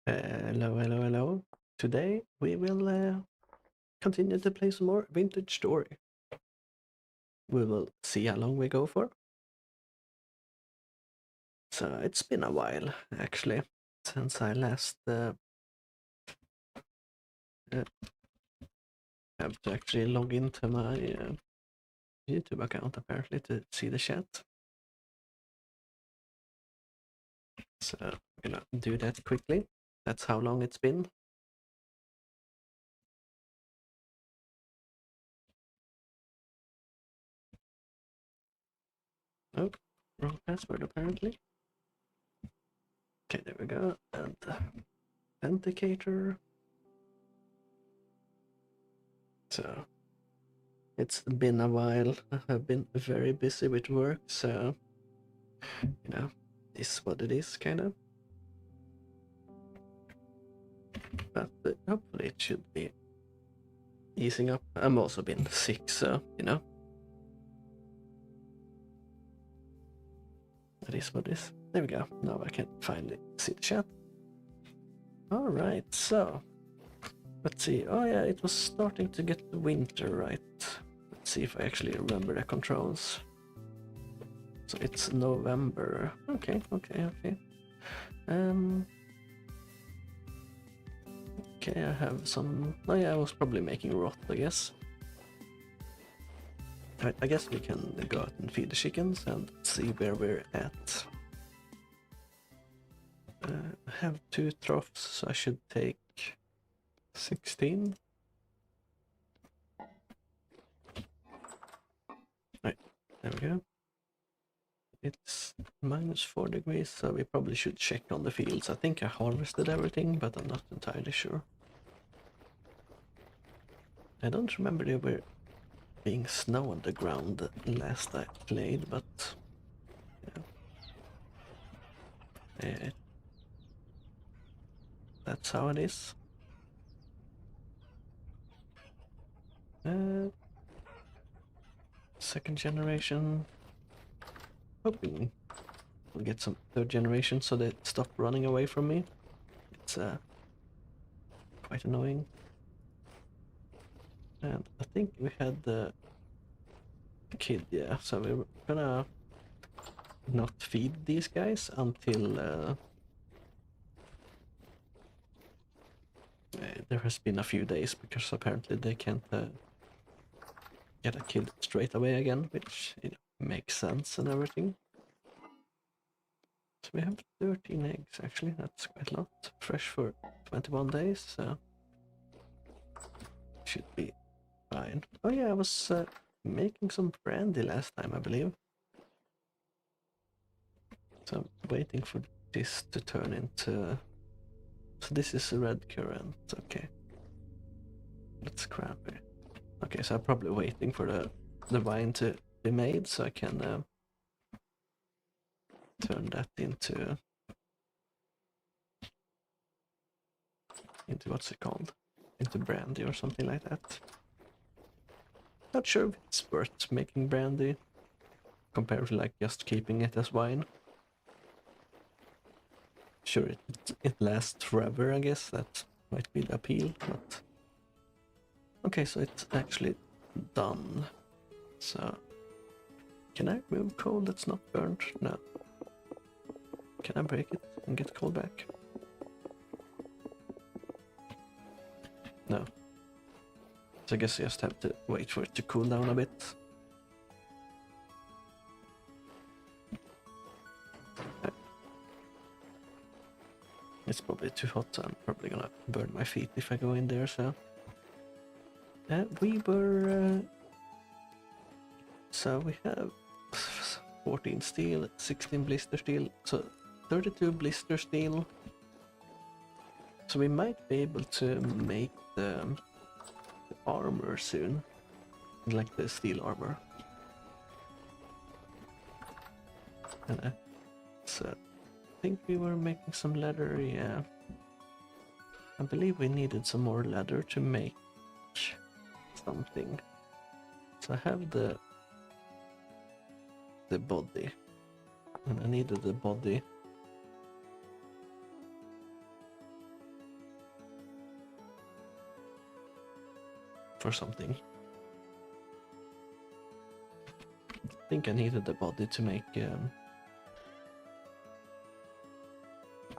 Hello. Today we will continue to play some more Vintage Story. We will see how long we go for. So it's been a while, actually, since I last have to actually log into my YouTube account, apparently, to see the chat. So I'm gonna do that quickly. That's how long it's been. Oh, wrong password, apparently. Okay, there we go. And authenticator. So it's been a while. I've been very busy with work, so you know, is what it is, kind of. But hopefully it should be easing up. I'm also been sick, so you know, that is what it is. There we go. Now I can finally see the chat. All right, so let's see. Oh yeah, it was starting to get the winter, right? Let's see if I actually remember the controls. So it's November. Okay. Okay, I have some. Oh yeah, I was probably making rot, I guess. Right, I guess we can go out and feed the chickens and see where we're at. I have 2 troughs, so I should take 16. Right, there we go. It's -4 degrees, so we probably should check on the fields. I think I harvested everything, but I'm not entirely sure. I don't remember there were being snow on the ground last I played, but yeah, that's how it is. Second generation. Hoping we'll get some 3rd generation so they stop running away from me. It's quite annoying. And I think we had the kid, yeah, so we're gonna not feed these guys until there has been a few days, because apparently they can't get a kid straight away again, which makes sense and everything. So we have 13 eggs, actually. That's quite a lot. Fresh for 21 days, so should be fine. Oh yeah, I was making some brandy last time, I believe. So I'm waiting for this to turn into... So this is a red currant, okay. Let's grab it. Okay, so I'm probably waiting for the wine to be made so I can turn that into what's it called? Into brandy or something like that. Not sure if it's worth making brandy compared to like just keeping it as wine. Sure, it lasts forever, I guess. That might be the appeal, but... Okay, so it's actually done. So... Can I remove coal that's not burnt? No. Can I break it and get coal back? No. So I guess I just have to wait for it to cool down a bit. It's probably too hot, so I'm probably gonna burn my feet if I go in there, so... we were... So we have 14 steel, 16 blister steel, so 32 blister steel. So we might be able to make the armor soon, like the steel armor. And so I think we were making some leather, yeah. I believe we needed some more leather to make something. So I have the body, and I needed the body. for something. I think I needed the body to make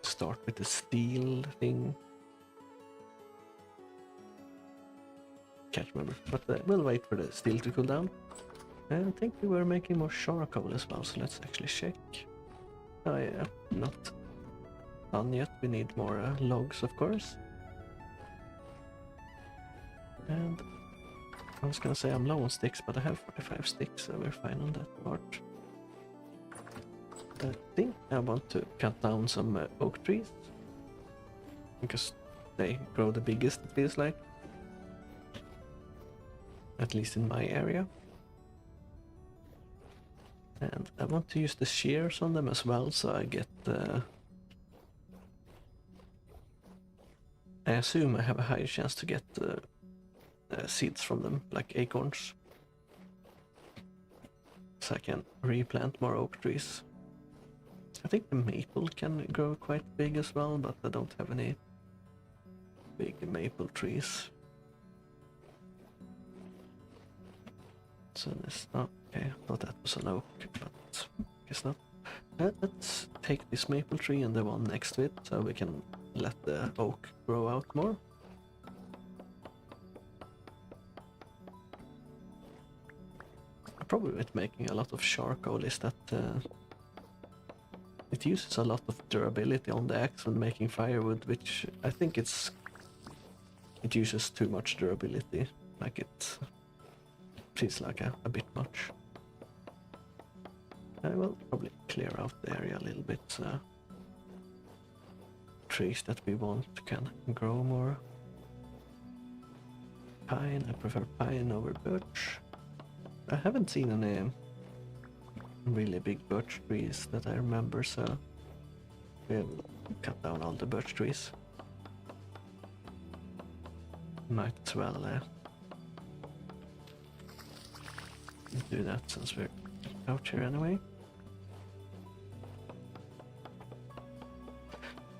start with the steel thing. Can't remember, but we'll wait for the steel to cool down. I think we were making more charcoal as well, so let's actually check. Oh yeah, not done yet. We need more logs, of course. And I was gonna say I'm low on sticks, but I have 45 sticks, so we're fine on that part. I think I want to cut down some oak trees, because they grow the biggest, it feels like. At least in my area. And I want to use the shears on them as well, so I get I assume I have a higher chance to get seeds from them, like acorns. So I can replant more oak trees. I think the maple can grow quite big as well, but I don't have any big maple trees. So this, oh, okay, I thought that was an oak, but I guess not. Let's take this maple tree and the one next to it, so we can let the oak grow out more. The problem with making a lot of charcoal is that it uses a lot of durability on the axe when making firewood, which I think it uses too much durability, like it feels like a bit much. I will probably clear out the area a little bit so trees that we want can grow more. Pine, I prefer pine over birch. I haven't seen any really big birch trees that I remember, so we'll cut down all the birch trees. Might as well do that since we're out here anyway.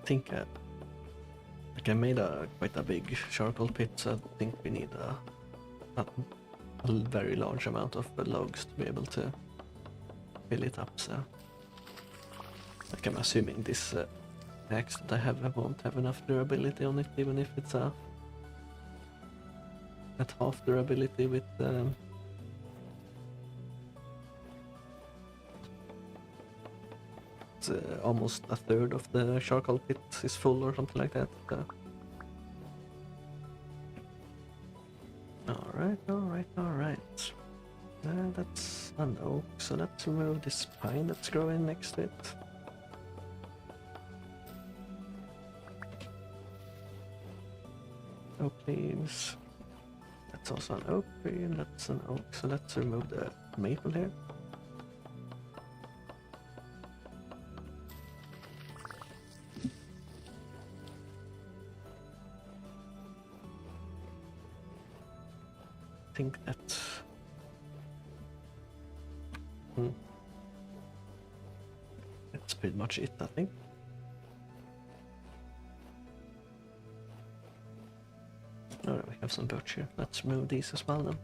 I think like I made quite a big charcoal pit, so I think we need a very large amount of logs to be able to fill it up. So like I'm assuming this axe that I have won't have enough durability on it, even if it's at half durability with almost a third of the charcoal pit is full or something like that. Alright. That's an oak, so let's remove this pine that's growing next to it. Oak leaves. That's also an oak tree, and that's an oak, so let's remove the maple here. I think that's pretty much it, I think. Alright, we have some birch here. Let's remove these as well then.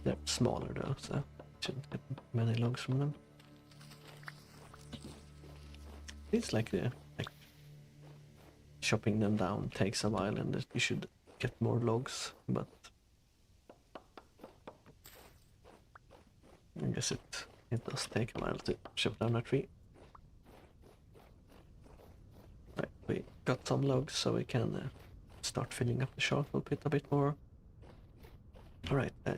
They're smaller though, so shouldn't get many logs from them. It's like chopping them down takes a while, and you should get more logs, but I guess it does take a while to chop down a tree. Right, we got some logs, so we can start filling up the charcoal pit a bit more. Alright, I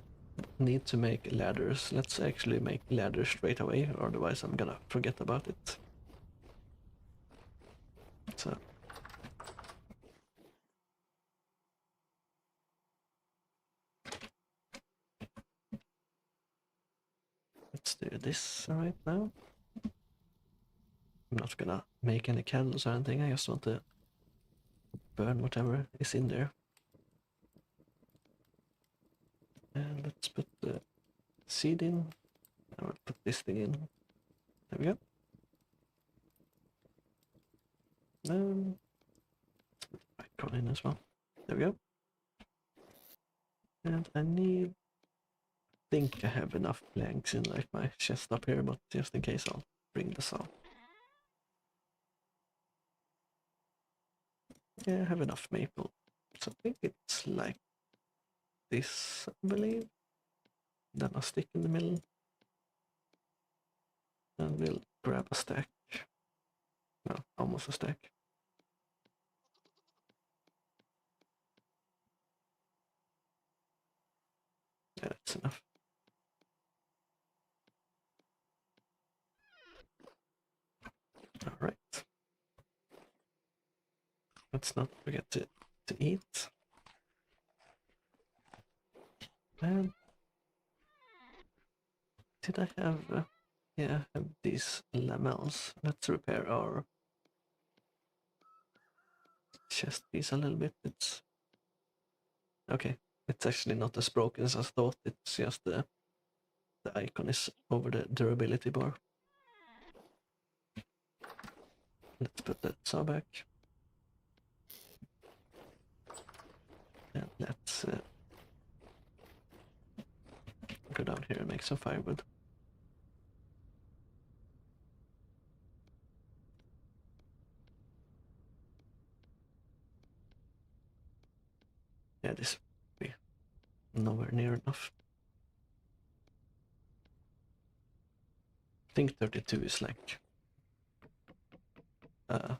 need to make ladders. Let's actually make ladders straight away, otherwise I'm gonna forget about it. So let's do this right now. I'm not gonna make any candles or anything, I just want to burn whatever is in there. And let's put the seed in. I will put this thing in. There we go. Back in as well. There we go. And I think I have enough planks in like my chest up here, but just in case I'll bring this out. Yeah, I have enough maple. So I think it's like this, I believe. Then I'll stick in the middle. And we'll grab a stack. No, almost a stack. Yeah, that's enough. Alright. Let's not forget to eat. And did I have... yeah, I have these lamels. Let's repair our chest piece a little bit. It's... okay. It's actually not as broken as I thought. It's just the icon is over the durability bar. Let's put that saw back. And let's go down here and make some firewood. Yeah, this will be nowhere near enough. I think 32 is like a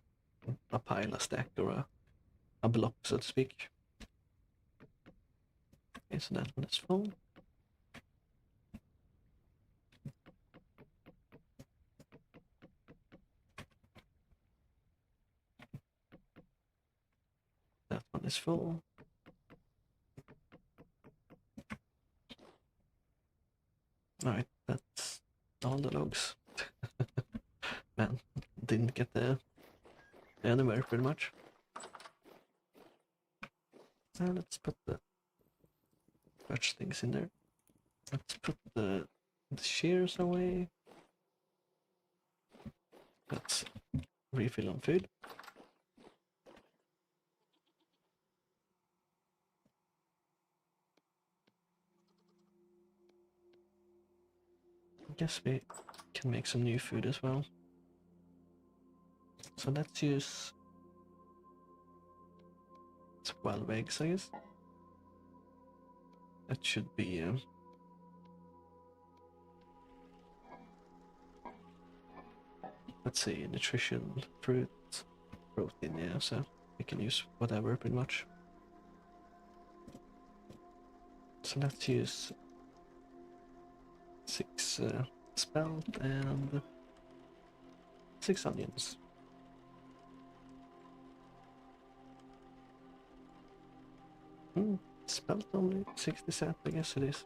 pile, a stack, or a block, so to speak. Okay, so that one is full. That one is full. Alright, that's all the logs. Man, didn't get anywhere pretty much. Let's put the birch things in there. Let's put the shears away. Let's refill on food. I guess we can make some new food as well. So let's use 12 eggs, I guess. That should be let's see, nutrition, fruit, protein, yeah, so we can use whatever pretty much. So let's use 6 spelt and 6 onions. Spelt only 60 cent, I guess it is.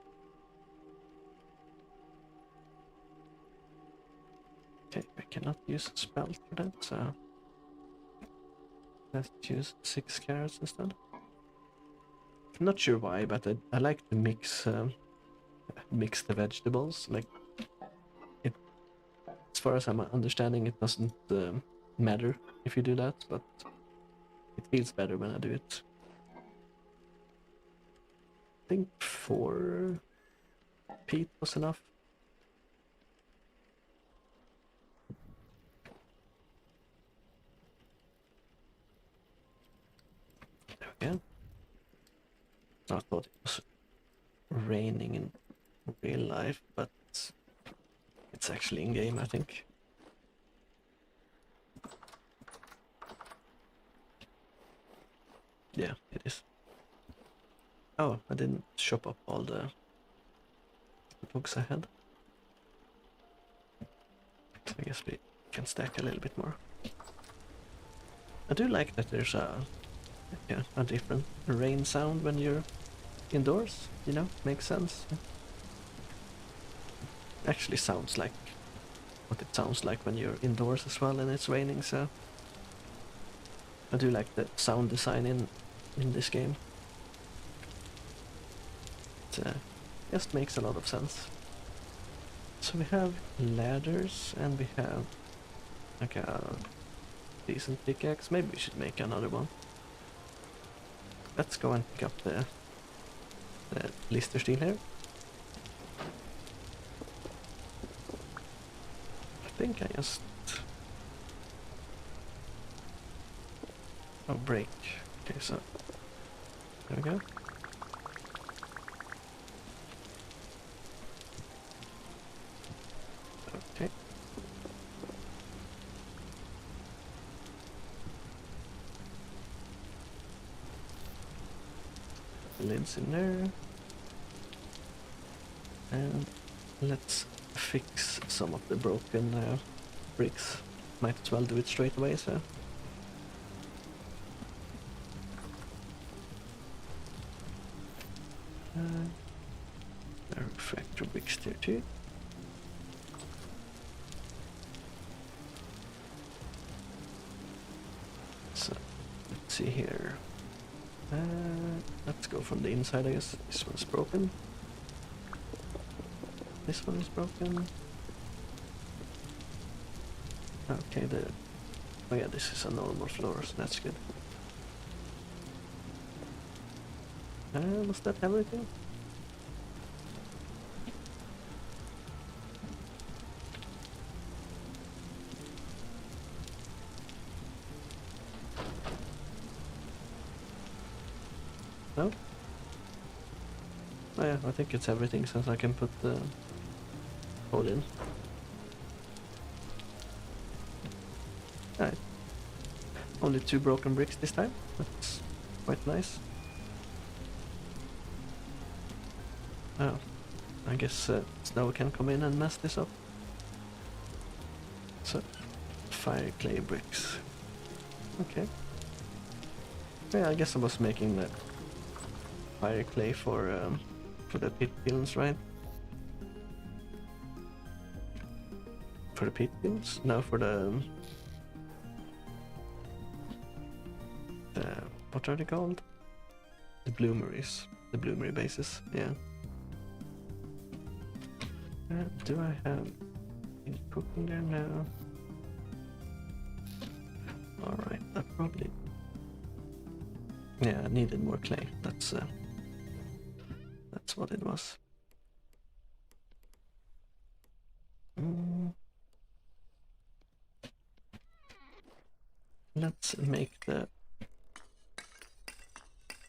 Okay, I cannot use spelt for that, so let's use 6 carrots instead. I'm not sure why, but I like to mix the vegetables. Like, it, as far as I'm understanding, it doesn't matter if you do that, but it feels better when I do it. I think 4 peat was enough. There we go. I thought it was raining in real life, but it's actually in game, I think. Yeah, it is. Oh, I didn't chop up all the logs I had. So I guess we can stack a little bit more. I do like that there's a different rain sound when you're indoors, you know, makes sense. Actually sounds like what it sounds like when you're indoors as well and it's raining, so I do like the sound design in this game. It just makes a lot of sense. So we have ladders and we have like a decent pickaxe. Maybe we should make another one. Let's go and pick up the blister steel here. I think I just... Oh, break. Okay, so... There we go. Okay. Lids in there. And let's fix some of the broken bricks. Might as well do it straight away, so... There are refractor bricks there too. So, let's see here. Let's go from the inside, I guess. This one's broken. This one is broken. Okay, oh yeah, this is a normal floor, so that's good. Was that everything? No? Oh yeah, I think it's everything, since I can put the hole in. Alright. Only 2 broken bricks this time. That's quite nice. Oh, I guess snow can come in and mess this up. So, fire clay bricks. Okay. Yeah, I guess I was making the fire clay for the pit kilns, right? For the pit kilns? No, for the what are they called? The bloomeries. The bloomery bases, yeah. Do I have any cooking there now? Alright, I probably... Yeah, I needed more clay. That's what it was. Let's make the...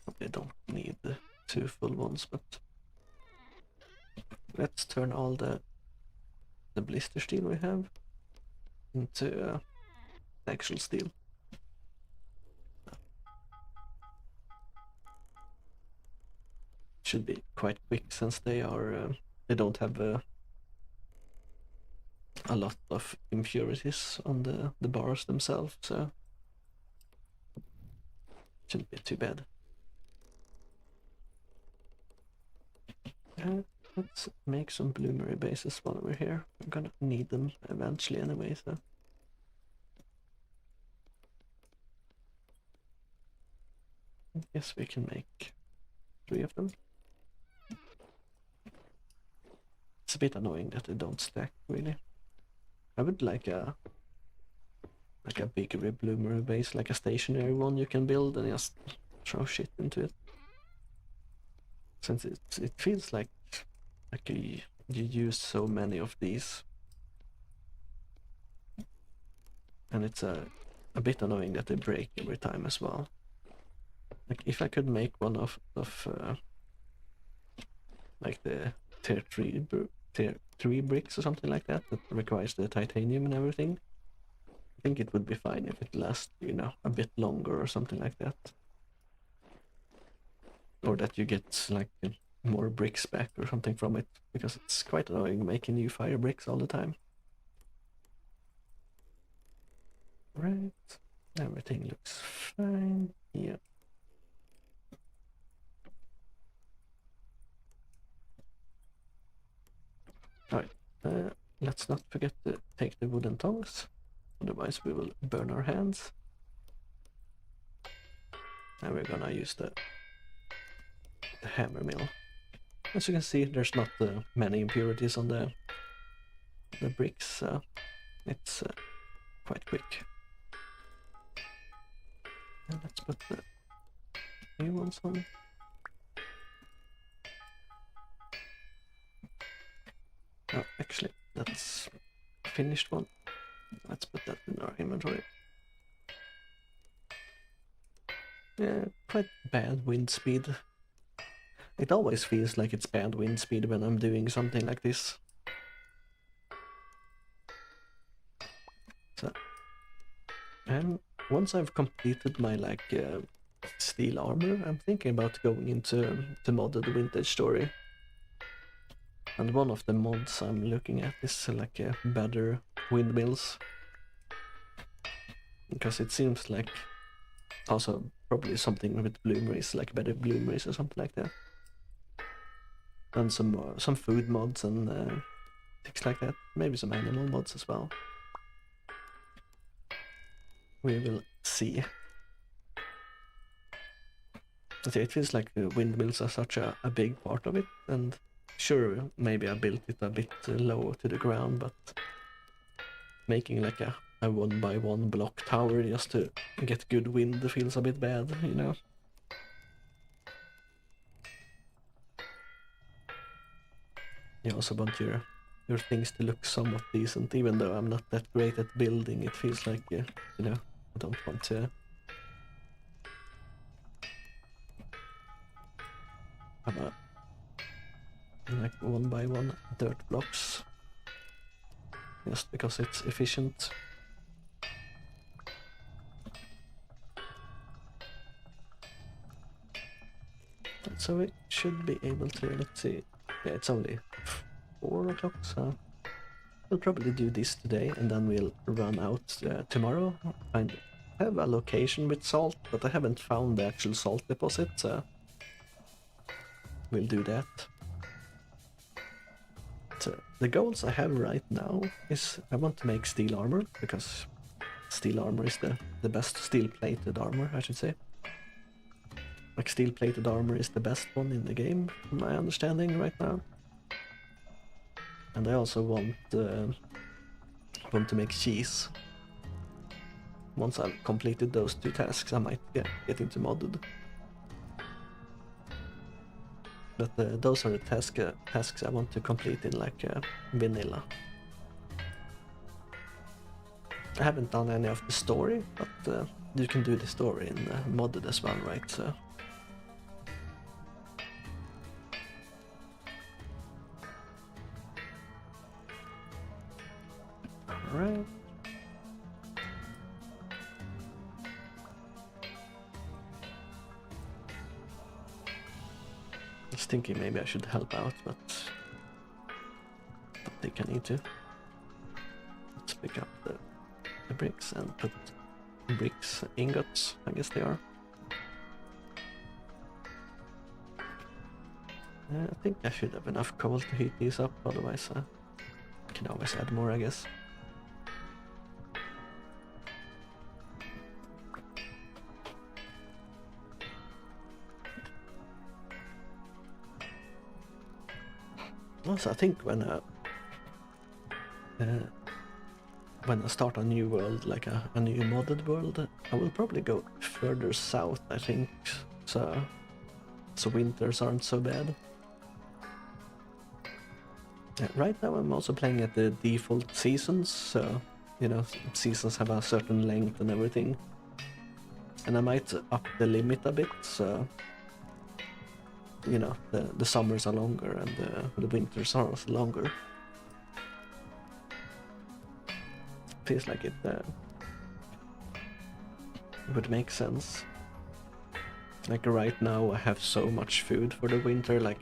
Probably don't need the 2 full ones, but... Let's turn all the blister steel we have into actual steel. Should be quite quick, since they are they don't have a lot of impurities on the bars themselves, so shouldn't be too bad. Let's make some bloomery bases while we're here. We're gonna need them eventually anyway, so... I guess we can make 3 of them. It's a bit annoying that they don't stack, really. I would like a bigger bloomery base, like a stationary one you can build and just throw shit into it. Since it feels like you use so many of these, and it's a bit annoying that they break every time as well. Like, if I could make one of like the tier 3 bricks or something like that requires the titanium and everything, I think it would be fine if it lasts, you know, a bit longer or something like that. Or that you get like more bricks back or something from it, because it's quite annoying making new fire bricks all the time. Right, everything looks fine. Yeah. Alright, let's not forget to take the wooden tongs, otherwise we will burn our hands. And we're gonna use the hammer mill. As you can see, there's not many impurities on the bricks, so it's quite quick. And let's put the new ones on. Oh, actually, that's a finished one. Let's put that in our inventory. Yeah, quite bad wind speed. It always feels like it's bad wind speed when I'm doing something like this. So, and once I've completed my steel armor, I'm thinking about going into the modded vintage story. And one of the mods I'm looking at is better windmills. Because it seems like also probably something with bloomeries, like better bloomeries or something like that. And some food mods and things like that. Maybe some animal mods as well. We will see. But it feels like windmills are such a big part of it, and sure, maybe I built it a bit low to the ground, but making like a 1x1 block tower just to get good wind feels a bit bad, you know? You also want your things to look somewhat decent, even though I'm not that great at building. It feels like, you know, I don't want to have a like 1x1 dirt blocks just because it's efficient. So we should be able to, let's see, yeah, it's only 4 o'clock, so we'll probably do this today and then we'll run out tomorrow. I have a location with salt, but I haven't found the actual salt deposit, so we'll do that. So the goals I have right now is I want to make steel armor, because steel armor is the best steel-plated armor, I should say. Like steel-plated armor is the best one in the game, from my understanding right now. And I also want to make cheese. Once I've completed those 2 tasks, I might get into modded. But those are the tasks I want to complete in vanilla. I haven't done any of the story, but you can do the story in modded as well, right? So. Alright. I was thinking maybe I should help out, but I think I need to. Let's pick up the bricks and put bricks ingots, I guess they are. I think I should have enough coal to heat these up, otherwise I can always add more, I guess. Also, I think when I start a new world, like a new modded world, I will probably go further south, I think, so winters aren't so bad. Right now I'm also playing at the default seasons, so, you know, seasons have a certain length and everything. And I might up the limit a bit, so, you know, the summers are longer and the winters are also longer. Feels like it would make sense. Like right now I have so much food for the winter, like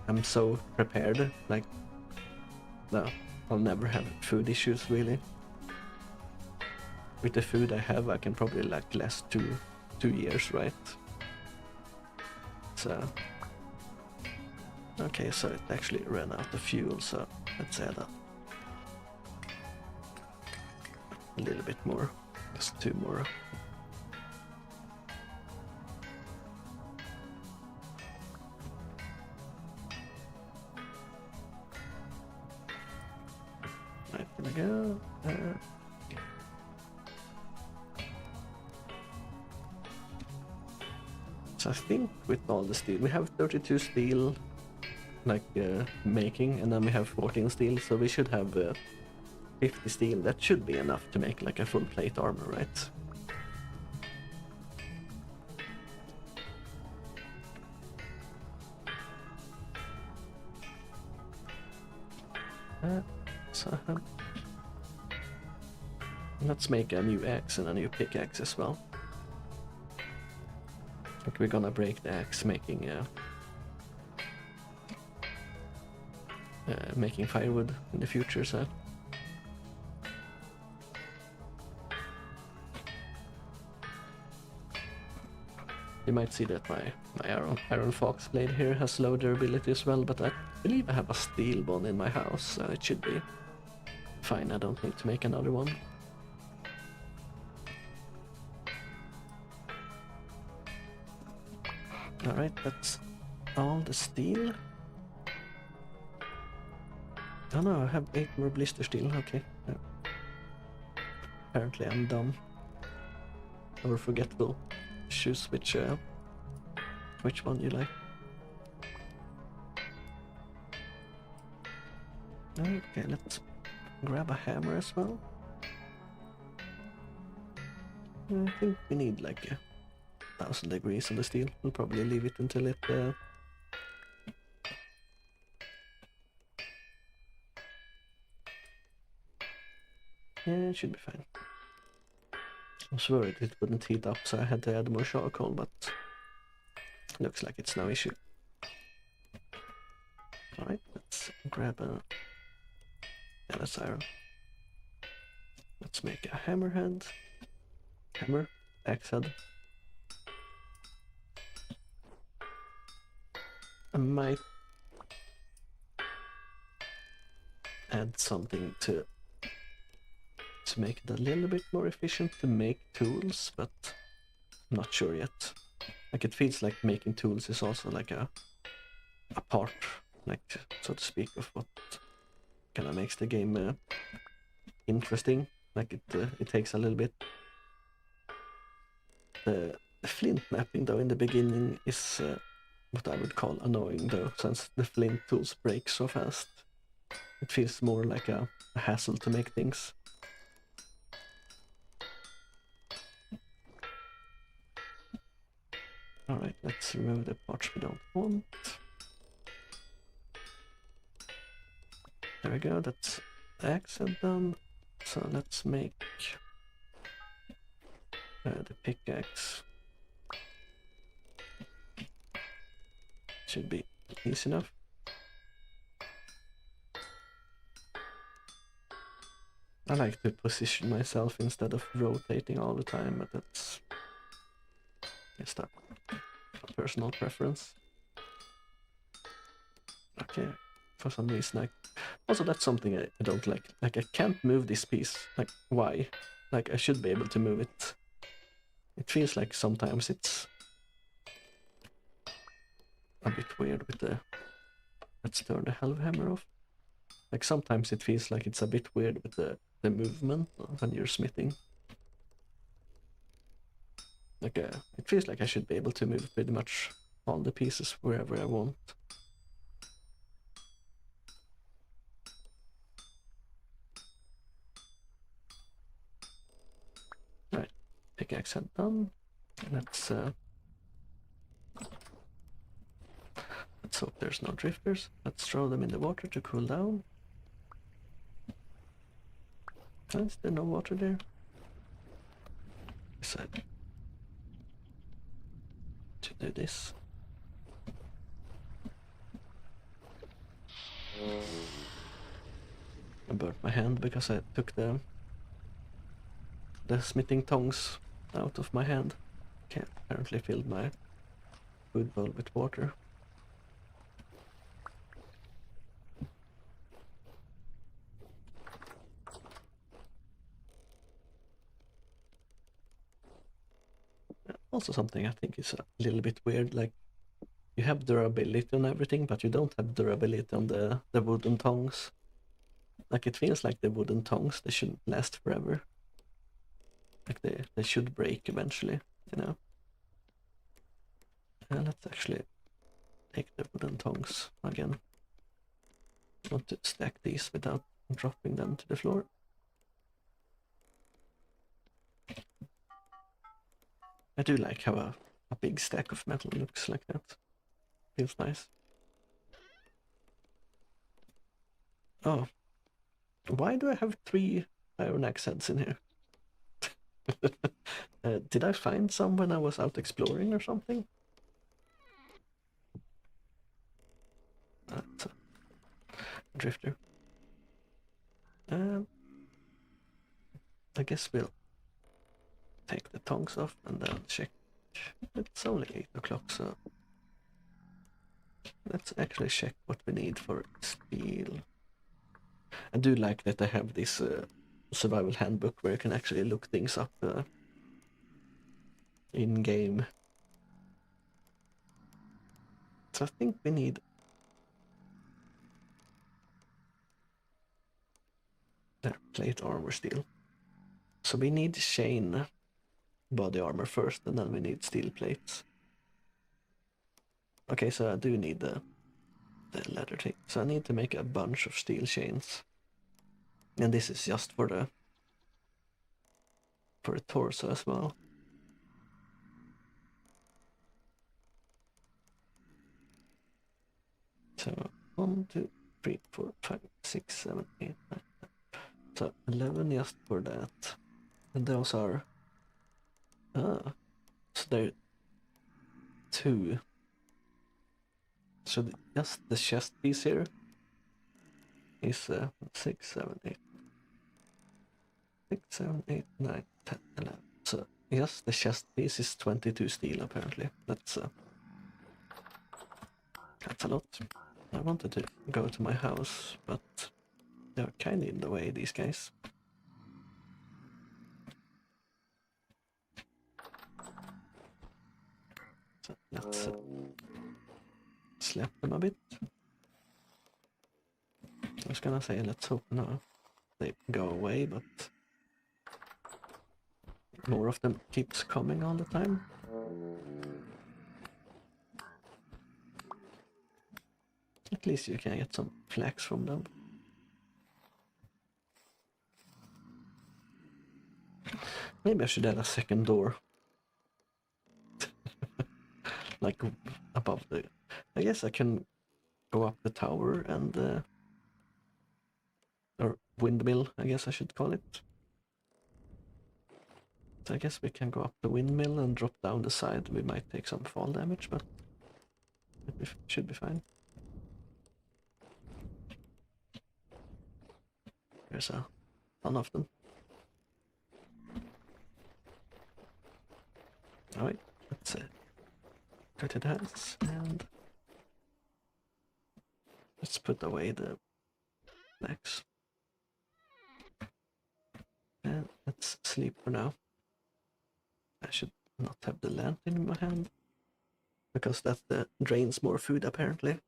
I'm so prepared, like no, I'll never have food issues really. With the food I have I can probably like last two years, right? So okay, so it actually ran out of fuel, so let's add a little bit more, just 2 more. Right, gonna go. I think with all the steel, we have 32 steel, like making, and then we have 14 steel, so we should have 50 steel. That should be enough to make like a full plate armor, right? So let's make a new axe and a new pickaxe as well. Like we're gonna break the axe, making firewood in the future, so. You might see that my iron fox blade here has low durability as well, but I believe I have a steel one in my house, so it should be fine. I don't need to make another one. Alright, that's all the steel. Oh no, I have 8 more blister steel, okay. Yeah. Apparently I'm dumb. Or forgetful. Choose which one you like. Okay, let's grab a hammer as well. I think we need like 1,000 degrees on the steel. We'll probably leave it until it yeah, it should be fine. I was worried it wouldn't heat up, so I had to add more charcoal, but looks like it's no issue. Alright, let's grab a... yeah, that's iron. Let's make a hammerhead. Hammer, axe head. I might add something to make it a little bit more efficient to make tools, but I'm not sure yet. Like it feels like making tools is also like a part, like so to speak, of what kind of makes the game interesting. Like it takes a little bit. The flint mapping though in the beginning is what I would call annoying though, since the flint tools break so fast. It feels more like a hassle to make things. Alright, let's remove the parts we don't want. There we go, that's the axe head done. So let's make the pickaxe. Should be easy enough. I like to position myself instead of rotating all the time, but that's just a personal preference. Okay, for some reason also that's something I don't like. Like I can't move this piece. Like why? Like I should be able to move it. It feels like sometimes it's a bit weird with the... let's turn the Hellhammer off. Like sometimes it feels like it's a bit weird with the movement when you're smithing. Like it feels like I should be able to move pretty much all the pieces wherever I want. Right, pickaxe head done. Let's hope there's no drifters. Let's throw them in the water to cool down. Is there no water there? Decided to do this. I burnt my hand because I took the smithing tongs out of my hand. Okay, apparently filled my food bowl with water. Also something I think is a little bit weird, like you have durability on everything, but you don't have durability on the wooden tongs. Like it feels like the wooden tongs, they shouldn't last forever. Like they should break eventually, you know. Let's actually take the wooden tongs again. I want to stack these without dropping them to the floor. I do like how a big stack of metal looks like that. Feels nice. Oh. Why do I have 3 iron axe heads in here? Did I find some when I was out exploring or something? That's a drifter. I guess we'll take the tongs off and then check. It's only 8 o'clock, so let's actually check what we need for steel. I do like that I have this survival handbook where you can actually look things up in game. So I think we need plate armor steel. So we need chain body armor first, and then we need steel plates. Okay, so I do need the leather thing. So I need to make a bunch of steel chains. And this is just for the torso as well. So 1, 2, 3, 4, 5, 6, 7, 8, 9. So 11 just for that. And those are so they're 2. So just the chest piece here is 6, 7, 8. 6, 7, 8, 9, 10, 11. So yes, the chest piece is 22 steel apparently. That's a lot. I wanted to go to my house, but they're kind of in the way, these guys. So let's slap them a bit. I was gonna say let's hope now they go away, but more of them keeps coming all the time. At least you can get some flax from them. Maybe I should add a second door. Like above the... I guess I can go up the tower and... or windmill, I guess I should call it. So I guess we can go up the windmill and drop down the side. We might take some fall damage, but it should be fine. There's a ton of them. Alright, let's go to the house and let's put away the flax. And let's sleep for now. I should not have the lantern in my hand, because that drains more food apparently.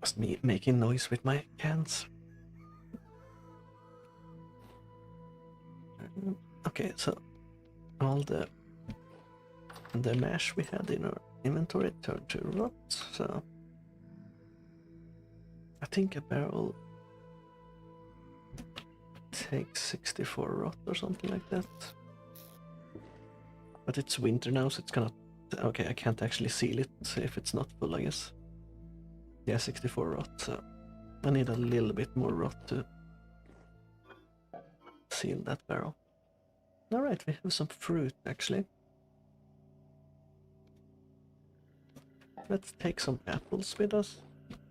Just me making noise with my cans. Okay, so all the mash we had in our inventory turned to rot, so I think a barrel takes 64 rot or something like that. But it's winter now, so it's gonna... Okay, I can't actually seal it if it's not full, I guess. Yeah, 64 rot, so I need a little bit more rot to seal that barrel. Alright, we have some fruit actually. Let's take some apples with us,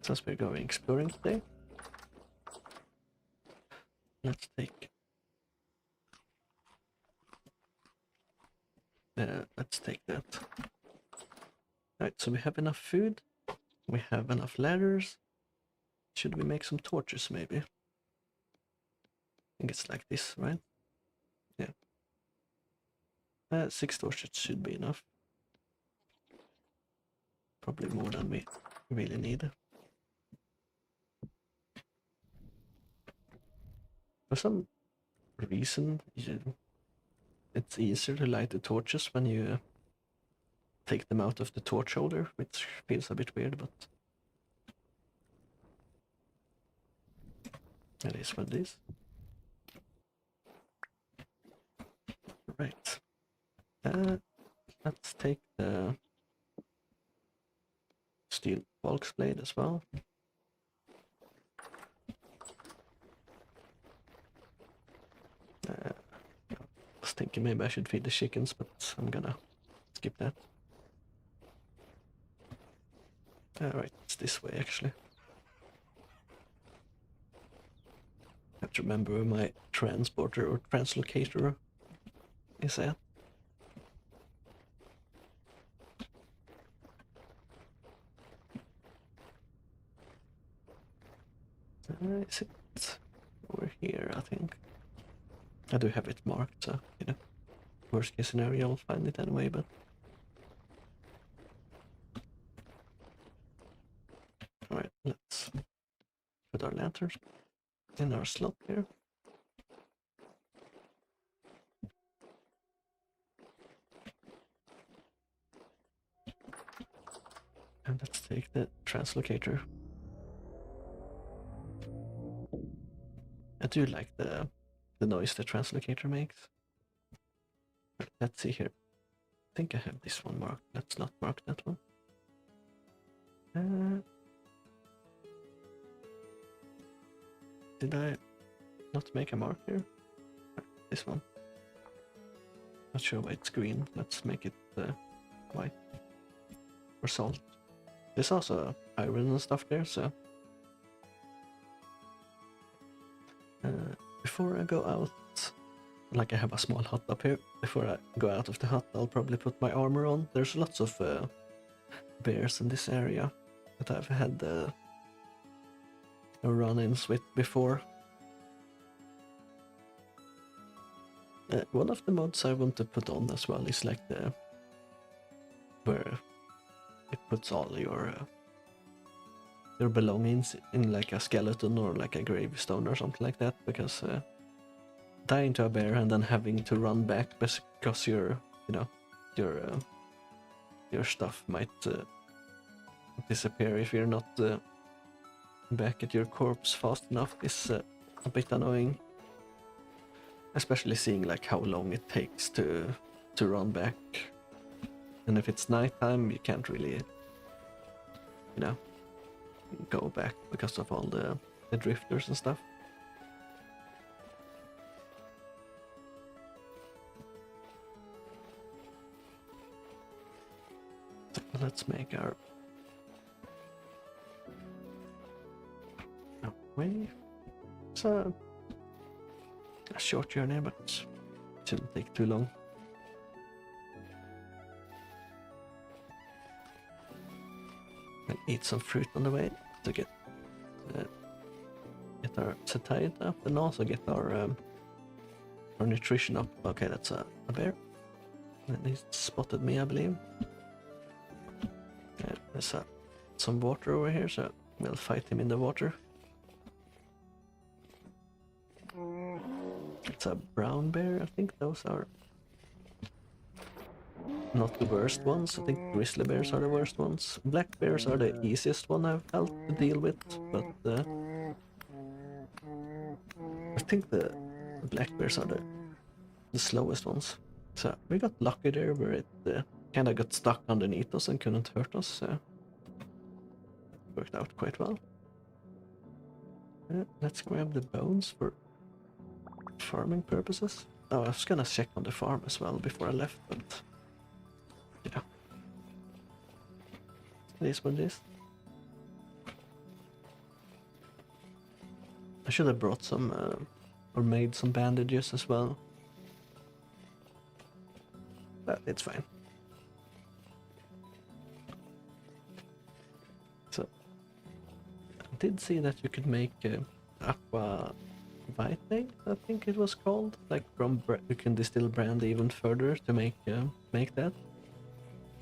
since we're going exploring today. Let's take... let's take that. Alright, so we have enough food. We have enough ladders. Should we make some torches maybe? I think it's like this, right? Yeah. 6 torches should be enough. Probably more than we really need. For some reason, it's easier to light the torches when you take them out of the torch holder, which feels a bit weird, but it is what it is. Right. Let's take the steel Volk's blade as well. I was thinking maybe I should feed the chickens, but I'm gonna skip that. Alright, it's this way actually. I have to remember where my transporter or translocator is at. Is it over here, I think? I do have it marked, so, you know, worst case scenario, I'll find it anyway, but... Alright, let's put our lanterns in our slot here. And let's take the translocator. I do like the noise the translocator makes. Let's see here. I think I have this one marked. Let's not mark that one. Did I not make a mark here? This one. Not sure why it's green. Let's make it white. Or salt. There's also iron and stuff there, so... before I go out, like I have a small hut up here, before I go out of the hut I'll probably put my armor on. There's lots of bears in this area that I've had run-ins with before. One of the mods I want to put on as well is like the... where it puts all your belongings in like a skeleton or like a gravestone or something like that, because dying to a bear and then having to run back because your stuff might disappear if you're not back at your corpse fast enough is a bit annoying, especially seeing like how long it takes to run back, and if it's nighttime you can't really, you know, go back because of all the drifters and stuff. So let's make our way. It's a short journey, but it shouldn't take too long. And eat some fruit on the way to get our satiety up and also get our nutrition up. Okay, that's a bear. And he spotted me, I believe. There's some water over here, so we'll fight him in the water. It's a brown bear, I think those are not the worst ones. I think grizzly bears are the worst ones. Black bears are the easiest one I've felt to deal with, but I think the black bears are the slowest ones. So we got lucky there where it kind of got stuck underneath us and couldn't hurt us, so worked out quite well. Let's grab the bones for farming purposes. Oh, I was gonna check on the farm as well before I left, but yeah, it is what it is. I should have brought some or made some bandages as well, but it's fine. So I did see that you could make aqua vitae, I think it was called. Like from you can distill brandy even further to make that.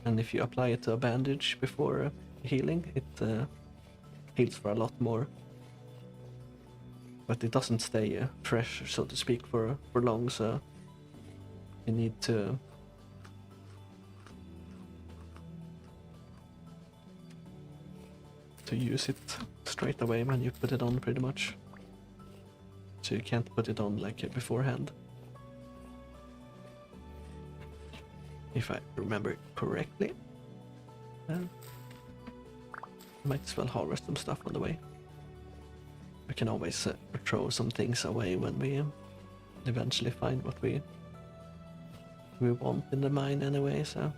And if you apply it to a bandage before healing, it heals for a lot more. but it doesn't stay fresh, so to speak, for long. So you need to use it straight away when you put it on, pretty much. So you can't put it on like beforehand. If I remember correctly. Might as well harvest some stuff on the way. We can always throw some things away when we eventually find what we want in the mine anyway, so.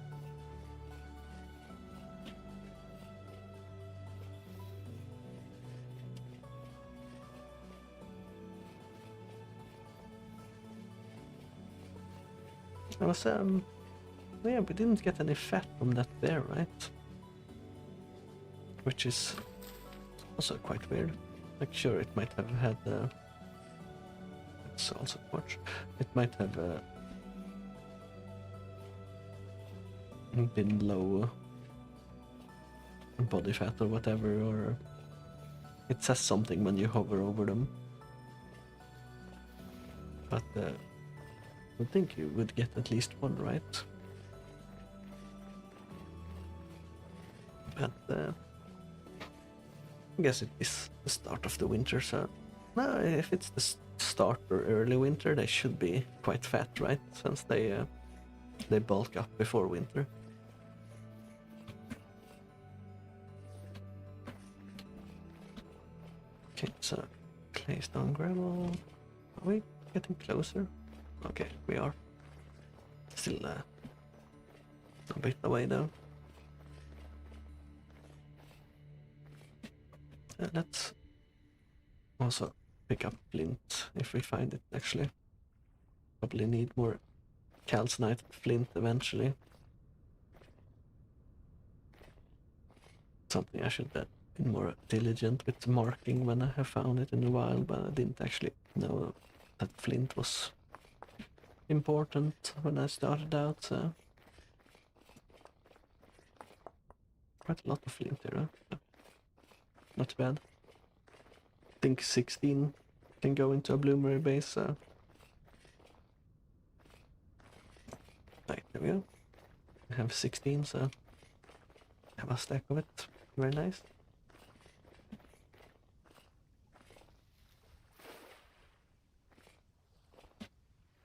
I was, yeah, we didn't get any fat from that bear, right? Which is also quite weird. Like, sure, it might have had, it's also torch. It might have been low body fat or whatever, or it says something when you hover over them. But I would think you would get at least one, right? But I guess it is the start of the winter, so no, if it's the start or early winter, they should be quite fat, right? Since they bulk up before winter. Okay, so clay, stone, gravel. Are we getting closer? Okay, we are. Still a bit away though. Let's also pick up flint if we find it, actually. Probably need more calcinite flint eventually. Something I should have been more diligent with marking when I have found it in a while, but I didn't actually know that flint was important when I started out, so. Quite a lot of flint here, huh? Not bad. I think 16 can go into a bloomery base, so. Right, there we go. I have 16, so I have a stack of it. Very nice.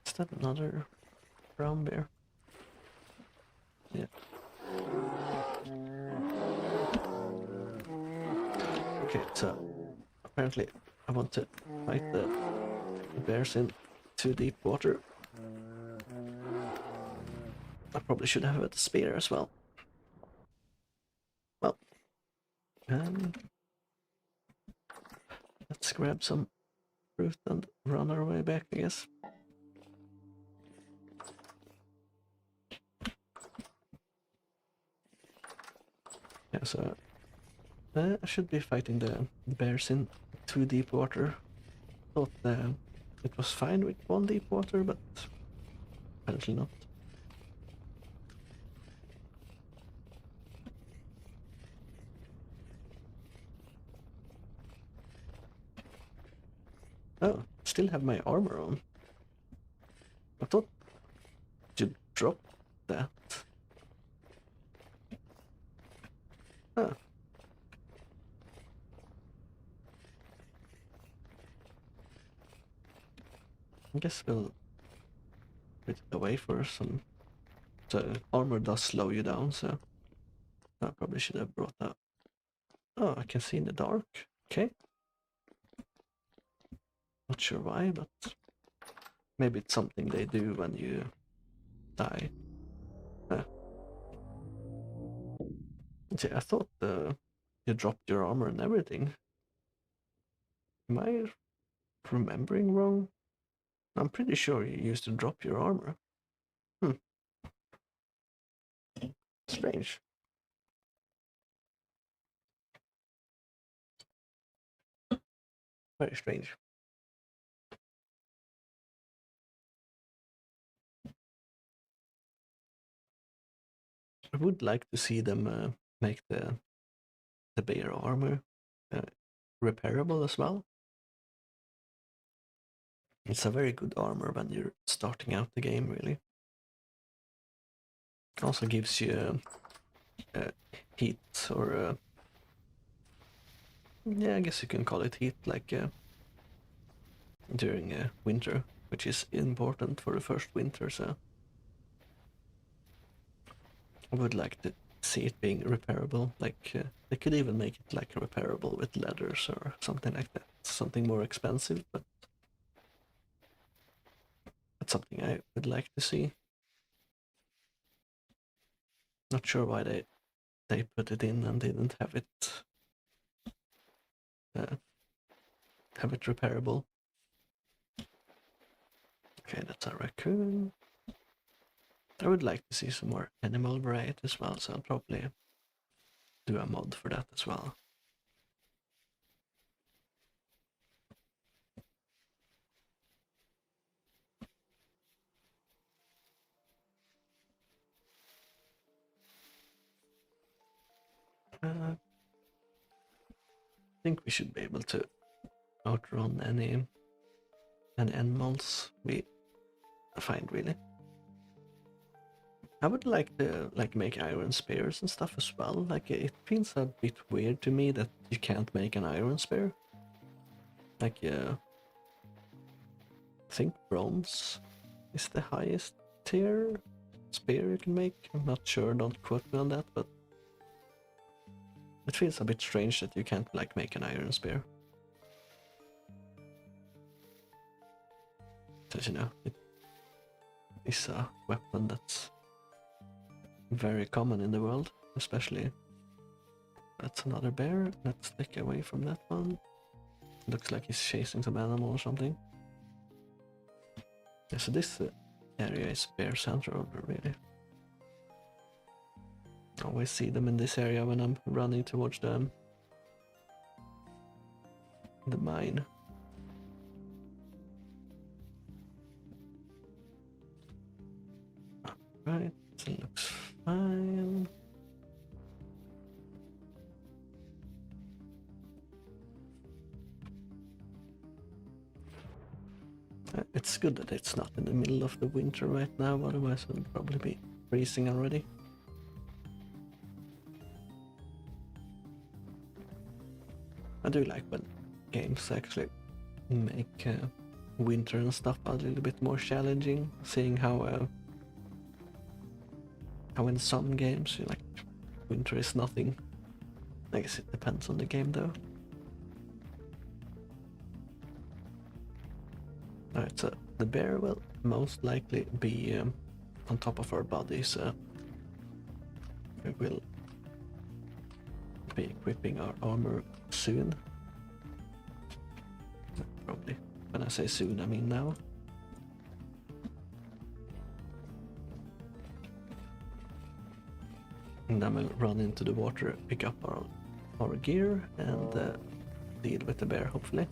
Is that another brown bear? Yeah. Okay, so apparently I want to fight the bears in too deep water. I probably should have a spear as well. Well, let's grab some fruit and run our way back, I guess. Yeah, so I should be fighting the bears in too deep water. Thought it was fine with 1 deep water, but apparently not. Oh, still have my armor on. I thought you dropped that. Oh. I guess we'll put it away for some. So armor does slow you down, so I probably should have brought that. Oh, I can see in the dark. Okay. Not sure why, but maybe it's something they do when you die. See, I thought you dropped your armor and everything. Am I remembering wrong? I'm pretty sure you used to drop your armor. Strange. Very strange. I would like to see them make the bear armor repairable as well. It's a very good armor when you're starting out the game, really. Also gives you heat, or yeah, I guess you can call it heat, like during winter, which is important for the first winter, so I would like to see it being repairable. Like they could even make it like repairable with leathers or something like that. Something more expensive, but that's something I would like to see. Not sure why they put it in and didn't uh, have it repairable. Okay, that's a raccoon. I would like to see some more animal variety as well, so I'll probably do a mod for that as well. I think we should be able to outrun any animals we find, really. I would like to make iron spears and stuff as well. Like it feels a bit weird to me that you can't make an iron spear. Like I think bronze is the highest tier spear you can make. I'm not sure, don't quote me on that, but it feels a bit strange that you can't like make an iron spear. Because you know, it is a weapon that's very common in the world, especially. That's another bear. Let's stick away from that one. Looks like he's chasing some animal or something. Yeah, so this area is bear central, really. I always see them in this area when I'm running towards the mine. Right, it looks fine. It's good that it's not in the middle of the winter right now, otherwise it would probably be freezing already. I do like when games actually make winter and stuff a little bit more challenging, seeing how in some games like winter is nothing. I guess it depends on the game though. Alright, so the bear will most likely be on top of our body, so we will be equipping our armor soon. Probably. When I say soon, I mean now. And then we'll run into the water, pick up our gear, and deal with the bear, hopefully.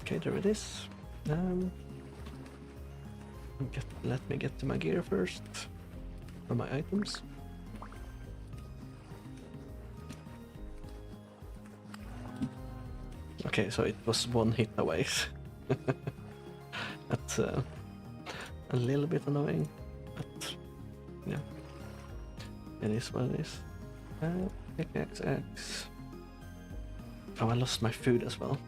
Okay, there it is. Let me get to my gear first, or my items. Okay, so it was one hit away. That's a little bit annoying, but yeah, it is what it is. X. Oh, I lost my food as well.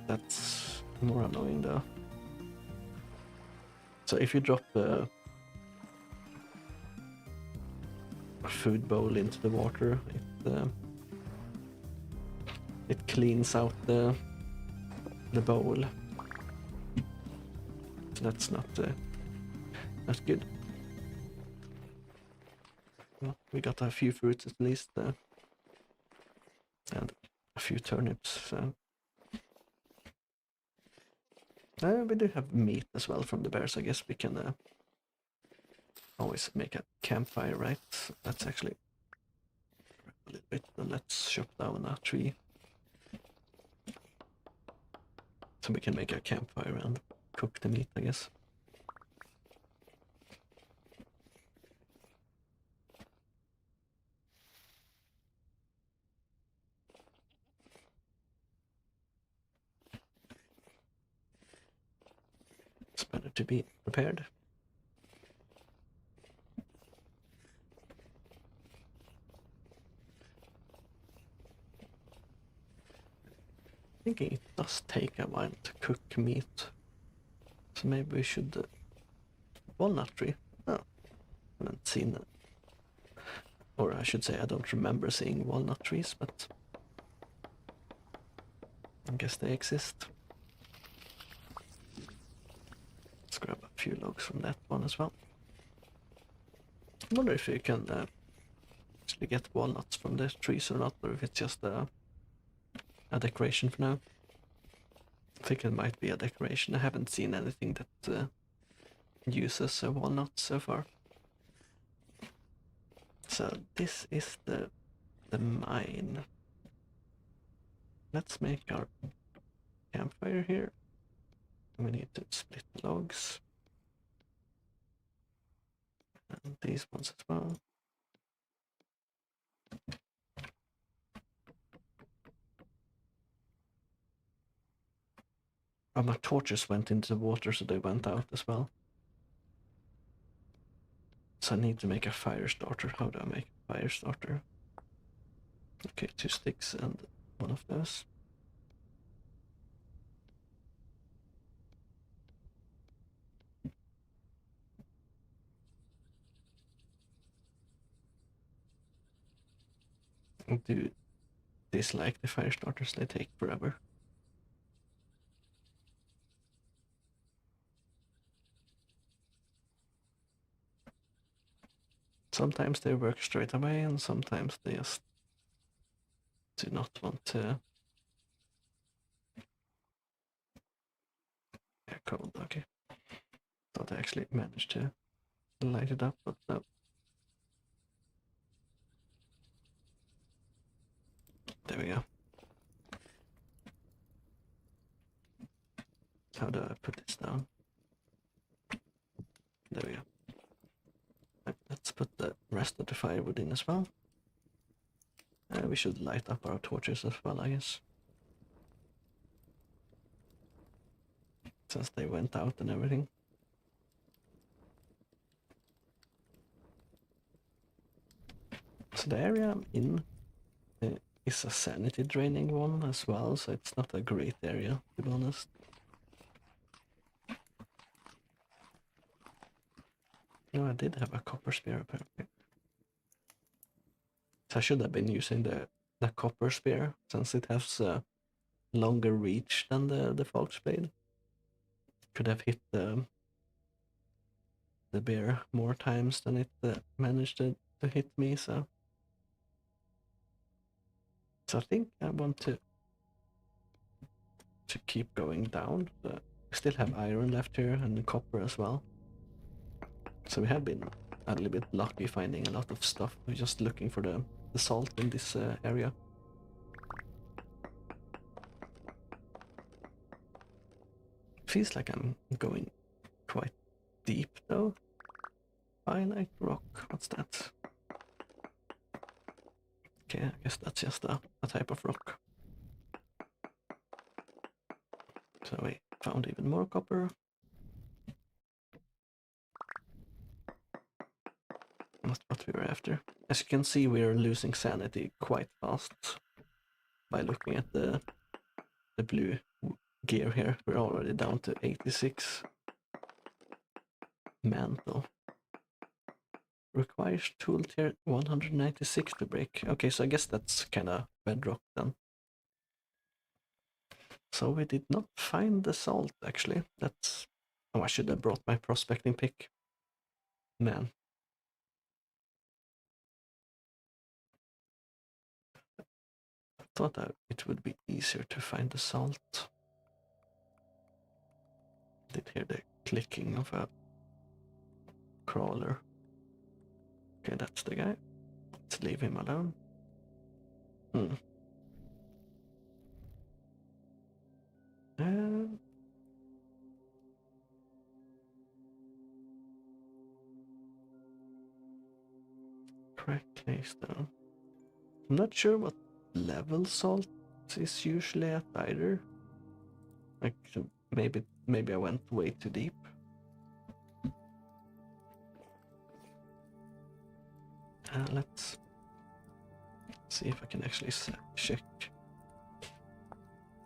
That's more annoying though. So if you drop a food bowl into the water, it cleans out the bowl. So that's not good. Well, we got a few fruits at least, and a few turnips. So we do have meat as well from the bears. I guess we can always make a campfire, right? That's actually a little bit. And let's chop down a tree so we can make a campfire and cook the meat, I guess. have to be prepared. Thinking it does take a while to cook meat, so maybe we should walnut tree. Oh, I haven't seen it, or I should say I don't remember seeing walnut trees, but I guess they exist. Let's grab a few logs from that one as well. I wonder if you can actually get walnuts from the trees or not, or if it's just a decoration for now. I think it might be a decoration. I haven't seen anything that uses a walnut so far. So this is the mine. Let's make our campfire here. We need to split logs. And these ones as well. Oh, my torches went into the water, so they went out as well. So I need to make a fire starter. How do I make a fire starter? Okay, 2 sticks and one of those. I do dislike the fire starters, they take forever. Sometimes they work straight away, and sometimes they just do not want to. Yeah, cold, okay. Thought I actually managed to light it up, but no. There we go. How do I put this down? There we go. Let's put the rest of the firewood in as well. We should light up our torches as well, I guess. Since they went out and everything. So the area I'm in is a sanity draining one as well, so it's not a great area, to be honest. No, I did have a copper spear apparently. So I should have been using the copper spear, since it has a longer reach than the Fox blade. Could have hit the bear more times than it managed to hit me, so I think I want to keep going down. But we still have iron left here and copper as well. So we have been a little bit lucky finding a lot of stuff. We're just looking for the salt in this area. Feels like I'm going quite deep though. Highlight rock, what's that? Okay, I guess that's just a type of rock. So we found even more copper. That's what we were after. As you can see, we are losing sanity quite fast by looking at the blue gear here. We're already down to 86. Mantle. Requires tool tier 196 to break. Okay, so I guess that's kind of bedrock then. So we did not find the salt, actually. That's... Oh, I should have brought my prospecting pick. Man. I thought that it would be easier to find the salt. Did hear the clicking of a crawler. Okay, that's the guy. Let's leave him alone. Crack claystone. I'm not sure what level salt is usually at either. Like maybe I went way too deep. Let's see if I can actually check.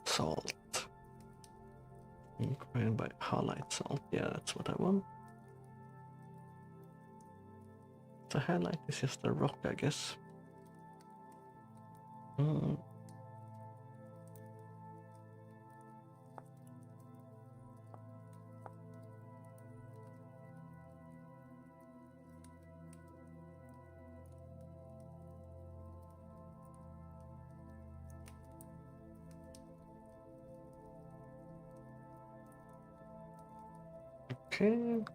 Salt. Inquired by halite salt. Yeah, that's what I want. So halite is just a rock, I guess. Okay.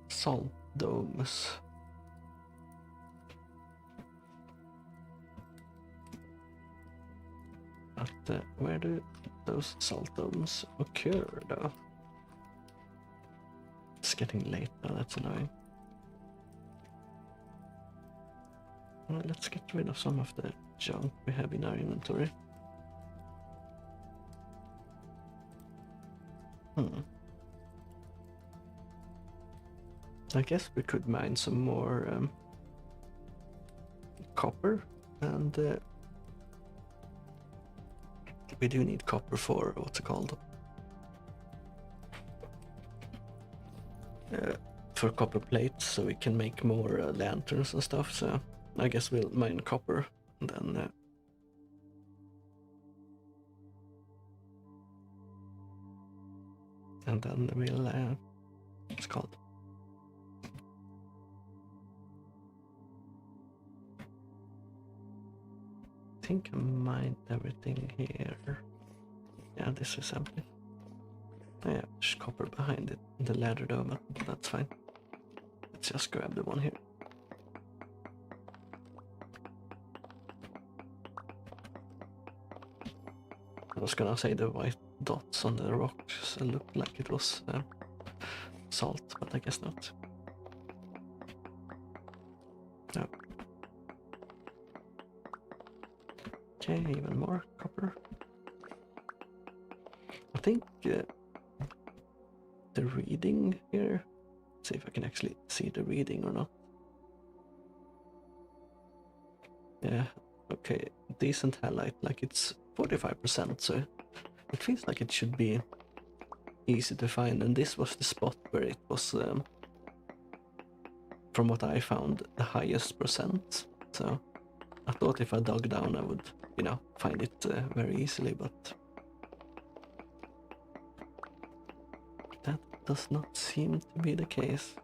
Salt domes. But where do those salt domes occur, though? It's getting late now, that's annoying. Well, let's get rid of some of the junk we have in our inventory. I guess we could mine some more copper, and we do need copper for what's it called? For copper plates, so we can make more lanterns and stuff. So I guess we'll mine copper, and then we'll what's it called? I think I mined everything here. Yeah, this is empty. Yeah, there's copper behind it, the ladder dome, but that's fine. Let's just grab the one here. I was gonna say the white dots on the rocks looked like it was salt, but I guess not. No. Okay, even more copper. I think the reading here. Let's see if I can actually see the reading or not. Yeah, okay, decent highlight, like it's 45%, so it feels like it should be easy to find, and this was the spot where it was, from what I found, the highest percent. So I thought if I dug down I would, find it very easily, but that does not seem to be the case.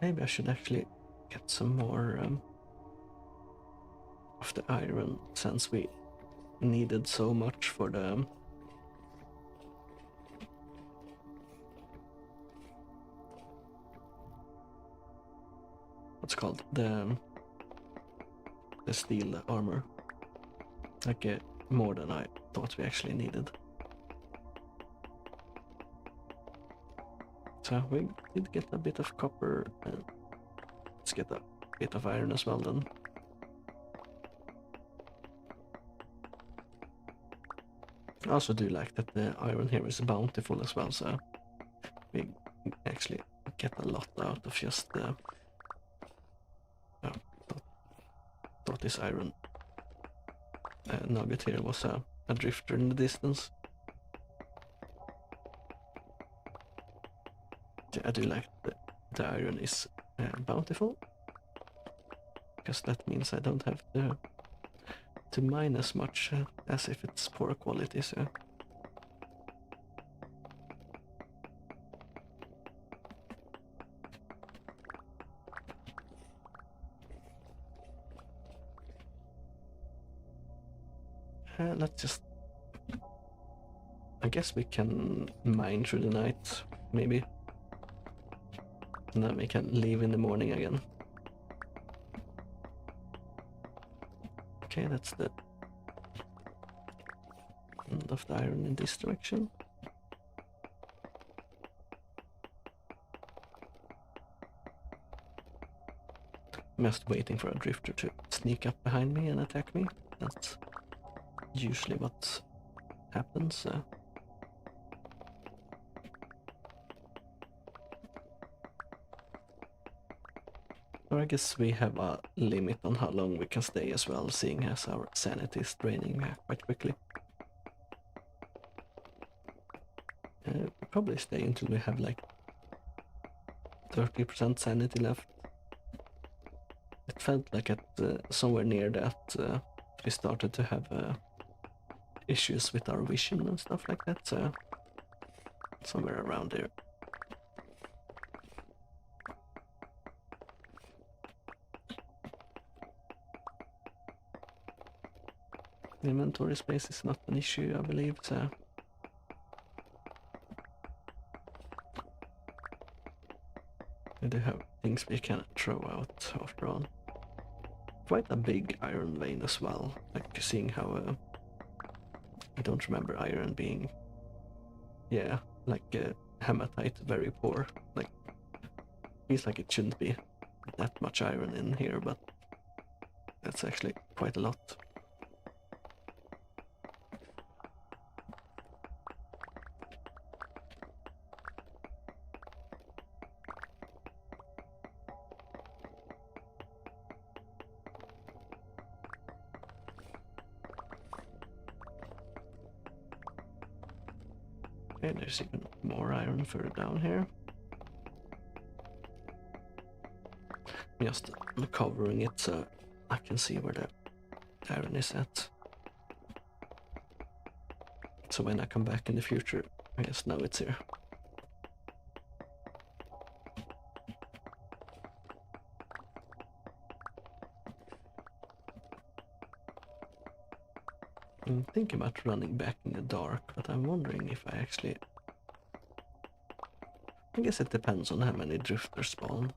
Maybe I should actually get some more of the iron, since we needed so much for the what's it called, the steel armor, like more than I thought we actually needed. So we did get a bit of copper, and let's get a bit of iron as well then. I also do like that the iron here is bountiful as well, so we actually get a lot out of just the... thought this iron nugget here was a drifter in the distance. I do like the iron is bountiful, because that means I don't have to mine as much as if it's poor quality. So let's just, I guess we can mine through the night, maybe, and then we can leave in the morning again. Okay, that's the end of the iron in this direction. just waiting for a drifter to sneak up behind me and attack me. That's usually what happens. Or I guess we have a limit on how long we can stay as well, seeing as our sanity is draining quite quickly. We'll probably stay until we have like 30% sanity left. It felt like at somewhere near that we started to have issues with our vision and stuff like that, so somewhere around there. Inventory space is not an issue, I believe, so we do have things we can throw out after all. Quite a big iron vein as well, like seeing how I don't remember iron being, yeah, like hematite, very poor. Like, feels like it shouldn't be that much iron in here, but that's actually quite a lot. Okay, there's even more iron further down here. Just covering it so I can see where the iron is at. So when I come back in the future, I just know it's here. I'm thinking about running back in the dark, but I'm wondering if I actually... I guess it depends on how many drifters spawn.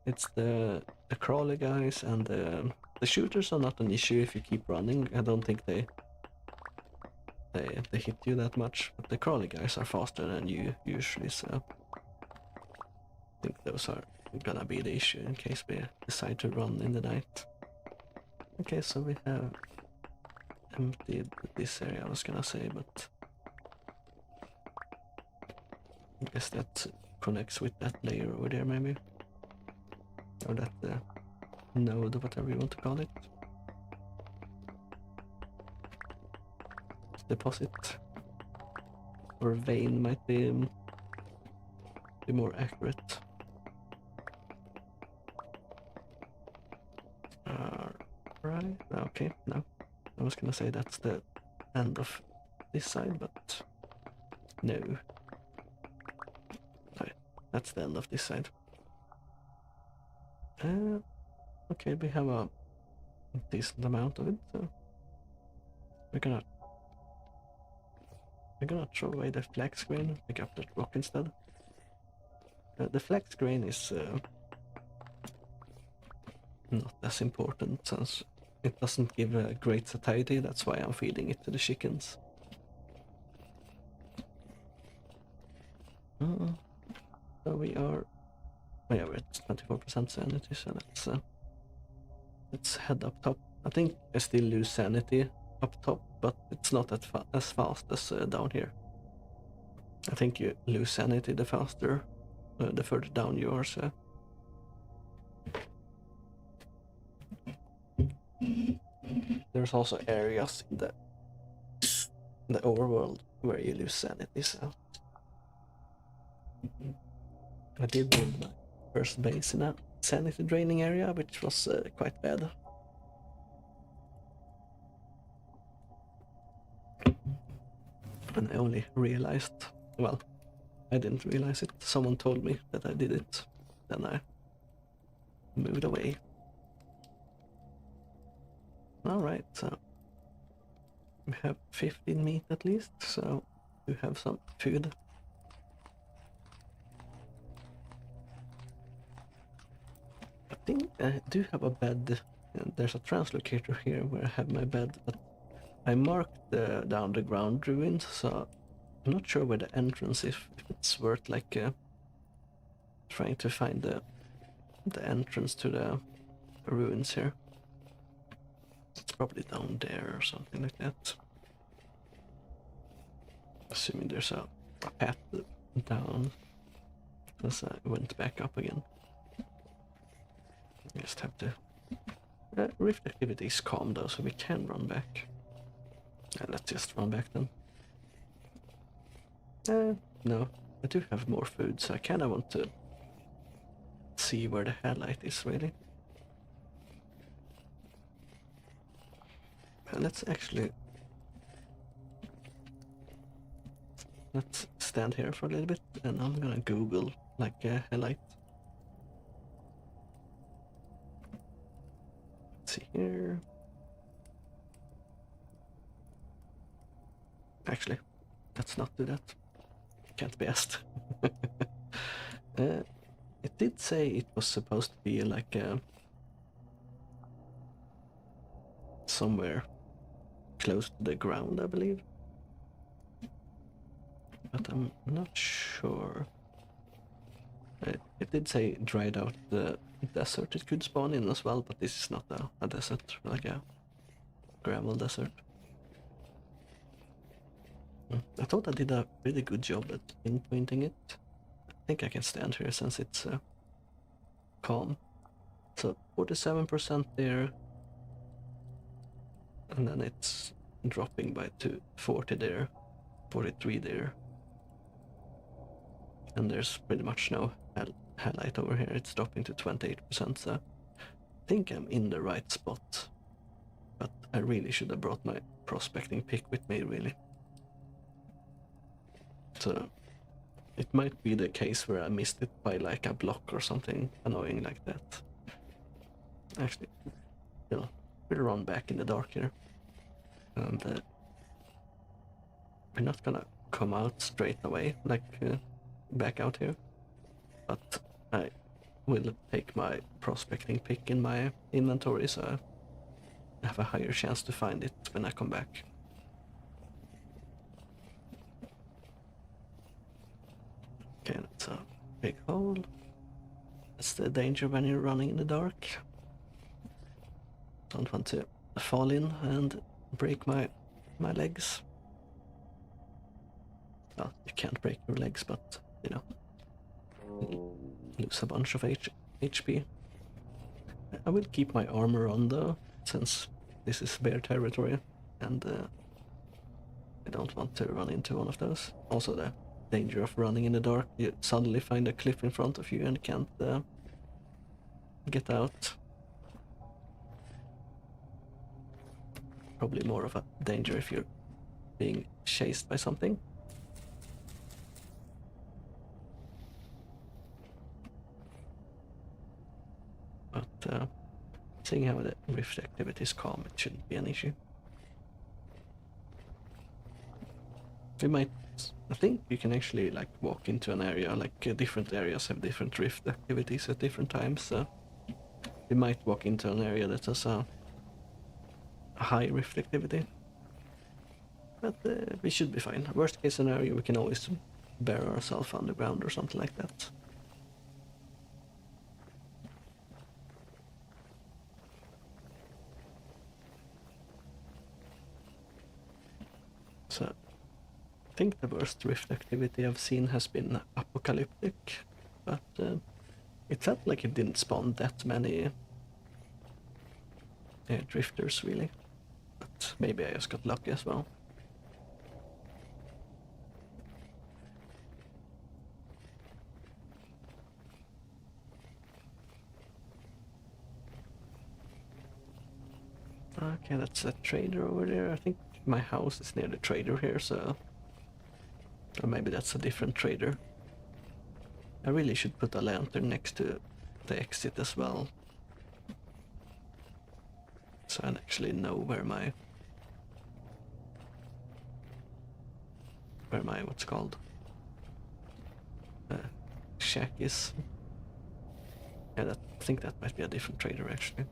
It's the crawly guys and the shooters are not an issue if you keep running. I don't think they hit you that much, but the crawly guys are faster than you usually, so I think those are gonna be the issue in case we decide to run in the night. Okay, so we have emptied this area, I was gonna say, but I guess that connects with that layer over there maybe, or that node, whatever you want to call it. Deposit or vein might be more accurate. Right, okay, no. I was gonna say that's the end of this side, but no. Sorry, that's the end of this side. Okay, we have a decent amount of it, so we're gonna throw away the flex grain and pick up that rock instead. The flex grain is not as important since it doesn't give a great satiety, that's why I'm feeding it to the chickens. So we are... Oh yeah, we're at 24% sanity, so let's head up top. I think I still lose sanity up top, but it's not as fast as down here. I think you lose sanity the faster, the further down you are, so... There's also areas in the overworld where you lose sanity, so... I did build my first base in a sanity draining area, which was quite bad. And I only realized, well, I didn't realize it, someone told me that I did it, then I moved away. Alright, so we have 15 meat at least, so we have some food. I think I do have a bed, and there's a translocator here where I have my bed, but I marked the underground ruins, so I'm not sure where the entrance is, if it's worth like trying to find the entrance to the ruins here. It's probably down there or something like that. Assuming there's a path down. As I went back up again. Just have to... rift activity is calm though, so we can run back. Let's just run back then. No, I do have more food, so I kinda want to see where the highlight is really. Let's actually... Let's stand here for a little bit, and I'm gonna Google, like, highlight. Let's see here. Actually, let's not do that. Can't be asked. It did say it was supposed to be like somewhere close to the ground, I believe. But I'm not sure. It did say dried out the desert it could spawn in as well, but this is not a desert, like a gravel desert. I thought I did a really good job at pinpointing it. I think I can stand here since it's calm. So 47% there, and then it's dropping by to 40 there, 43 there. And there's pretty much no highlight over here. It's dropping to 28%, so I think I'm in the right spot. But I really should have brought my prospecting pick with me, really. So it might be the case where I missed it by like a block or something annoying like that. Actually, we'll run back in the dark here. And we're not gonna come out straight away, like back out here. But I will take my prospecting pick in my inventory, so I have a higher chance to find it when I come back. Okay, that's a big hole. That's the danger when you're running in the dark. Don't want to fall in and break my legs. Well, you can't break your legs, but you know, lose a bunch of HP. I will keep my armor on though, since this is bear territory, and I don't want to run into one of those. Also the danger of running in the dark, you suddenly find a cliff in front of you and can't get out. Probably more of a danger if you're being chased by something. But seeing how the rift activity is calm, it shouldn't be an issue. We might, I think you can actually like walk into an area, like different areas have different rift activities at different times, so we might walk into an area that has a high rift activity. But we should be fine. Worst case scenario, we can always bury ourselves underground or something like that. So I think the worst rift activity I've seen has been apocalyptic, but it felt like it didn't spawn that many drifters really, but maybe I just got lucky as well. Okay, that's a trader over there. I think my house is near the trader here, so... Or maybe that's a different trader. I really should put a lantern next to the exit as well. So I actually know where my... what's it called? Shack is. Yeah, I think that might be a different trader actually.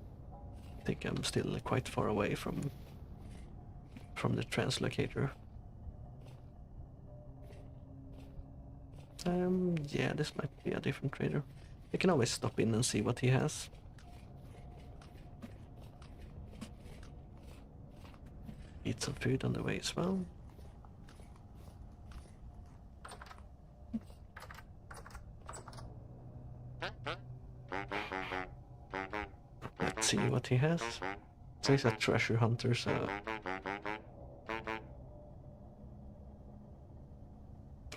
I think I'm still quite far away from the translocator. Yeah, this might be a different trader. You can always stop in and see what he has. eat some food on the way as well. Let's see what he has. So he's a treasure hunter, so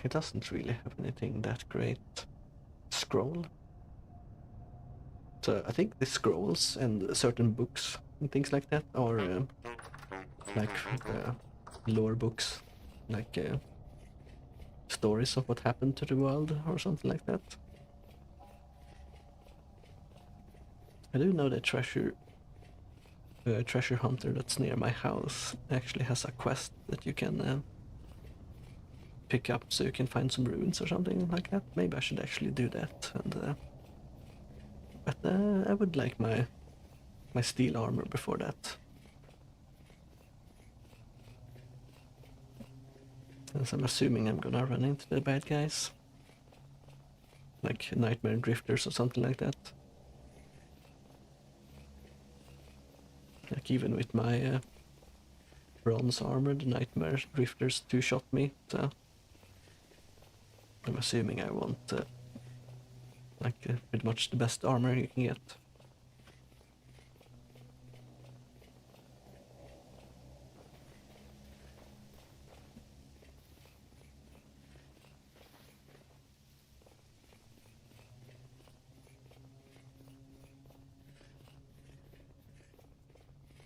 he doesn't really have anything that great. Scroll. So I think the scrolls and certain books and things like that are like lore books, like stories of what happened to the world or something like that. I do know that treasure hunter that's near my house actually has a quest that you can pick up, so you can find some ruins or something like that. Maybe I should actually do that. And but I would like my steel armor before that. Since I'm assuming I'm gonna run into the bad guys, like nightmare drifters or something like that. Like even with my bronze armor, the nightmare drifters two-shot me, so I'm assuming I want pretty much the best armor you can get.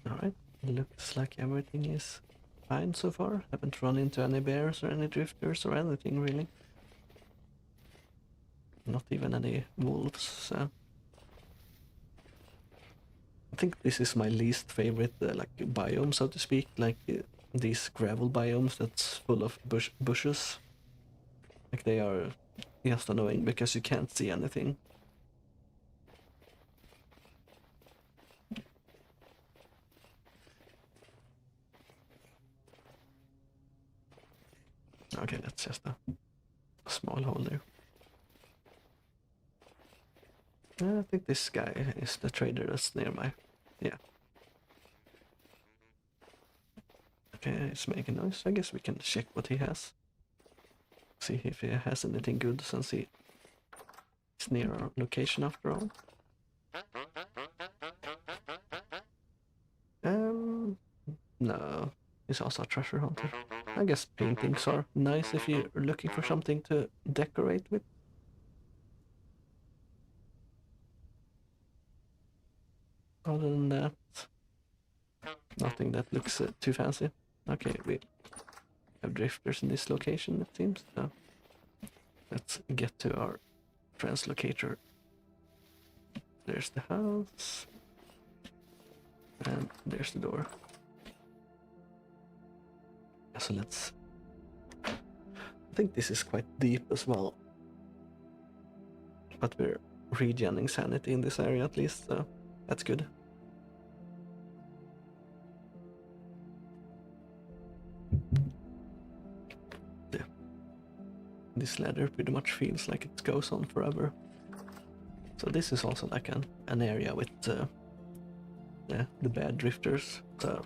Alright, looks like everything is fine so far. Haven't run into any bears or any drifters or anything really. Not even any wolves, so I think this is my least favorite like biome, so to speak, like these gravel biomes that's full of bushes. Like they are just annoying because you can't see anything. Okay, that's just a small hole there. I think this guy is the trader that's near my... yeah. Okay, he's making noise. I guess we can check what he has. See if he has anything good, since he's near our location after all. No, he's also a treasure hunter. I guess paintings are nice if you're looking for something to decorate with. Other than that, nothing that looks too fancy. Okay, we have drifters in this location, it seems. So let's get to our translocator. There's the house. And there's the door. So let's... I think this is quite deep as well. But we're regenerating sanity in this area at least, so that's good. Yeah. This ladder pretty much feels like it goes on forever. So this is also like an area with the bad drifters. So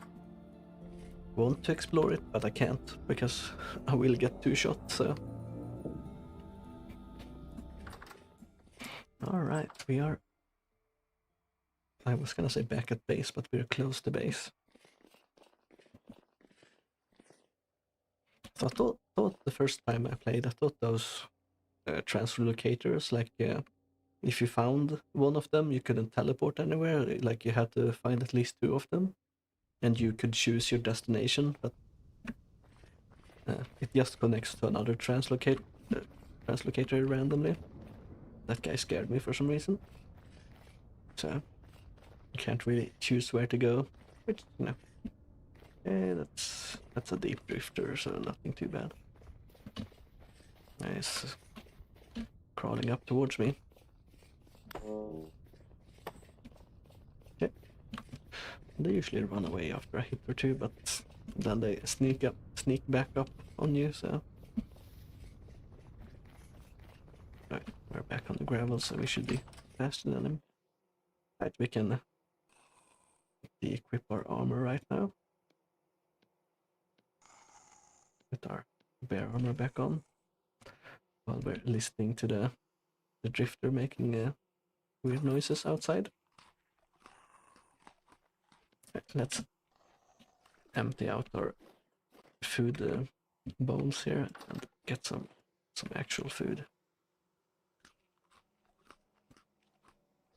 I want to explore it, but I can't because I will get two shots. So all right, we are... I was gonna say back at base, but we're close to base. So I thought the first time I played, I thought those transfer locators, like if you found one of them, you couldn't teleport anywhere. Like you had to find at least two of them, and you could choose your destination. But it just connects to another translocator randomly. That guy scared me for some reason. So you can't really choose where to go, which, you know, that's a deep drifter, so nothing too bad. Nice. Crawling up towards me. Okay. They usually run away after a hit or two, but then they sneak back up on you, so... Right, we're back on the gravel, so we should be faster than him. Right, we can de-equip our armor right now. put our bear armor back on while we're listening to the drifter making weird noises outside. Let's empty out our food bowls here and get some actual food.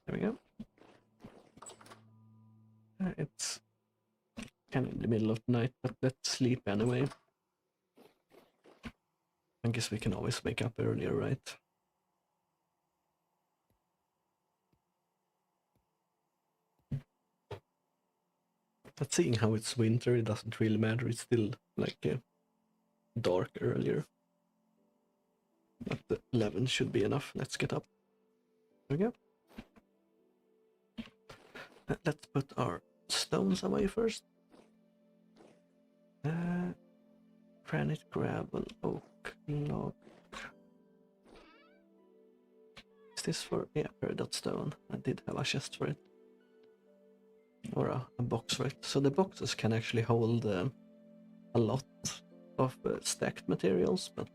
There we go. It's kind of in the middle of the night, but let's sleep anyway. I guess we can always wake up earlier, right? But seeing how it's winter, it doesn't really matter. It's still like dark earlier. But the 11 should be enough. Let's get up. There we go. Let's put our stones away first. Granite, gravel, oak, log. Is this for... yeah, peridot stone. I did have a chest for it. Or a box for it. So the boxes can actually hold a lot of stacked materials, but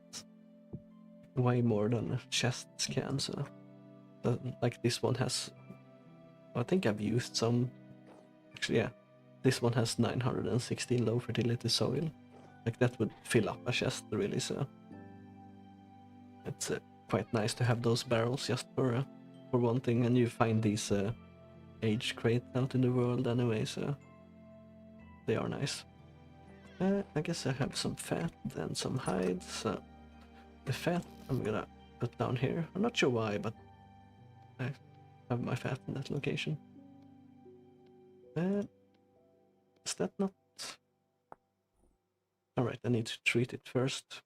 way more than chests can. So like this one has... I think I've used some... actually, yeah. This one has 916 low fertility soil. Like that would fill up a chest really, so it's quite nice to have those barrels just for one thing. And you find these aged crates out in the world anyway, so they are nice. I guess I have some fat and some hides. So the fat I'm gonna put down here. I'm not sure why, but I have my fat in that location. Is that not... alright, I need to treat it first.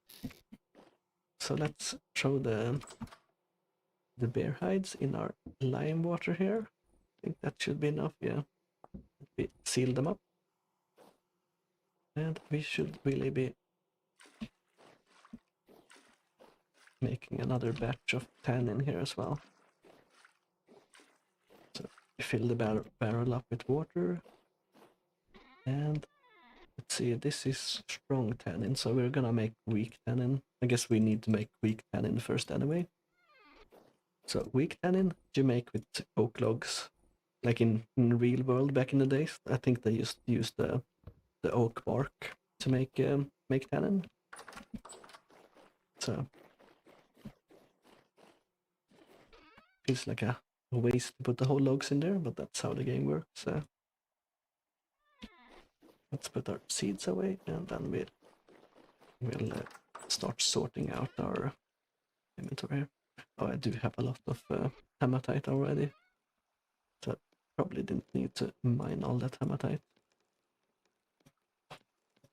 So let's throw the bear hides in our lime water here. I think that should be enough, yeah. We seal them up. And we should really be making another batch of tannin here as well. So we fill the barrel up with water. And let's see, this is strong tannin, so we're gonna make weak tannin. I guess we need to make weak tannin first anyway. So weak tannin you make with oak logs, like in real world back in the days. I think they just used the oak bark to make tannin. So feels like a waste to put the whole logs in there, but that's how the game works. Let's put our seeds away, and then we'll start sorting out our inventory. Oh, I do have a lot of hematite already, so probably didn't need to mine all that hematite.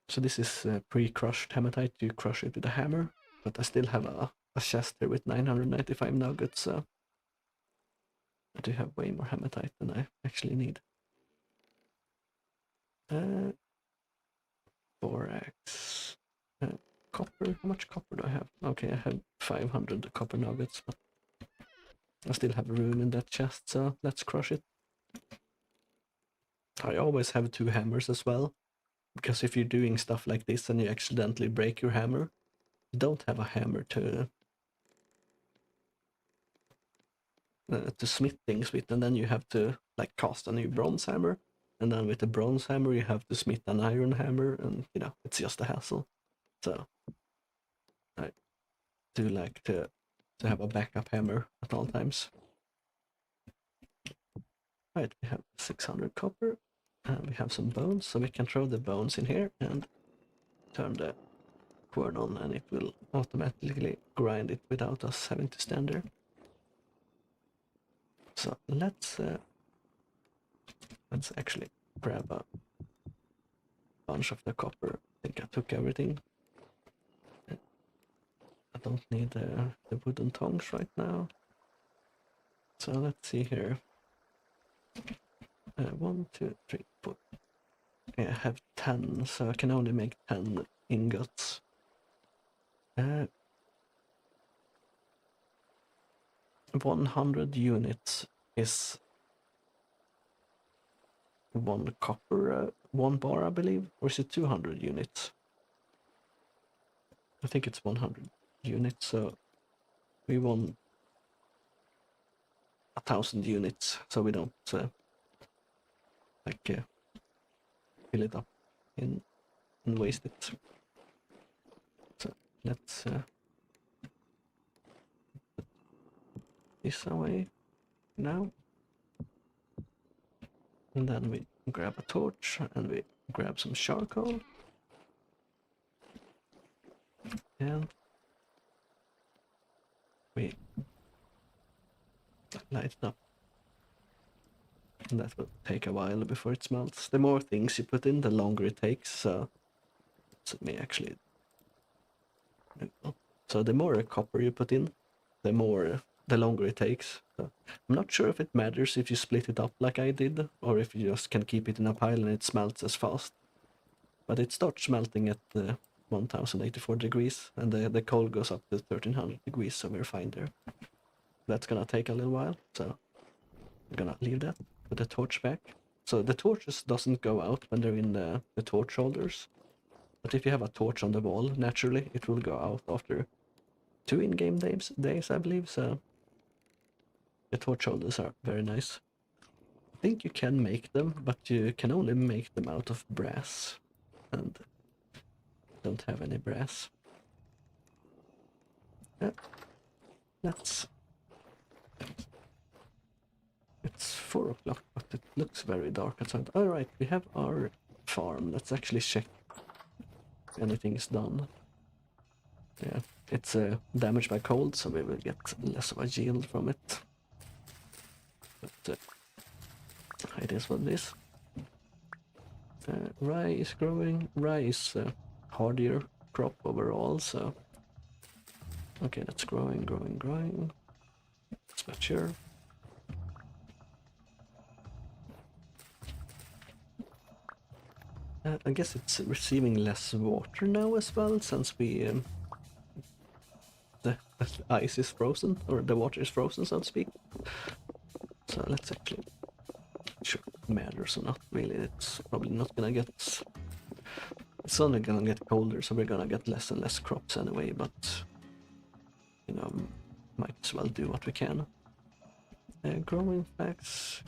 So this is pre-crushed hematite. You crush it with a hammer, but I still have a chest here with 995 nuggets, so I do have way more hematite than I actually need. Borax. Copper. How much copper do I have? Okay, I have 500 copper nuggets, but I still have room in that chest, so let's crush it. I always have 2 hammers as well, because if you're doing stuff like this and you accidentally break your hammer, you don't have a hammer to smith things with, and then you have to like cast a new bronze hammer, and then with the bronze hammer you have to smith an iron hammer, and you know, it's just a hassle. So I do like to have a backup hammer at all times. Right, we have 600 copper, and we have some bones, so we can throw the bones in here and turn the quern on, and it will automatically grind it without us having to stand there. So let's actually grab a bunch of the copper. I think I took everything. I don't need the wooden tongs right now. So let's see here. 1, 2, 3, 4. I have 10, so I can only make 10 ingots. 100 units is 1 copper, 1 bar, I believe, or is it 200 units? I think it's 100 units, so we want 1,000 units, so we don't like fill it up and waste it. So let's put this away now, and then we grab a torch and we grab some charcoal and we light it up. And that will take a while before it smelts. The more things you put in, the longer it takes, so let me actually... So the more copper you put in, the longer it takes. So I'm not sure if it matters if you split it up like I did, or if you just can keep it in a pile and it smelts as fast. But it starts smelting at 1084 degrees, and the coal goes up to 1300 degrees, so we're fine there. That's gonna take a little while, so I'm gonna leave that. Put the torch back. So the torches doesn't go out when they're in the torch holders. But if you have a torch on the wall, naturally it will go out after 2 in-game days, I believe, so the torch holders are very nice. I think you can make them, but you can only make them out of brass, and don't have any brass. Yeah, it's 4 o'clock, but it looks very dark outside. Alright, we have our farm. Let's actually check if anything's done. Yeah, it's damaged by cold, so we will get less of a yield from it. But it is what it is. Rye is growing. Rye is a hardier crop overall, so... Okay, that's growing. It's mature. I guess it's receiving less water now as well, since we... the ice is frozen, or the water is frozen, so to speak. So let's actually... Sure, it matters or not, really. It's probably not gonna get... It's only gonna get colder, so we're gonna get less and less crops anyway, but... You know, might as well do what we can. Growing facts...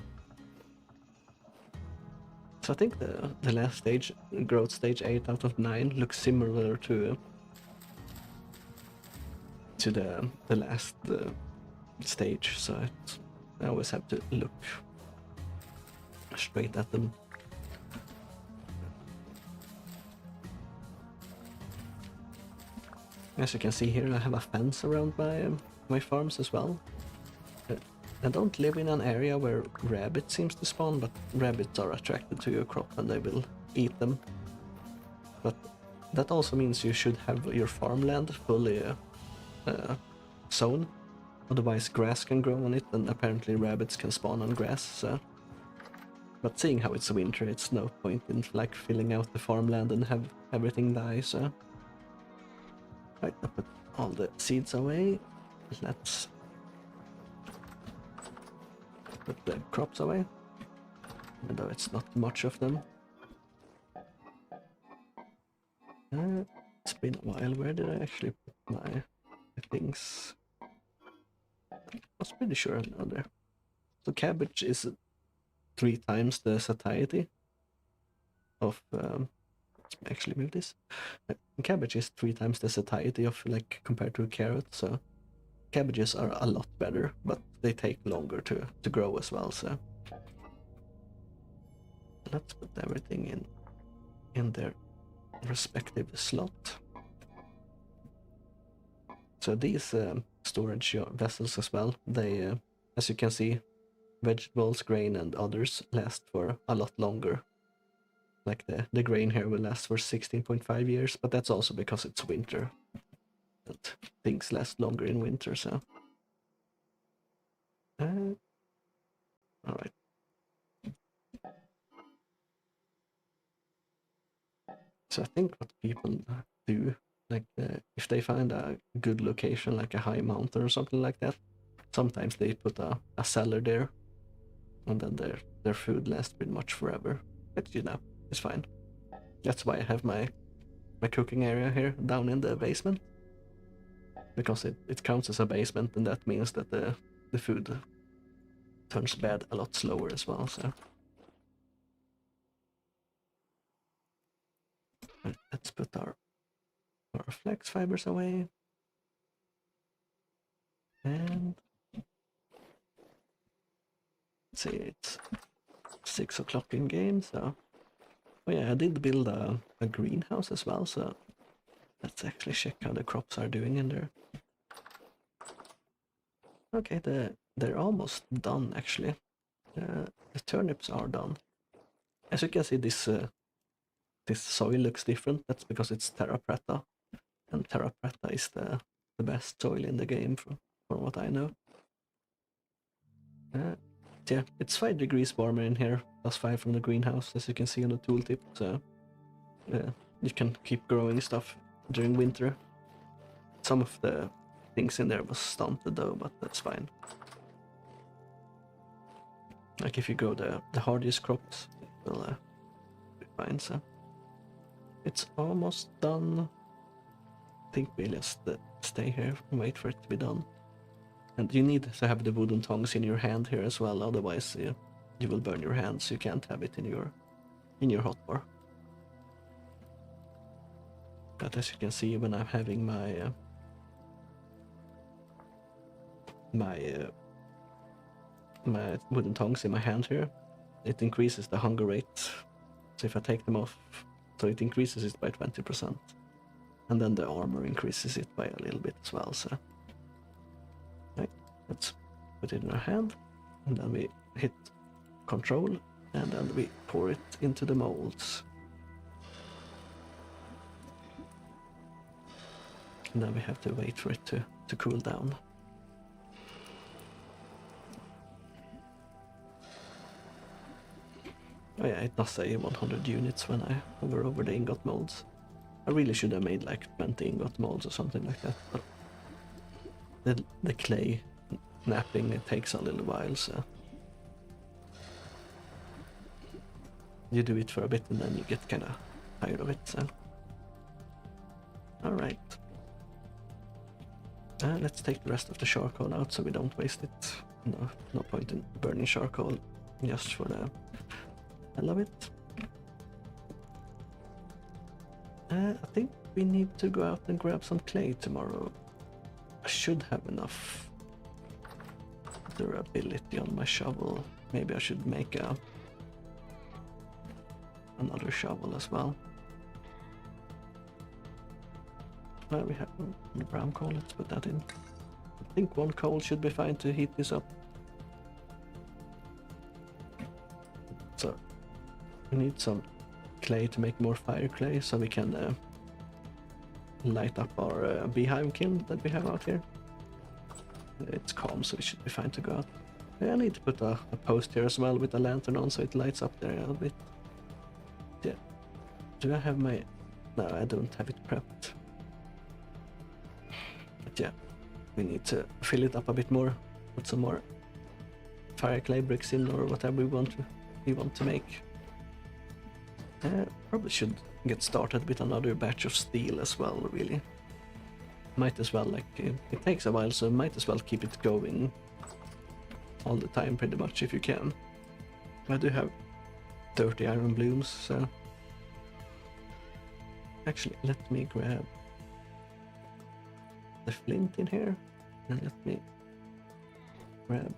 So I think the last stage, growth stage 8 out of 9, looks similar to the last stage, so I always have to look straight at them. As you can see here, I have a fence around my farms as well. I don't live in an area where rabbit seems to spawn, but rabbits are attracted to your crop and they will eat them. But that also means you should have your farmland fully sown, otherwise grass can grow on it, and apparently rabbits can spawn on grass. So. But seeing how it's winter, it's no point in like filling out the farmland and have everything die. So, right, I put all the seeds away. Let's put the crops away, even though it's not much of them. It's been a while. Where did I actually put my things? I was pretty sure I know there. So cabbage is 3 times the satiety of... let's actually move this. Cabbage is 3 times the satiety of, like, compared to a carrot, so cabbages are a lot better, but they take longer to grow as well, so let's put everything in their respective slot. So these storage vessels as well, they, as you can see, vegetables, grain and others last for a lot longer. Like the grain here will last for 16.5 years, but that's also because it's winter. And things last longer in winter, so... Alright. So I think what people do, like if they find a good location, like a high mountain or something like that, sometimes they put a cellar there, and then their food lasts pretty much forever. But you know, it's fine. That's why I have my my cooking area here down in the basement, because it counts as a basement, and that means that the food turns bad a lot slower as well. So let's put our flex fibers away, and let's see, it's 6 o'clock in game. So oh yeah, I did build a greenhouse as well, so let's actually check how the crops are doing in there. Okay, they're almost done actually. The turnips are done. As you can see, this soil looks different. That's because it's terra preta, and terra preta is the best soil in the game from what I know. Yeah, it's 5 degrees warmer in here, +5 from the greenhouse, as you can see on the tooltip. So you can keep growing stuff during winter. Some of the things in there was stunted though, but that's fine. Like if you grow the hardiest crops, it will be fine. So it's almost done. I think we'll just stay here and wait for it to be done. And you need to have the wooden tongs in your hand here as well, otherwise you will burn your hands. You can't have it in your hotbar. But as you can see, when I'm having my wooden tongs in my hand here, it increases the hunger rate. So if I take them off, so it increases it by 20%, and then the armor increases it by a little bit as well. So right, let's put it in our hand, and then we hit control, and then we pour it into the molds. And then we have to wait for it to cool down. Oh yeah, it does say 100 units when I hover over the ingot molds. I really should have made like 20 ingot molds or something like that, but the clay napping, it takes a little while, so you do it for a bit and then you get kind of tired of it. So alright, let's take the rest of the charcoal out so we don't waste it. No point in burning charcoal just for the hell of it. I think we need to go out and grab some clay tomorrow. I should have enough durability on my shovel. Maybe I should make another shovel as well. Well, we have the brown coal, let's put that in. I think 1 coal should be fine to heat this up. So we need some clay to make more fire clay so we can light up our beehive kiln that we have out here. It's calm, so it should be fine to go out. I need to put a post here as well with a lantern on so it lights up there a little bit. Yeah. Do I have my... No, I don't have it prepped. But yeah, we need to fill it up a bit more. Put some more fire clay bricks in or whatever we want to make. Probably should get started with another batch of steel as well, really. Might as well, like, it takes a while, so might as well keep it going all the time pretty much if you can. I do have 30 iron blooms, so... Actually, let me grab the flint in here, and let me grab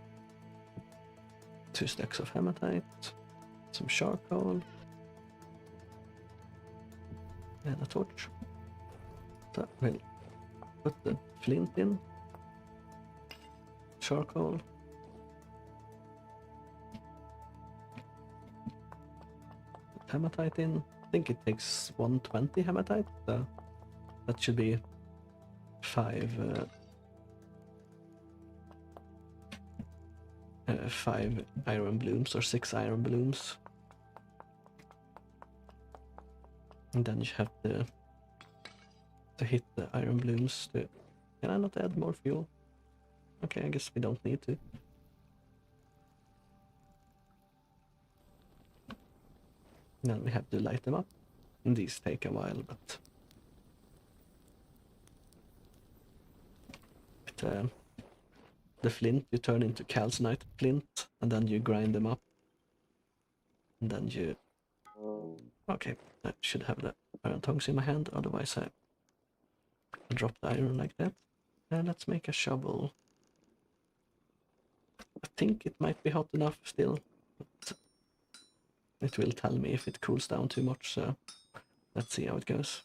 2 stacks of hematite, some charcoal, and a torch. So we'll put the flint in, charcoal, put hematite in. I think it takes 120 hematite, so that should be 5 iron blooms or 6 iron blooms. And then you have to hit the iron blooms to... Can I not add more fuel? Okay, I guess we don't need to. Then we have to light them up. And these take a while, but the flint you turn into calcinite flint, and then you grind them up. And then you... Okay, I should have the iron tongs in my hand, otherwise I drop the iron like that. And let's make a shovel. I think it might be hot enough still, but it will tell me if it cools down too much, so let's see how it goes.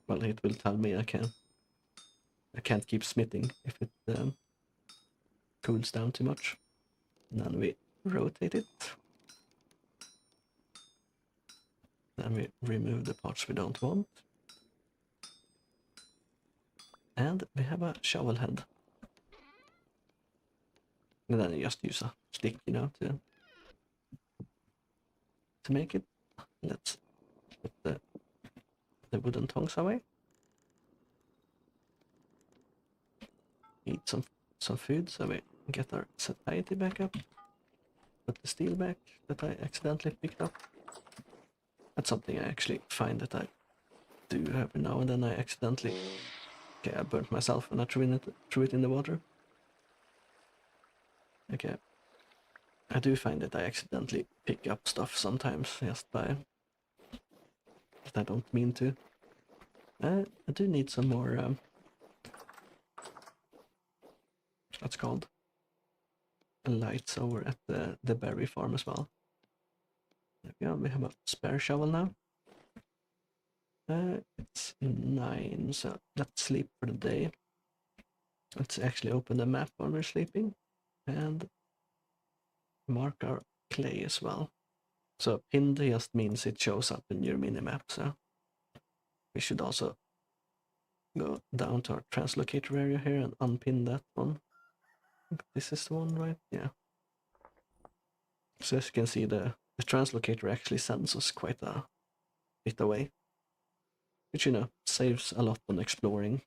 Well, it will tell me I can't keep smithing if it cools down too much. And then we rotate it. Then we remove the parts we don't want. And we have a shovel head. And then you just use a stick, you know, to make it. Let's put the wooden tongs away. Eat some food so we get our satiety back up. Put the steel back that I accidentally picked up. That's something I actually find that I do every now and then. I accidentally... Okay, I burnt myself when I threw it in the water. Okay. I do find that I accidentally pick up stuff sometimes, just by... that I don't mean to. I do need some more... what's called? Lights over at the berry farm as well. There we go, we have a spare shovel now. It's 9, so let's sleep for the day. Let's actually open the map when we're sleeping and mark our clay as well. So pinned just means it shows up in your minimap, so we should also go down to our translocator area here and unpin that one. I think this is the one, right? Yeah. So as you can see, the translocator actually sends us quite a bit away, which, you know, saves a lot on exploring.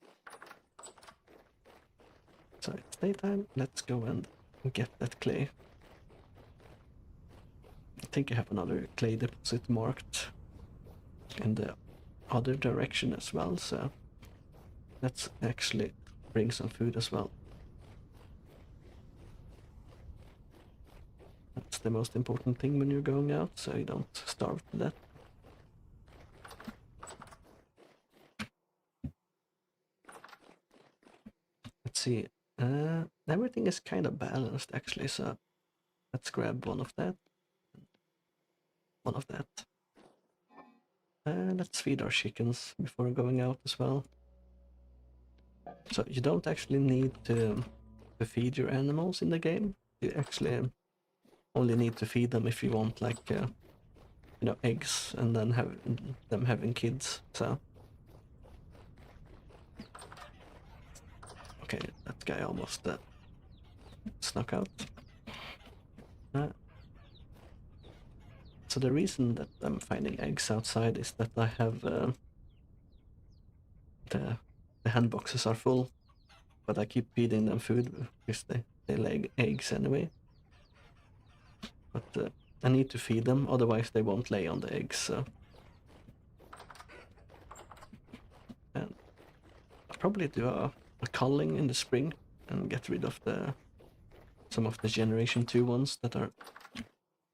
So it's daytime, let's go and get that clay. I think I have another clay deposit marked in the other direction as well, so let's actually bring some food as well. That's the most important thing when you're going out, so you don't starve to death. Let's see, everything is kind of balanced actually, so let's grab one of that. One of that. Let's feed our chickens before going out as well. So you don't actually need to feed your animals in the game. You actually only need to feed them if you want, like, you know, eggs, and then have them having kids. So okay, that guy almost snuck out. So the reason that I'm finding eggs outside is that I have the hen boxes are full, but I keep feeding them food because they lay eggs anyway. But I need to feed them, otherwise they won't lay on the eggs. So, and I'll probably do a culling in the spring and get rid of some of the Generation 2 ones that are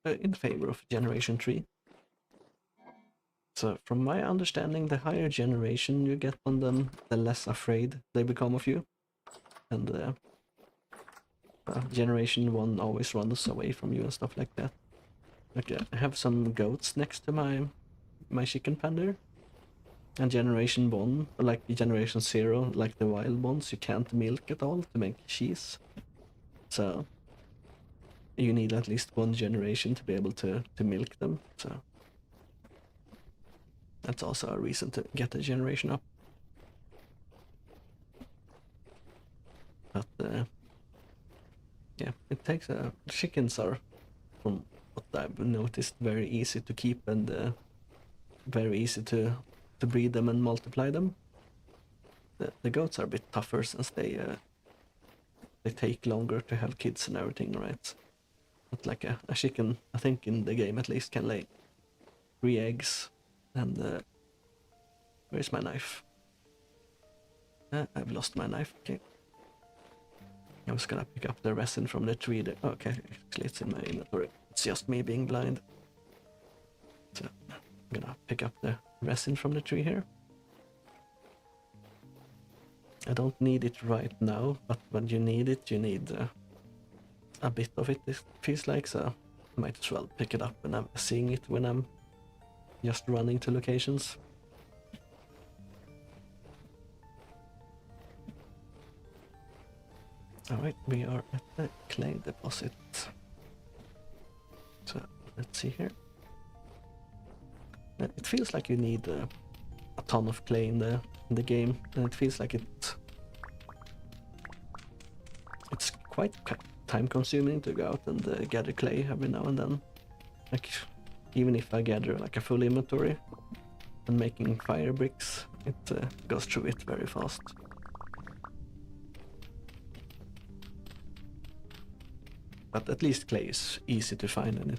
in favor of Generation 3. So from my understanding, the higher generation you get on them, the less afraid they become of you. And Generation 1 always runs away from you and stuff like that. Okay, I have some goats next to my chicken pen there. And Generation 1, like Generation 0, like the wild ones, you can't milk at all to make cheese. So you need at least one generation to be able to milk them. So that's also a reason to get a generation up. But yeah, it takes chickens are, from what I've noticed, very easy to keep and very easy to breed them and multiply them. The goats are a bit tougher since they take longer to have kids and everything, right? But like a chicken, I think in the game at least, can lay 3 eggs. And where's my knife? I've lost my knife. Okay. I was gonna pick up the resin from the tree there. Okay, actually it's in my inventory. It's just me being blind. So I'm gonna pick up the resin from the tree here. I don't need it right now, but when you need it, you need a bit of it feels like, so I might as well pick it up when I'm seeing it when I'm just running to locations. Alright, we are at the clay deposit. So let's see here. It feels like you need a ton of clay in the game, and it feels like it's quite time consuming to go out and gather clay every now and then. Like, even if I gather like a full inventory and making fire bricks, it goes through it very fast. But at least clay is easy to find, and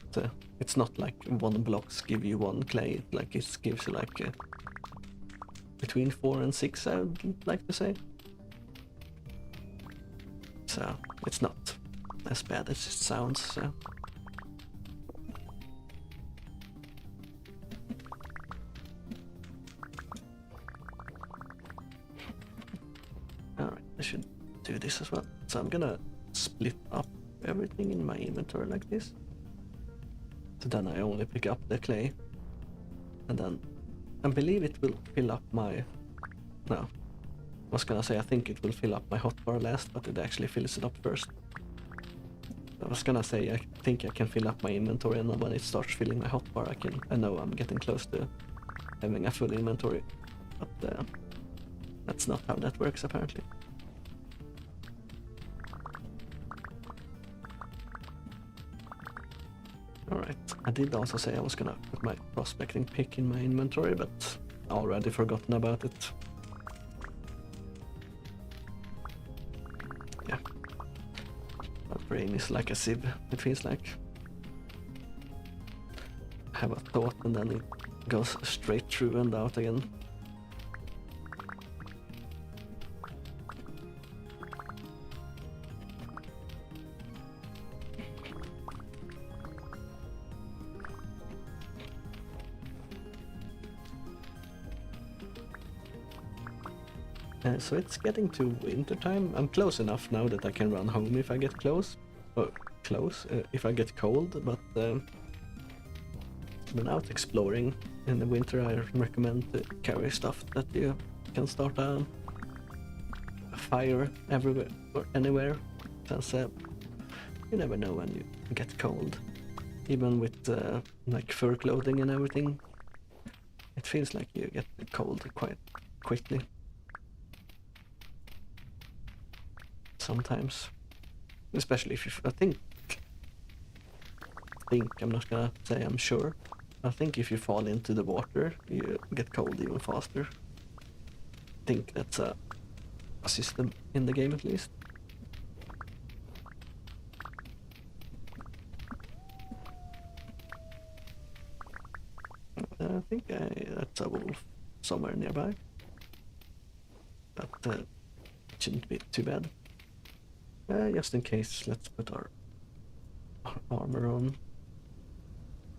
it's not like one blocks give you one clay. Like it gives you like between 4 and 6, I would like to say. So it's not as bad as it sounds. So. Alright, I should do this as well. So I'm gonna split up everything in my inventory like this. So then I only pick up the clay. And then I believe it will fill up my... No. I was gonna say I think it will fill up my hotbar last, but it actually fills it up first. I was gonna say I think I can fill up my inventory, and then when it starts filling my hotbar I know I'm getting close to having a full inventory. But that's not how that works apparently. Alright, I did also say I was gonna put my prospecting pick in my inventory, but I already forgotten about it. Yeah. My brain is like a sieve, it feels like. I have a thought and then it goes straight through and out again. So it's getting to winter time. I'm close enough now that I can run home if I get close. Or if I get cold, but when out exploring in the winter I recommend to carry stuff that you can start a fire everywhere or anywhere, since you never know when you get cold. Even with like fur clothing and everything, it feels like you get cold quite quickly. Sometimes, especially if you, I think I'm not gonna say I'm sure. I think if you fall into the water, you get cold even faster. I think that's a system in the game at least. I think that's a wolf somewhere nearby, but it shouldn't be too bad. Just in case, let's put our armor on.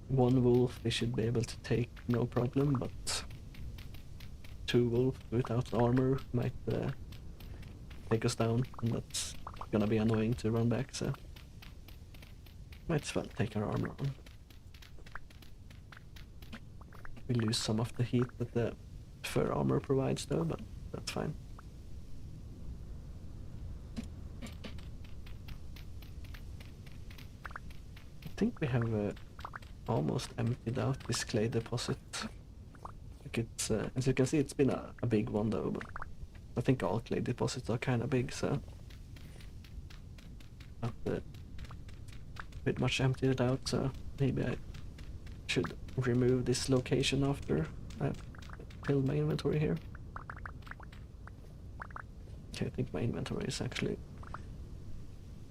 One wolf we should be able to take, no problem, but 2 wolves without armor might take us down, and that's gonna be annoying to run back, so might as well take our armor on. We lose some of the heat that the fur armor provides though, but that's fine. I think we have almost emptied out this clay deposit. Like it's, as you can see, it's been a big one though, but I think all clay deposits are kind of big, so not pretty much emptied it out, so maybe I should remove this location after I fill my inventory here. Okay, I think my inventory is actually...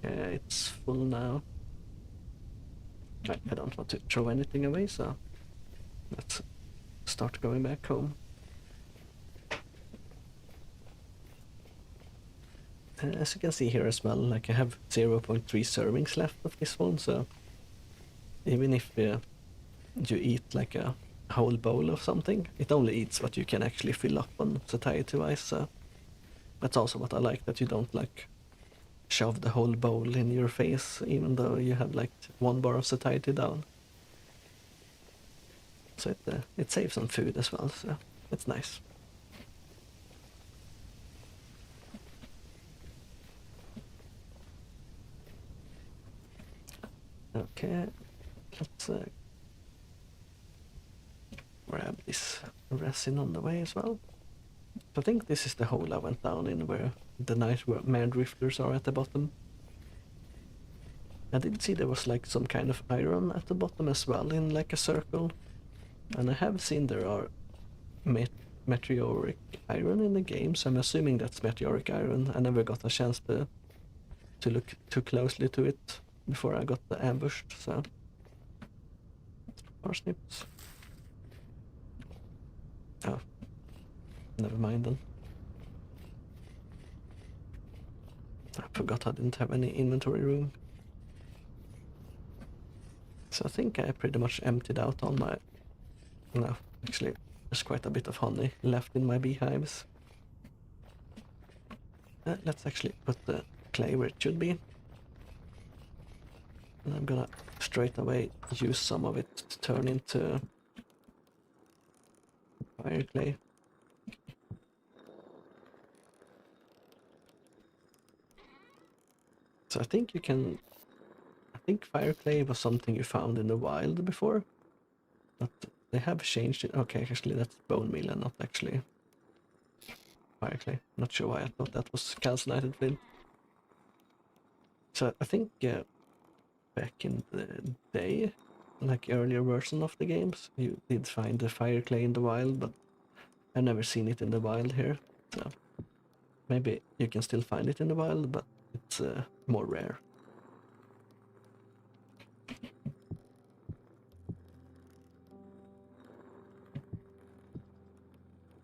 it's full now. I don't want to throw anything away, so let's start going back home. as you can see here as well, like I have 0.3 servings left of this one, so even if you eat like a whole bowl of something, it only eats what you can actually fill up on satiety-wise, so that's also what I like, that you don't like shove the whole bowl in your face, even though you have like 1 bar of satiety down. So it saves on food as well, so it's nice. Okay, let's grab this resin on the way as well. I think this is the hole I went down in, where the nightmare drifters are at the bottom. I did see there was like some kind of iron at the bottom as well, in like a circle. And I have seen there are meteoric iron in the game, so I'm assuming that's meteoric iron. I never got a chance to look too closely to it before I got ambushed, so... Parsnips. Oh. Never mind then. I forgot I didn't have any inventory room. So I think I pretty much emptied out all my... No, actually, there's quite a bit of honey left in my beehives. Let's actually put the clay where it should be. And I'm gonna straight away use some of it to turn into fire clay. So I think you can... I think fire clay was something you found in the wild before, but they have changed it. Okay, actually that's bone meal and not actually fire clay. Not sure why I thought that was calcinated flint. So I think back in the day, like earlier version of the games, you did find the fire clay in the wild, but I've never seen it in the wild here. So maybe you can still find it in the wild, but it's more rare.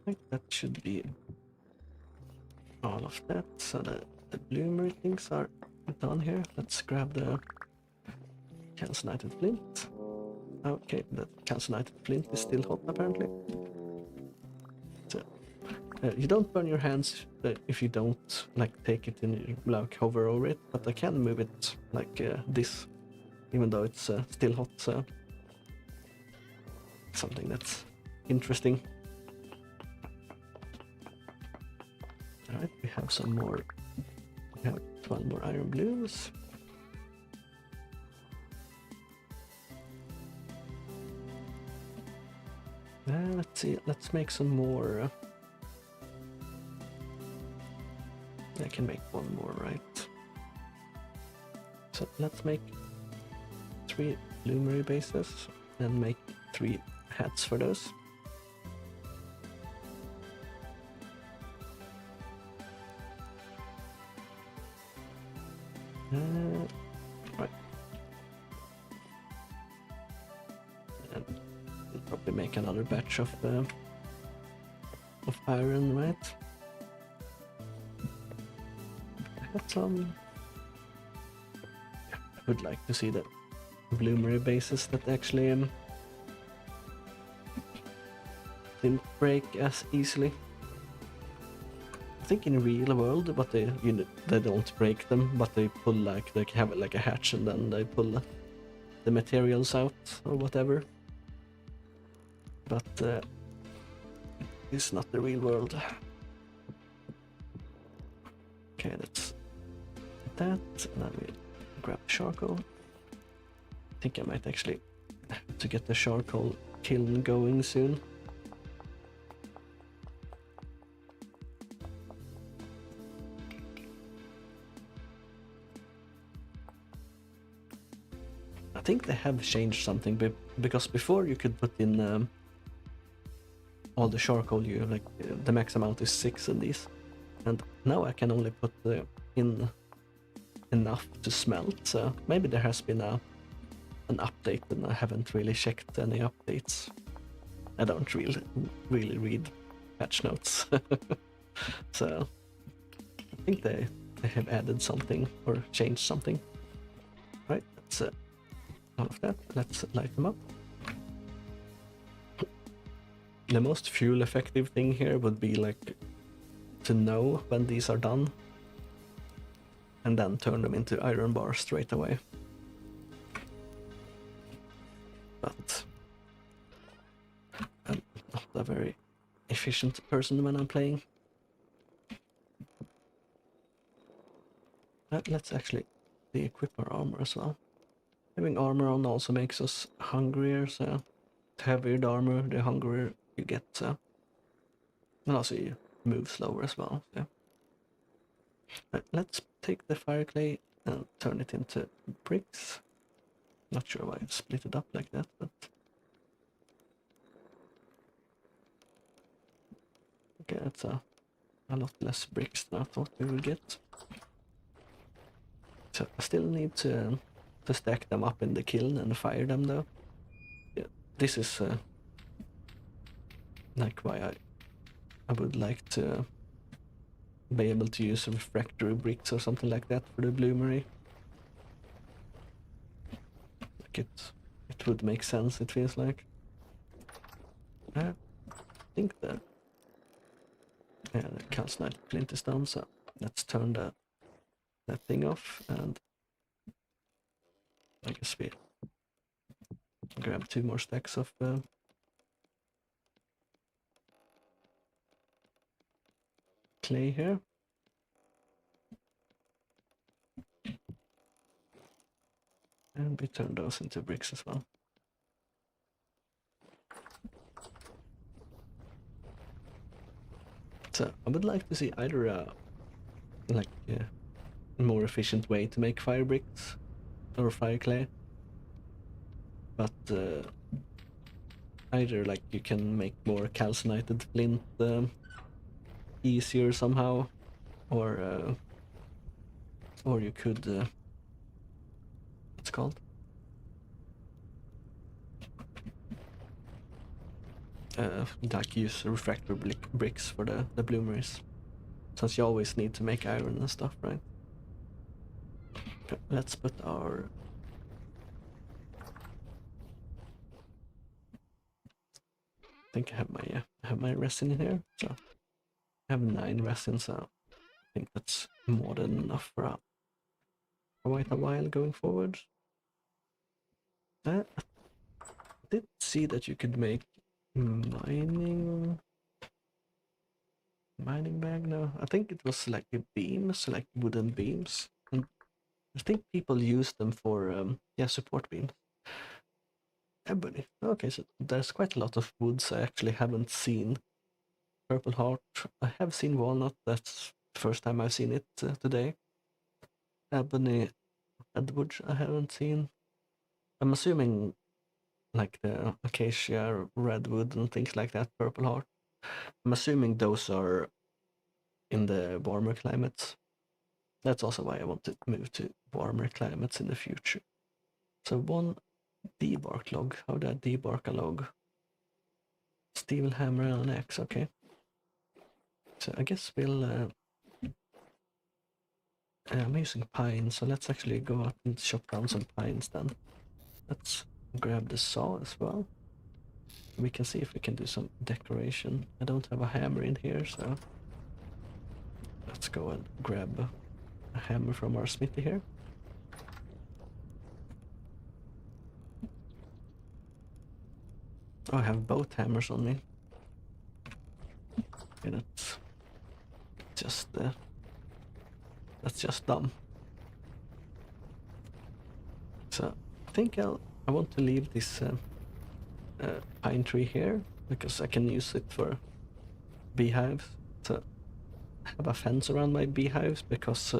I think that should be all of that, so the bloomery things are done here. Let's grab the calcinated flint. Okay, the calcinated flint is still hot apparently. So, you don't burn your hands if you don't like take it in, like hover over it, but I can move it like this, even though it's still hot, so something that's interesting. Alright, we have some more. We have 12 more iron blues. Let's see, let's make some more. I can make one more, right? So let's make 3 bloomery bases and make 3 hats for those. Right. And we'll probably make another batch of iron, right? I got some... I would like to see the bloomery bases that actually didn't break as easily. I think in real world, but they don't break them, but they pull like they have like a hatch and then they pull the materials out or whatever. But it's not the real world. Okay, that's that. And then we grab charcoal. I think I might actually have to get the charcoal kiln going soon. I think they have changed something, because before you could put in all the charcoal, you like the max amount is 6 in these, and now I can only put in enough to smelt. So maybe there has been an update, and I haven't really checked any updates. I don't really read patch notes, so I think they I have added something or changed something. Right, that's all of that. Let's light them up. The most fuel effective thing here would be like to know when these are done and then turn them into iron bars straight away. But I'm not a very efficient person when I'm playing. Let's actually de-equip our armor as well. Having armor on also makes us hungrier, so the heavier the armor, the hungrier you get, so. And also you move slower as well, so. Let's take the fire clay and turn it into bricks. Not sure why I split it up like that, but... Okay, that's a lot less bricks than I thought we would get. So I still need to stack them up in the kiln and fire them though. Yeah, this is like why I would like to be able to use refractory bricks or something like that for the bloomery. Like it would make sense, it feels like. I think the calcinite flint is done, so let's turn that thing off, and I guess we grab 2 more stacks of clay here. And we turn those into bricks as well. So I would like to see either a more efficient way to make fire bricks or fire clay, but either like you can make more calcinated flint easier somehow, or you could what's it called? Like use refractory bricks for the bloomeries, since you always need to make iron and stuff, right? Okay, let's put our I think I have my resin in here, so I have 9 resin, so I think that's more than enough for quite a while going forward. I did see that you could make mining bag. No, I think it was like beams, like wooden beams, and I think people use them for support beams. Ebony. Okay, so there's quite a lot of woods I actually haven't seen. Purple heart, I have seen walnut. That's the first time I've seen it today. Ebony, redwood, I haven't seen. I'm assuming like the acacia, redwood, and things like that. Purple heart. I'm assuming those are in the warmer climates. That's also why I want to move to warmer climates in the future. So 1 debark log. How do I debark a log? Steel hammer and an axe. Okay. So I guess we'll. I'm using pine, so let's actually go out and chop down some pines then. Let's grab the saw as well. We can see if we can do some decoration. I don't have a hammer in here, so let's go and grab a hammer from our smithy here. Oh, I have both hammers on me. Okay, that's just dumb. So I think I want to leave this pine tree here because I can use it for beehives. So I have a fence around my beehives because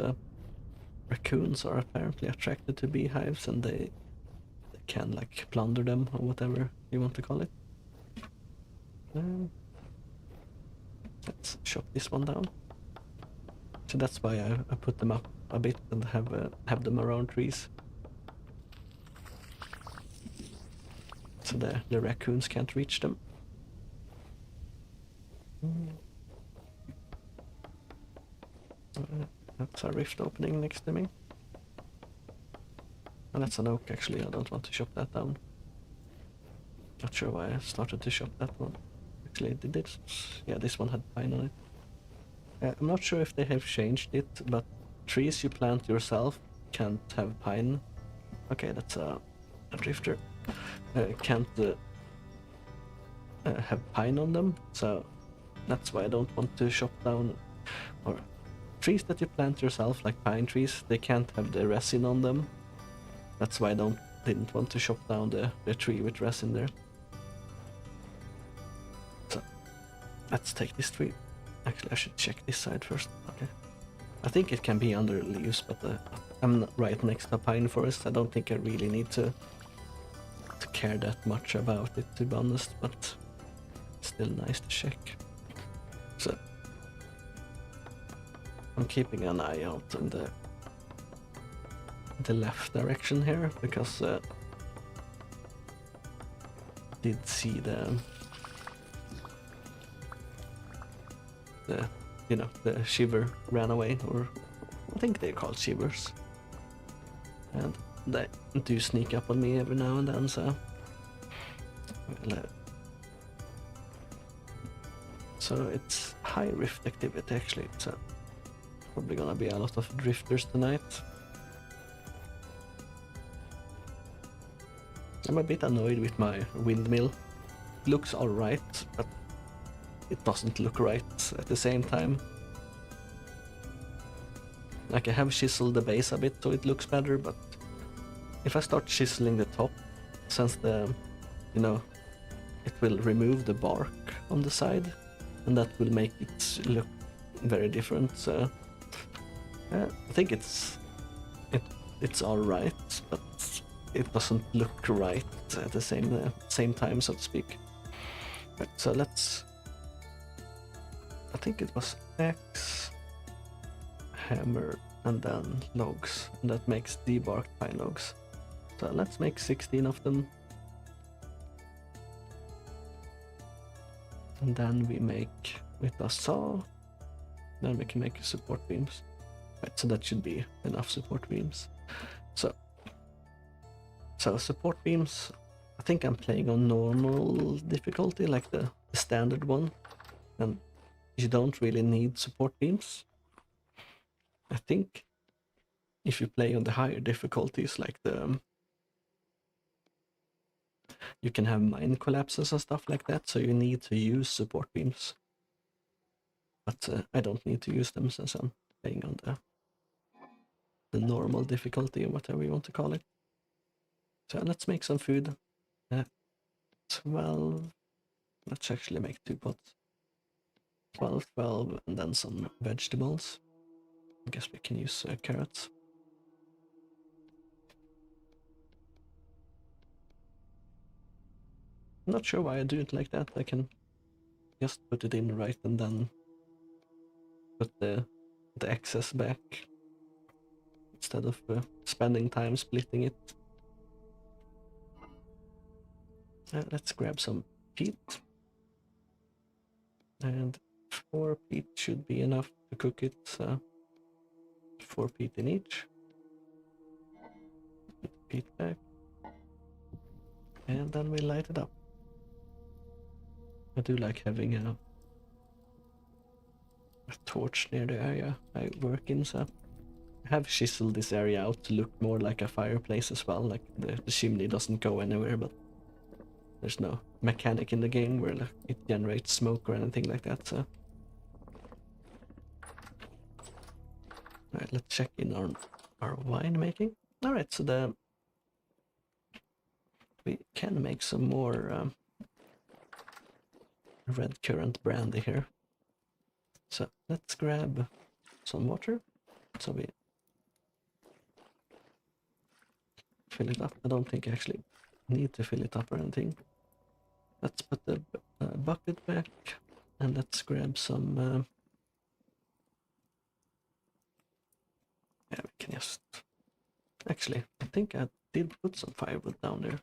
raccoons are apparently attracted to beehives, and they can like plunder them or whatever you want to call it. Let's chop this one down. So that's why I put them up a bit and have them around trees, so the raccoons can't reach them. That's a rift opening next to me. And that's an oak actually, I don't want to chop that down. Not sure why I started to chop that one. Actually, did it? Yeah, this one had pine on it. I'm not sure if they have changed it, but trees you plant yourself can't have pine. Okay, that's a drifter. Can't have pine on them, so that's why I don't want to chop down. Or trees that you plant yourself, like pine trees, they can't have the resin on them. That's why I didn't want to chop down the tree with resin there. So let's take this tree. Actually, I should check this side first. Okay. I think it can be under leaves, but I'm right next to a pine forest. I don't think I really need to care that much about it, to be honest, but still nice to check. So I'm keeping an eye out in the left direction here, because did see the shiver ran away, or I think they're called shivers, and they do sneak up on me every now and then, so well, so it's high rift activity actually, so probably gonna be a lot of drifters tonight. I'm a bit annoyed with my windmill. It looks alright, but it doesn't look right at the same time. Like, I have chiseled the base a bit so it looks better, but if I start chiseling the top, since it will remove the bark on the side, and that will make it look very different. So I think it's alright, but it doesn't look right at the same time, so to speak. Right, so let's. I think it was axe, hammer, and then logs, and that makes debarked pine logs. So let's make 16 of them. And then we make with a saw, then we can make support beams. Right, so that should be enough support beams. So support beams, I think I'm playing on normal difficulty, like the standard one, and you don't really need support beams. I think if you play on the higher difficulties, like you can have mine collapses and stuff like that, so you need to use support beams. But I don't need to use them since I'm playing on the normal difficulty, or whatever you want to call it. So let's make some food. 12. Let's actually make 2 pots. 12, and then some vegetables. I guess we can use carrots. I'm not sure why I do it like that. I can just put it in right and then put the excess back, instead of spending time splitting it. Let's grab some peat. And 4 peat should be enough to cook it. 4 peat in each. Put the peat back. And then we light it up. I do like having a torch near the area I work in, so I have chiseled this area out to look more like a fireplace as well. Like the chimney doesn't go anywhere, but there's no mechanic in the game where like, it generates smoke or anything like that. So, alright, let's check in our wine making. Alright, so we can make some more red currant brandy here. So let's grab some water. So we fill it up. I don't think I actually need to fill it up or anything. Let's put the bucket back, and let's grab some. Yeah, we can just. Actually, I think I did put some firewood down there.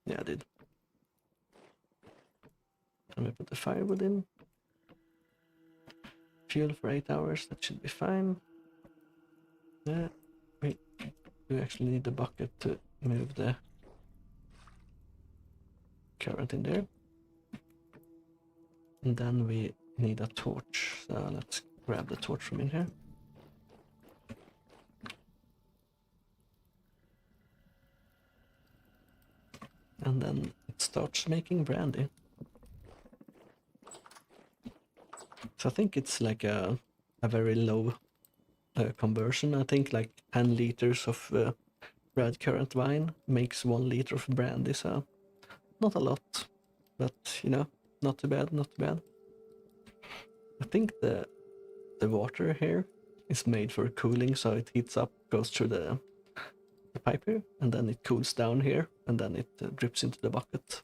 Yeah, I did. And we put the firewood in. fuel for 8 hours. That should be fine. We actually need the bucket to move the current in there. And then we need a torch. So let's grab the torch from in here. And then it starts making brandy. So I think it's like a very low conversion. I think like 10 liters of red currant wine makes 1 liter of brandy, so not a lot, but you know, not too bad, not too bad. I think the water here is made for cooling, so it heats up, goes through the pipe here, and then it cools down here, and then it drips into the bucket.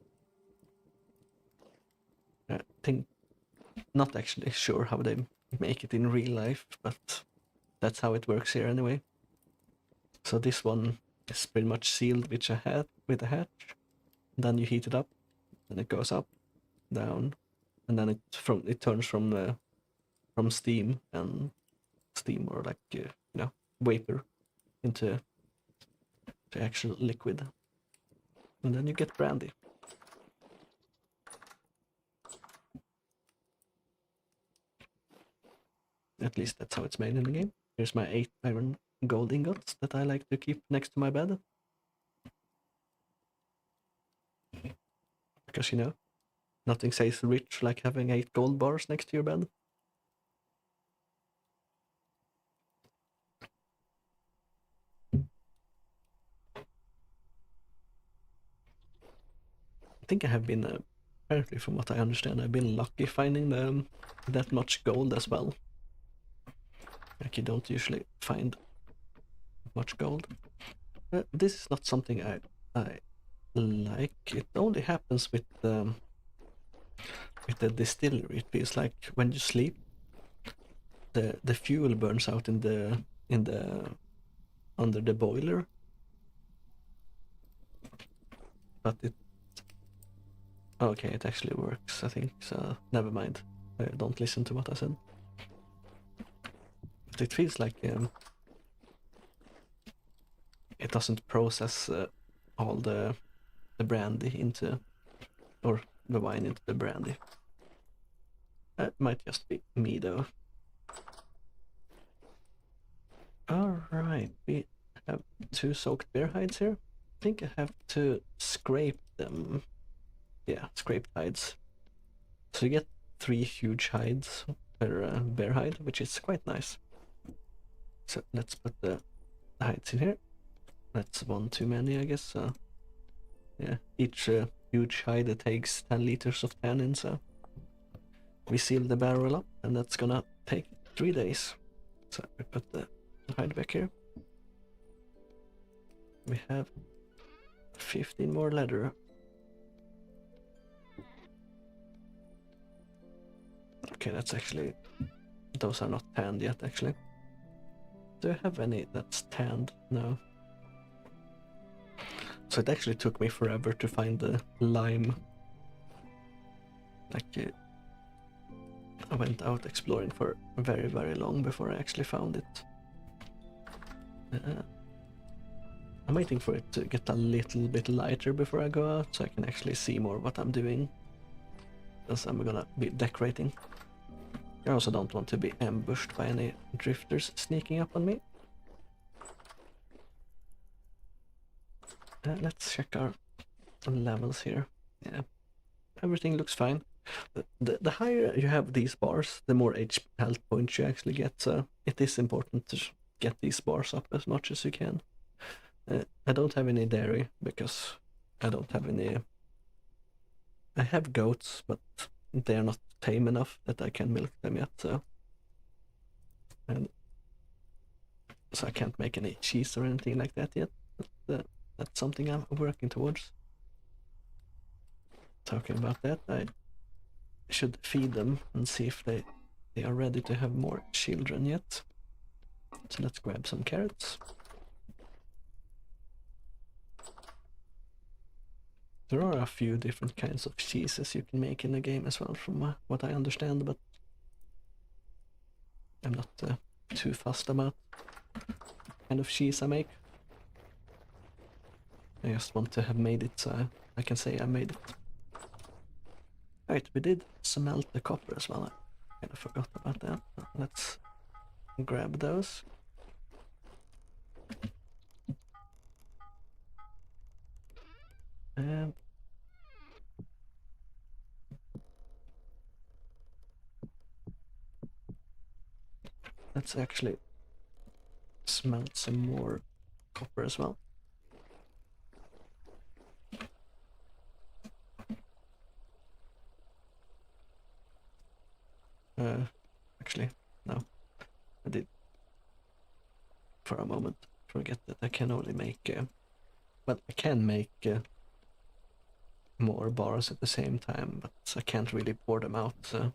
I think, not actually sure how they make it in real life, but that's how it works here anyway. So this one is pretty much sealed with a hatch. And then you heat it up, and it goes up, down, and then it turns from steam or like you know, vapor into actual liquid, and then you get brandy. At least that's how it's made in the game. Here's my 8 iron gold ingots that I like to keep next to my bed. Because, you know, nothing says rich like having 8 gold bars next to your bed. I think I have been, apparently from what I understand, I've been lucky finding that much gold as well. Like, you don't usually find much gold. This is not something I like. It only happens with the distillery. It feels like when you sleep, the fuel burns out in the under the boiler, but okay, it actually works, I think. So never mind. Don't listen to what I said. But it feels like it doesn't process all the brandy into, or the wine into the brandy. It might just be me though. Alright, we have 2 soaked bear hides here. I think I have to scrape them. Yeah, scraped hides. So you get 3 huge hides per bear hide, which is quite nice. So let's put the hides in here. That's 1 too many, I guess. Yeah, each huge hide takes 10 liters of tannin, so we seal the barrel up, and that's gonna take 3 days. So we put the hide back here. We have 15 more leather. Okay, that's actually, those are not tanned yet actually. Do I have any that's tanned? No. So it actually took me forever to find the lime. Like, I went out exploring for very, very long before I actually found it. I'm waiting for it to get a little bit lighter before I go out, so I can actually see more what I'm doing, as I'm gonna be decorating. I also don't want to be ambushed by any drifters sneaking up on me. Let's check our levels here. Yeah, everything looks fine. The higher you have these bars, the more health points you actually get, so it is important to get these bars up as much as you can. I don't have any dairy because I don't have any. I have goats, but they're not tame enough that I can milk them yet, so I can't make any cheese or anything like that yet. But that's something I'm working towards. Talking about that, I should feed them and see if they are ready to have more children yet. So let's grab some carrots. There are a few different kinds of cheeses you can make in the game as well, from what I understand, but I'm not too fussed about what kind of cheese I make. I just want to have made it so I can say I made it. Alright, we did smelt the copper as well. I kind of forgot about that. Let's grab those. And let's actually smelt some more copper as well. Actually, no. I did for a moment forget that I can only make well, I can make more bars at the same time, but I can't really pour them out, so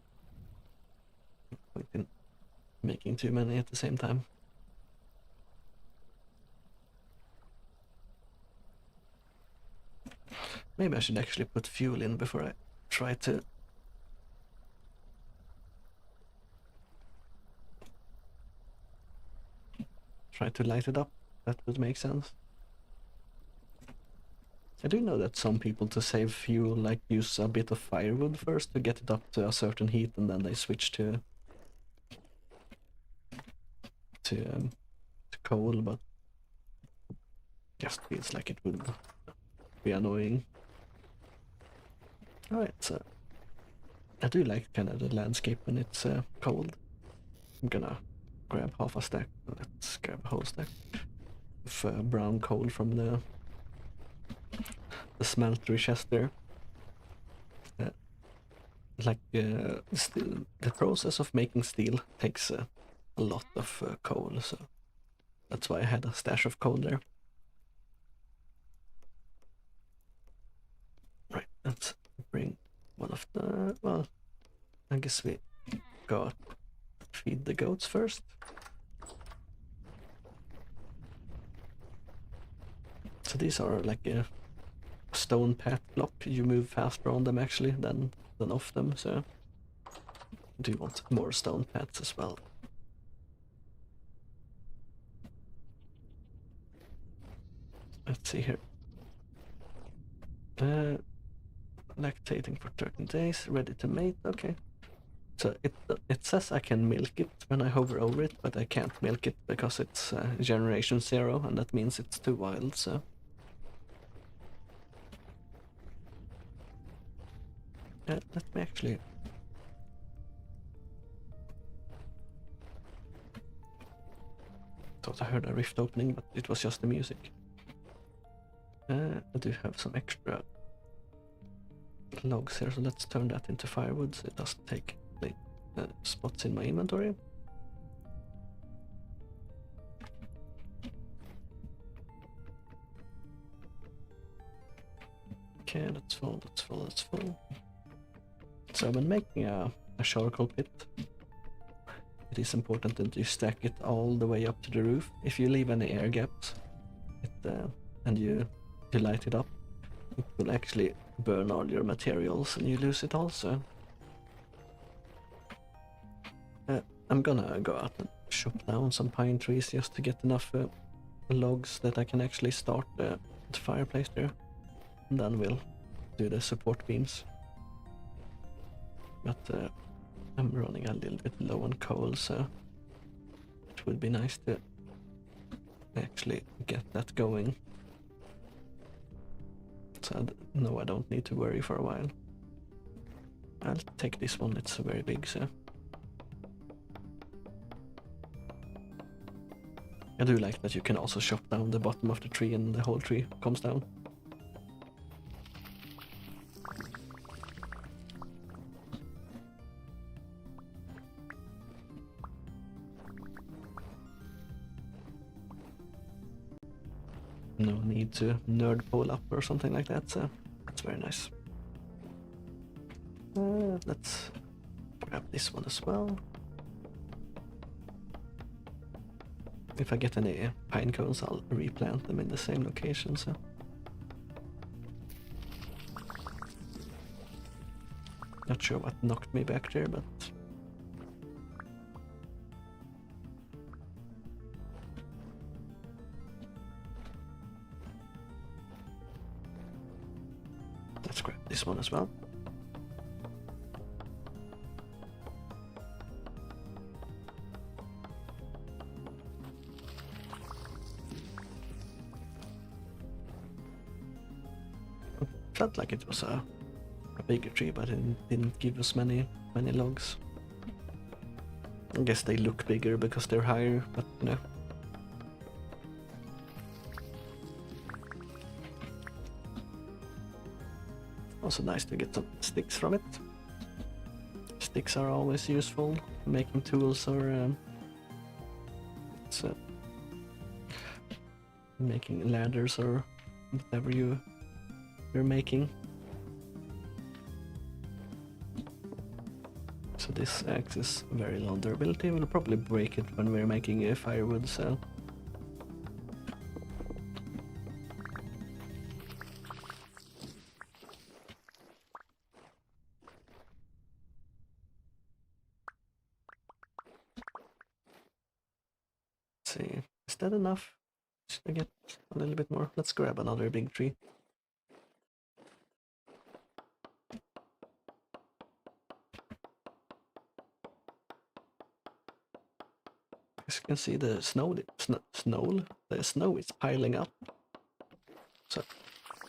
point in making too many at the same time. Maybe I should actually put fuel in before I try to light it up. That would make sense. I do know that some people, to save fuel, like use a bit of firewood first to get it up to a certain heat, and then they switch to coal, but just feels like it would be annoying. Alright, so I do like kind of the landscape when it's cold. I'm gonna grab half a stack. Let's grab a whole stack of brown coal from the smeltery chest there. Still, the process of making steel takes a lot of coal, so that's why I had a stash of coal there. Right, let's bring one of the, well, I guess we got feed the goats first. So these are like a stone path block. You move faster on them actually than off them, so I do want more stone paths as well. Let's see here. Lactating for 13 days, ready to mate. Okay. So it says I can milk it when I hover over it, but I can't milk it because it's generation 0, and that means it's too wild, so... let me actually... thought I heard a rift opening, but it was just the music. I do have some extra logs here, so let's turn that into firewood so it doesn't take spots in my inventory. Okay, that's full, that's full, that's full. So when making a charcoal pit, it is important that you stack it all the way up to the roof. If you leave any air gaps and you light it up, it will actually burn all your materials and you lose it also. I'm gonna go out and chop down some pine trees just to get enough logs that I can actually start the fireplace there. And then we'll do the support beams. But I'm running a little bit low on coal, so it would be nice to actually get that going. So no, I don't need to worry for a while. I'll take this one, it's very big, so... I do like that you can also chop down the bottom of the tree and the whole tree comes down. No need to nerd pole up or something like that, so that's very nice. Let's grab this one as well. If I get any pine cones, I'll replant them in the same location, so... Not sure what knocked me back there, but... Let's grab this one as well. Felt like it was a bigger tree, but it didn't give us many logs. I guess they look bigger because they're higher, but you know. Also nice to get some sticks from it. Sticks are always useful for making tools or making ladders or whatever you're making. So this axe is very low durability. We'll probably break it when we're making a firewood, so let's see. Is that enough? Should I get a little bit more? Let's grab another big tree. As you can see, the snow is piling up. So,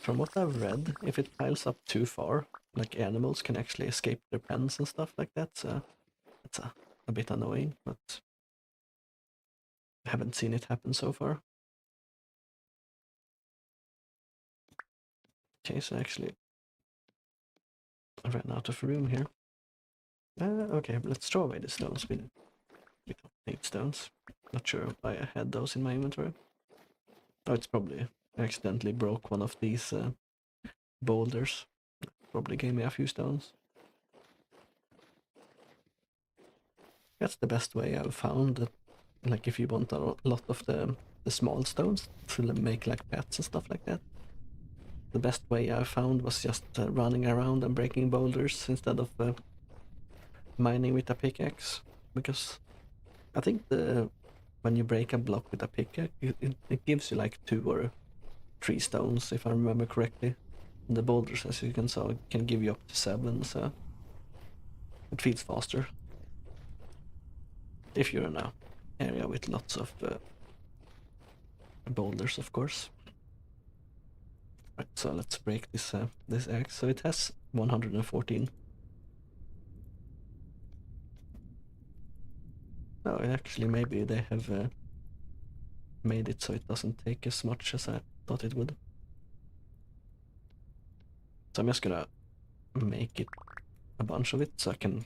from what I've read, if it piles up too far, like animals can actually escape their pens and stuff like that. So, it's a bit annoying, but I haven't seen it happen so far. Okay, so actually, I ran out of room here. Okay, let's throw away the stones. We don't need stones. Not sure why I had those in my inventory. Oh, it's probably I accidentally broke one of these boulders. Probably gave me a few stones. That's the best way I've found that, like if you want a lot of the small stones to make like pets and stuff like that. The best way I found was just running around and breaking boulders instead of mining with a pickaxe, because I think when you break a block with a pickaxe, it gives you like 2 or 3 stones, if I remember correctly. And the boulders, as you can saw, can give you up to 7, so it feels faster. If you're in an area with lots of boulders, of course. Right, so let's break this axe. So it has 114. No, actually, maybe they have made it so it doesn't take as much as I thought it would. So I'm just gonna make it a bunch of it so I can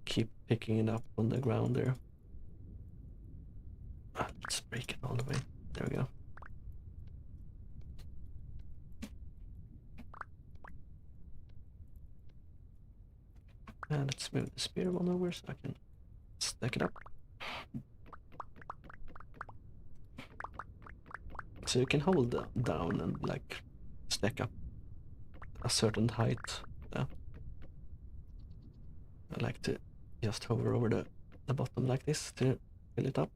keep picking it up on the ground there. Let's break it all the way. There we go. And let's move the spear one over so I can stack it up. So you can hold down and like stack up a certain height. I like to just hover over the bottom like this to fill it up.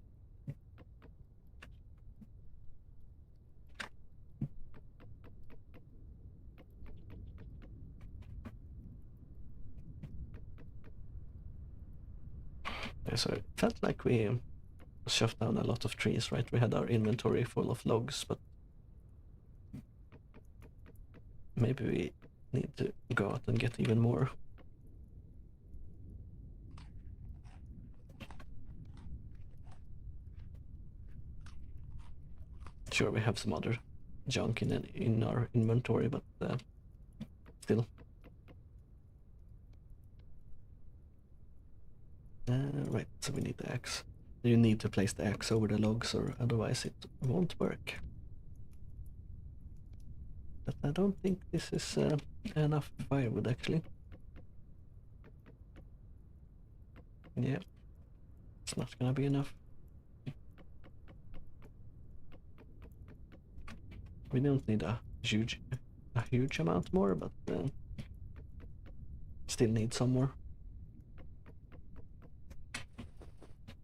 Yeah, so it felt like we shoved down a lot of trees, right? We had our inventory full of logs, but maybe we need to go out and get even more. Sure, we have some other junk in our inventory, but still. Right, so we need the axe. You need to place the axe over the logs, or otherwise it won't work. But I don't think this is enough firewood, actually. Yeah, it's not gonna be enough. We don't need a huge amount more, but still need some more.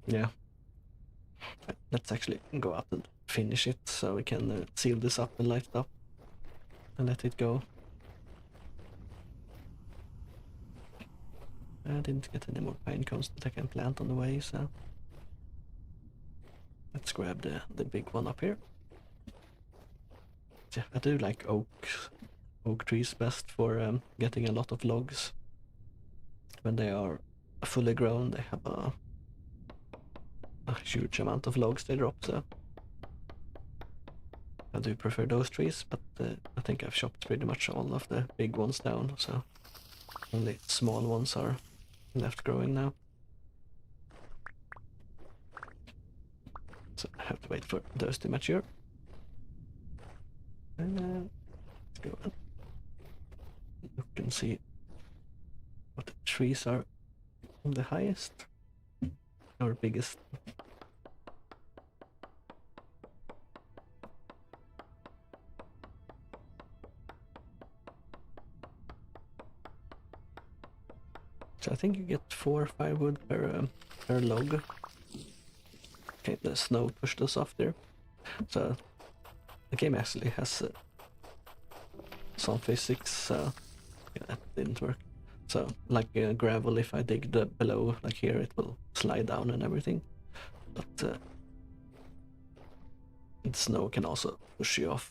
Yeah. Let's actually go out and finish it so we can seal this up and light it up and let it go. I didn't get any more pine cones that I can plant on the way, so let's grab the big one up here. Yeah, I do like oak trees best for getting a lot of logs. When they are fully grown, they have a huge amount of logs they drop, so I do prefer those trees, but I think I've chopped pretty much all of the big ones down, so only small ones are left growing now. So I have to wait for those to mature. And let's go and look and see what the trees are the highest or biggest. So I think you get 4 or 5 wood per log. Okay, the snow pushed us off there. So the game actually has some physics. Yeah, that didn't work. So like gravel, if I dig below, like here, it will slide down and everything. But the snow can also push you off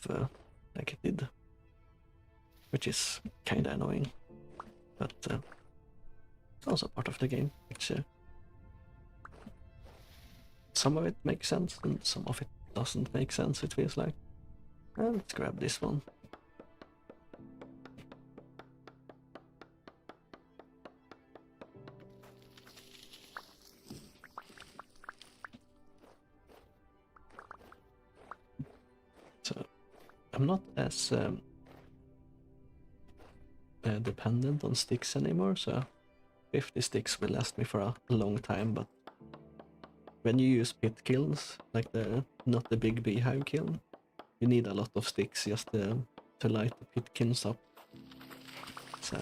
like it did, which is kinda annoying. But it's also part of the game, which some of it makes sense and some of it doesn't make sense, it feels like. Let's grab this one. So I'm not as dependent on sticks anymore, so 50 sticks will last me for a long time, but when you use pit kilns, like not the big beehive kiln, you need a lot of sticks just to light the pit kilns up. So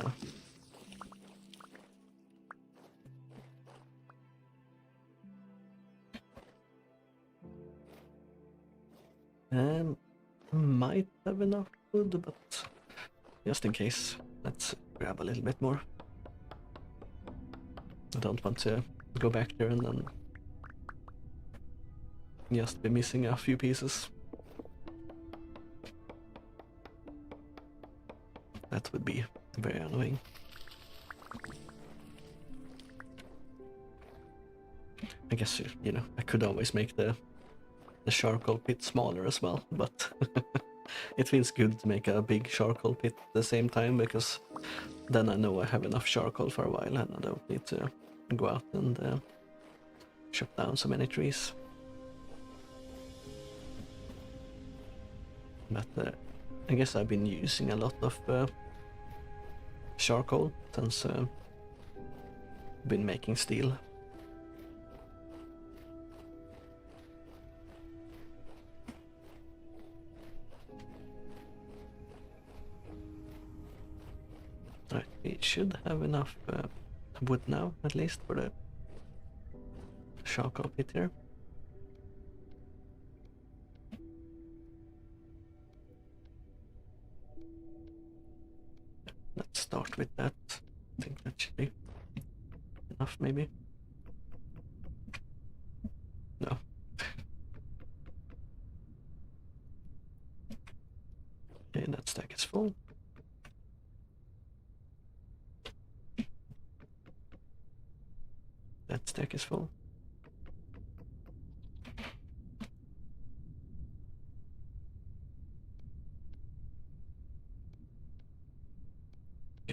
might have enough wood, but just in case, let's grab a little bit more. I don't want to go back there and then just be missing a few pieces. That would be very annoying. I guess, you know, I could always make the charcoal pit smaller as well, but it feels good to make a big charcoal pit at the same time, because then I know I have enough charcoal for a while and I don't need to go out and chop down so many trees. But I guess I've been using a lot of charcoal since I've been making steel. Right, we should have enough wood now, at least for the charcoal pit here. Let's start with that. I think that should be enough, maybe. No. Okay, that stack is full. That stack is full.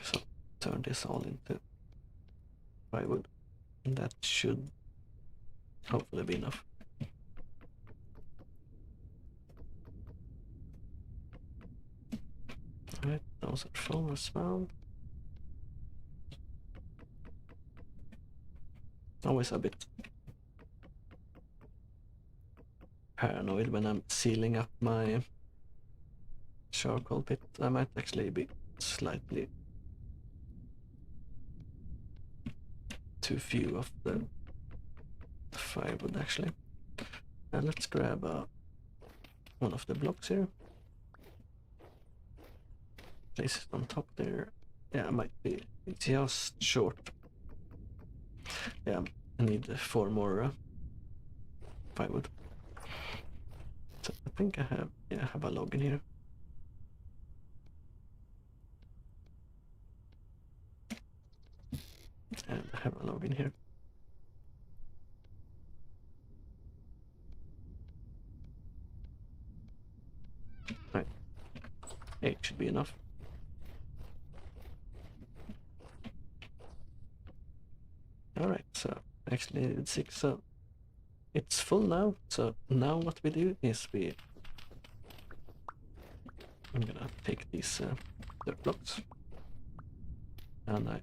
So turn this all into plywood, and that should hopefully be enough. Alright, those are full as well. Always a bit paranoid when I'm sealing up my charcoal pit. I might actually be slightly too few of the firewood actually. Let's grab one of the blocks here. Place it on top there. Yeah, it might be just short Yeah, I need 4 more firewood. So I think I have a log in here. And I have a log in here. Right. 8 should be enough. Alright, so actually I needed 6, so it's full now. So now what we do is I'm gonna take these dirt blocks and I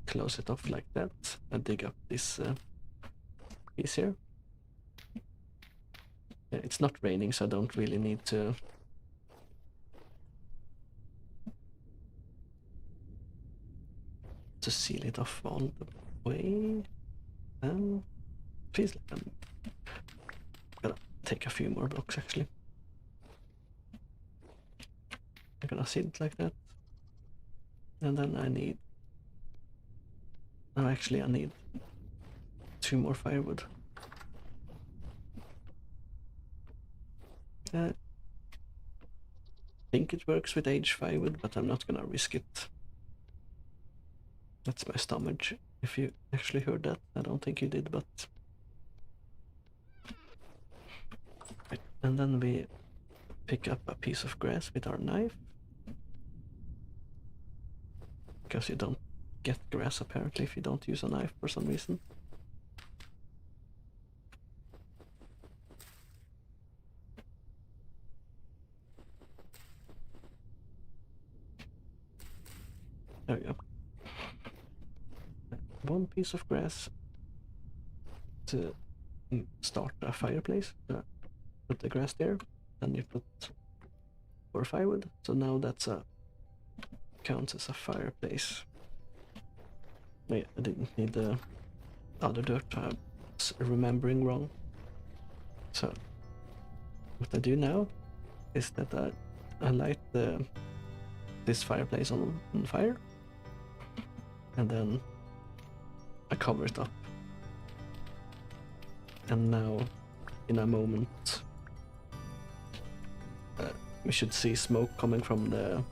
close it off like that and dig up this piece here. It's not raining, so I don't really need to seal it off all the way. Feels like I'm gonna take a few more blocks actually. I'm gonna seal it like that. And then I need... Oh, actually I need 2 more firewood. I think it works with aged firewood, but I'm not gonna risk it. That's my stomach. If you actually heard that, I don't think you did, but... Right. And then we pick up a piece of grass with our knife. Because you don't get grass apparently if you don't use a knife for some reason. There we go. 1 piece of grass to start a fireplace. Put the grass there, then you put 4 firewood. So now that's counts as a fireplace. Wait, I didn't need the other dirt. I was remembering wrong. So what I do now is that I light this fireplace on fire, and then I cover it up. And now, in a moment, we should see smoke coming from the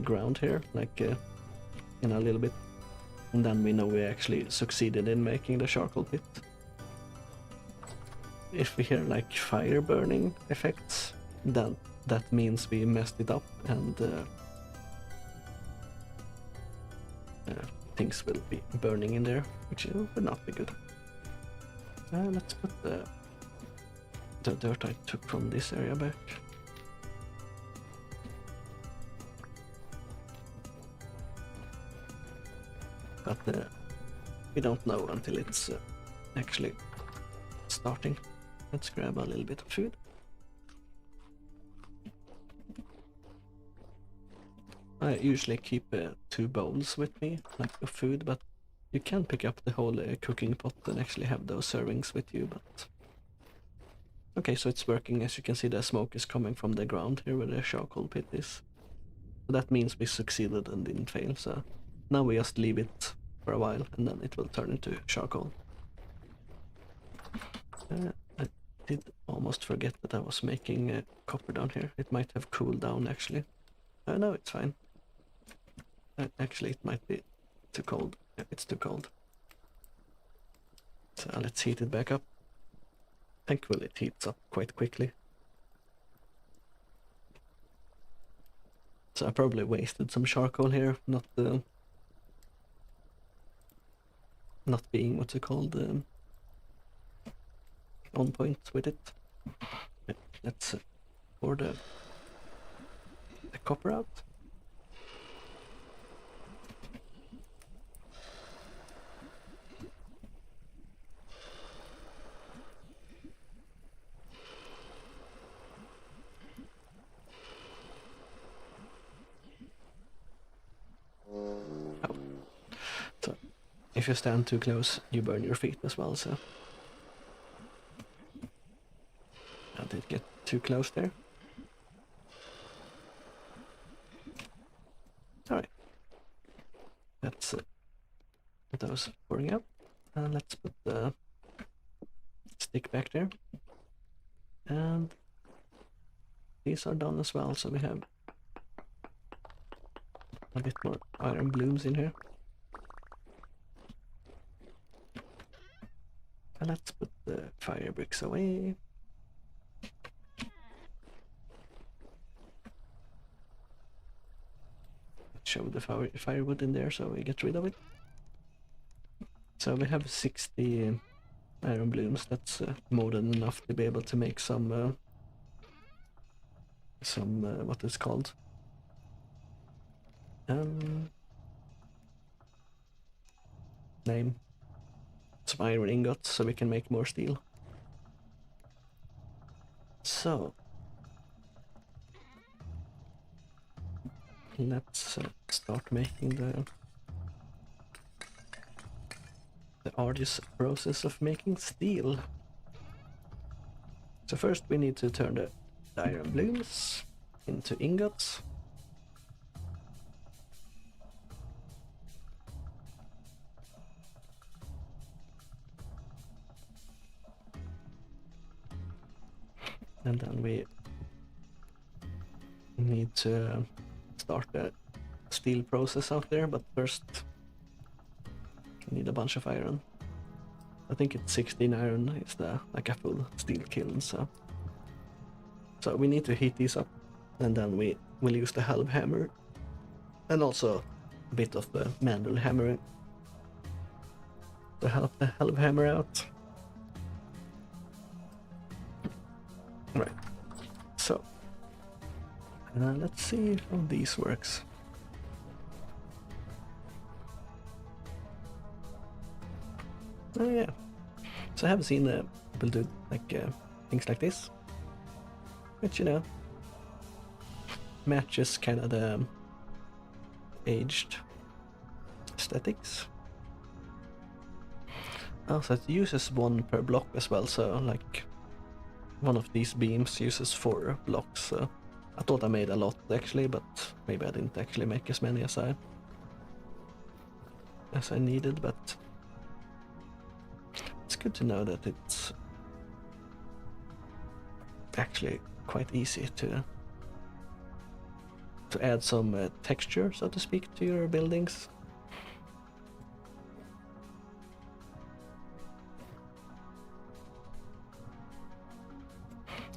ground here, like in a little bit. And then we know we actually succeeded in making the charcoal pit. If we hear like fire burning effects, then that means we messed it up and things will be burning in there, which would not be good. Let's put the dirt I took from this area back. But we don't know until it's actually starting. Let's grab a little bit of food. I usually keep 2 bowls with me, like of food, but you can pick up the whole cooking pot and actually have those servings with you, but... Okay, so it's working. As you can see, the smoke is coming from the ground here where the charcoal pit is. So that means we succeeded and didn't fail, so now we just leave it for a while and then it will turn into charcoal. I did almost forget that I was making copper down here. It might have cooled down actually. No, it's fine. Actually, it might be too cold. Yeah, it's too cold. So let's heat it back up. Thankfully it heats up quite quickly. So I probably wasted some charcoal here, not being what's it called, on point with it. Let's pour the copper out. So if you stand too close, you burn your feet as well, so I did get too close there. Alright. Let's those pouring out. And let's put the stick back there. And these are done as well, so we have a bit more iron blooms in here. And let's put the fire bricks away. Shove the firewood in there so we get rid of it. So we have 60 iron blooms. That's more than enough to be able to make some what is called name, some iron ingots, so we can make more steel. So let's start making the arduous process of making steel. So first we need to turn the iron blooms into ingots. And then we need to start the steel process out there, but first we need a bunch of iron. I think it's 16 iron is like a full steel kiln, so we need to heat these up, and then we will use the halve hammer and also a bit of the manual hammering to help the halve hammer out. Right, so let's see how this works. Oh yeah, so I have seen people do like things like this, which, you know, matches kind of the aged aesthetics. Also, it uses 1 per block as well, so like one of these beams uses 4 blocks. So I thought I made a lot actually, but maybe I didn't actually make as many as I needed, but it's good to know that it's actually quite easy to add some texture, so to speak, to your buildings.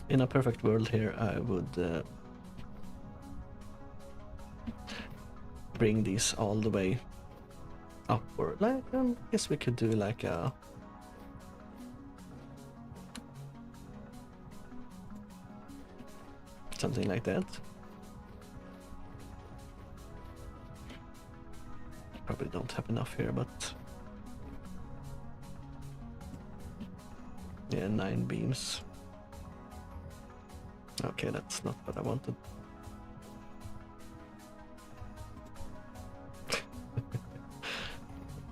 In a perfect world here, I would bring these all the way up, or like, I guess we could do like a something like that. Probably don't have enough here, but yeah, 9 beams. Okay, that's not what I wanted.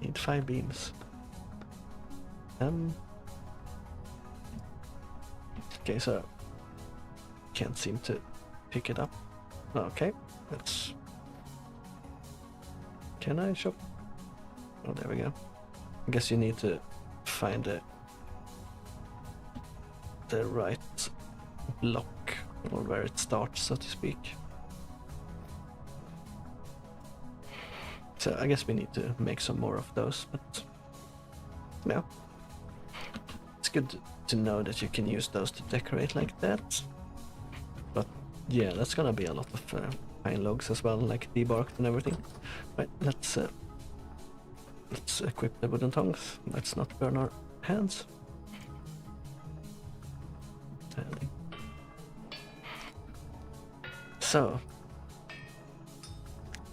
Need 5 beams. Okay, so can't seem to pick it up. Okay, let's. Can I shop? Oh, there we go. I guess you need to find the right block, or where it starts, so to speak. So I guess we need to make some more of those, but no. It's good to know that you can use those to decorate like that. But yeah, that's gonna be a lot of pine logs as well, like debarked and everything. Right, let's equip the wooden tongs. Let's not burn our hands. So,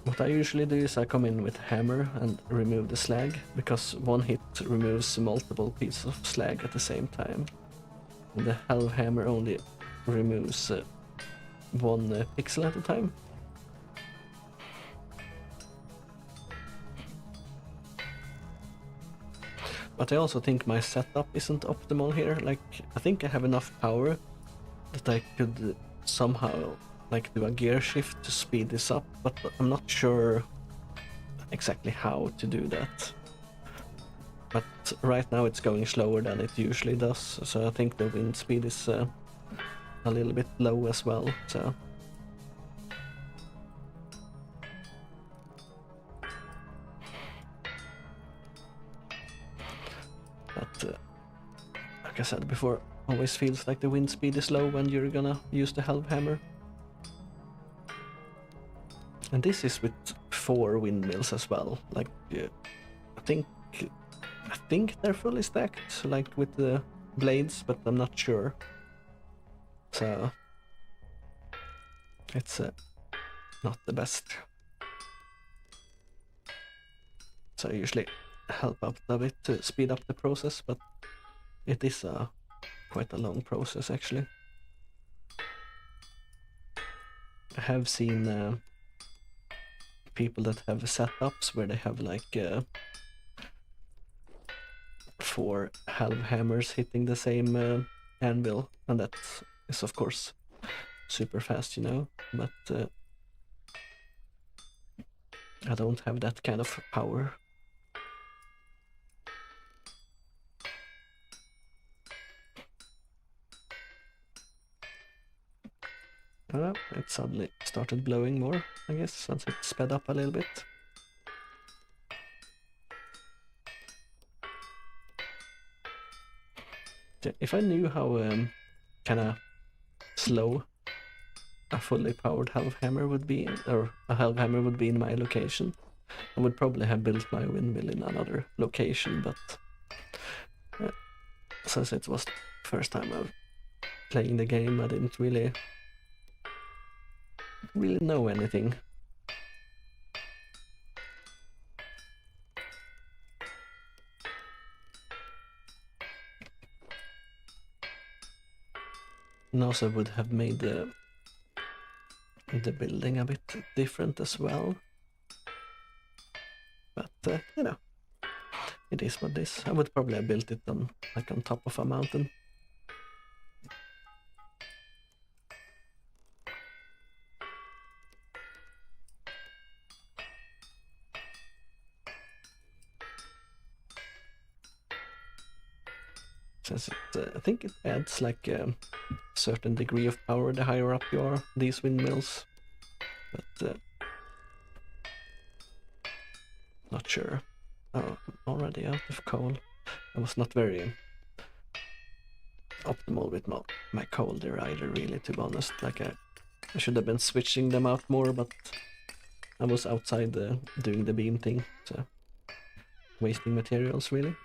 what I usually do is I come in with hammer and remove the slag, because one hit removes multiple pieces of slag at the same time. And the halve hammer only removes 1 pixel at a time. But I also think my setup isn't optimal here. Like, I think I have enough power that I could somehow like do a gear shift to speed this up, but I'm not sure exactly how to do that. but right now it's going slower than it usually does, so I think the wind speed is a little bit low as well, so... But, like I said before, always feels like the wind speed is low when you're gonna use the halve hammer. And this is with 4 windmills as well, like, I think they're fully stacked, like with the blades, but I'm not sure. So it's not the best. So I usually help out a bit to speed up the process, but it is quite a long process actually. I have seen people that have setups where they have like 4 halve hammers hitting the same anvil, and that is of course super fast, you know, but I don't have that kind of power. It suddenly started blowing more, I guess, since it sped up a little bit. If I knew how kind of slow a fully powered halve hammer would be, or a halve hammer would be in my location, I would probably have built my windmill in another location, but since it was the first time I'm playing the game, I didn't really know anything. And also would have made the building a bit different as well. But you know, it is what it is. I would probably have built it on top of a mountain. Since I think it adds like a certain degree of power the higher up you are, these windmills. But not sure. Oh, I'm already out of coal. I was not very optimal with my coal there either, really, to be honest. Like I should have been switching them out more, but I was outside doing the beam thing, so wasting materials really.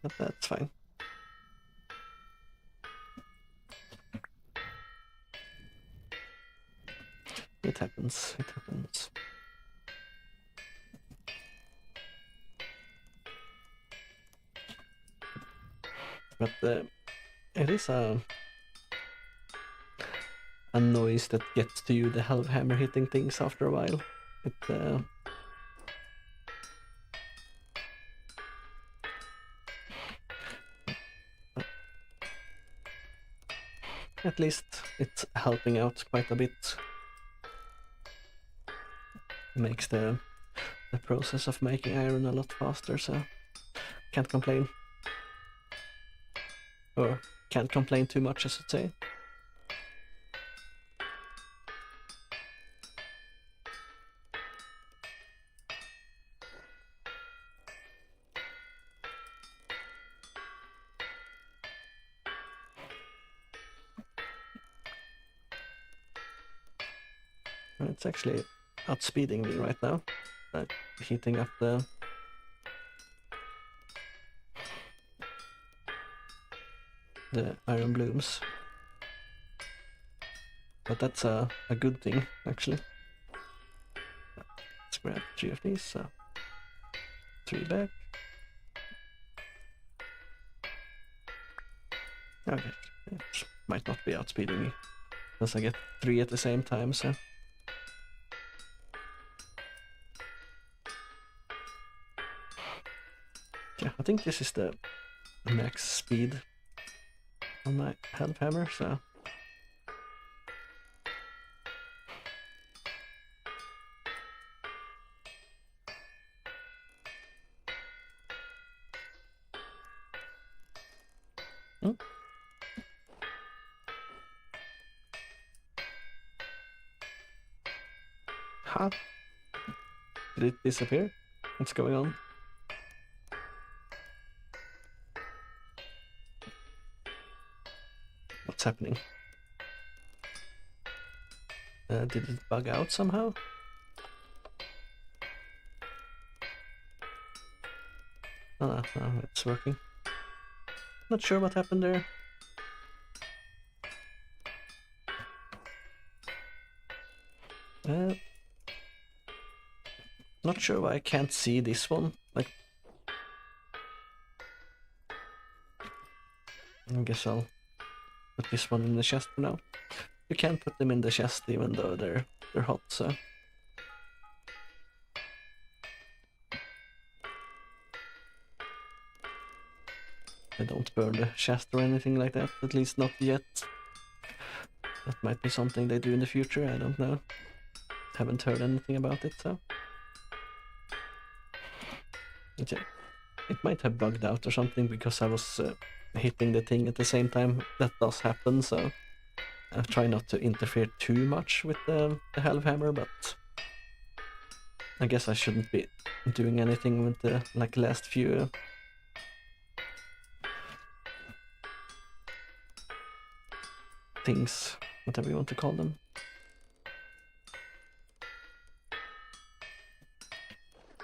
But that's fine. It happens, it happens. But it is a noise that gets to you, the halve hammer hitting things after a while. It at least it's helping out quite a bit. Makes the process of making iron a lot faster, so can't complain. Or can't complain too much, I should say. It's actually outspeeding me right now, heating up the iron blooms. But that's a good thing, actually. Let's grab 3 of these, so 3 back. Okay, it might not be outspeeding me, unless I get 3 at the same time, so... Yeah, I think this is the max speed on my halve hammer, so... Hmm? Huh? Did it disappear? What's going on? What's happening? Did it bug out somehow? Oh, no, it's working. Not sure what happened there. Not sure why I can't see this one. Like, I guess I'll put this one in the chest for now. You can't put them in the chest even though they're hot, so. I don't burn the chest or anything like that, at least not yet. That might be something they do in the future, I don't know. Haven't heard anything about it, so. It might have bugged out or something because I was hitting the thing at the same time. That does happen, so I try not to interfere too much with the Hellhammer, but I guess I shouldn't be doing anything with the last few things, whatever you want to call them.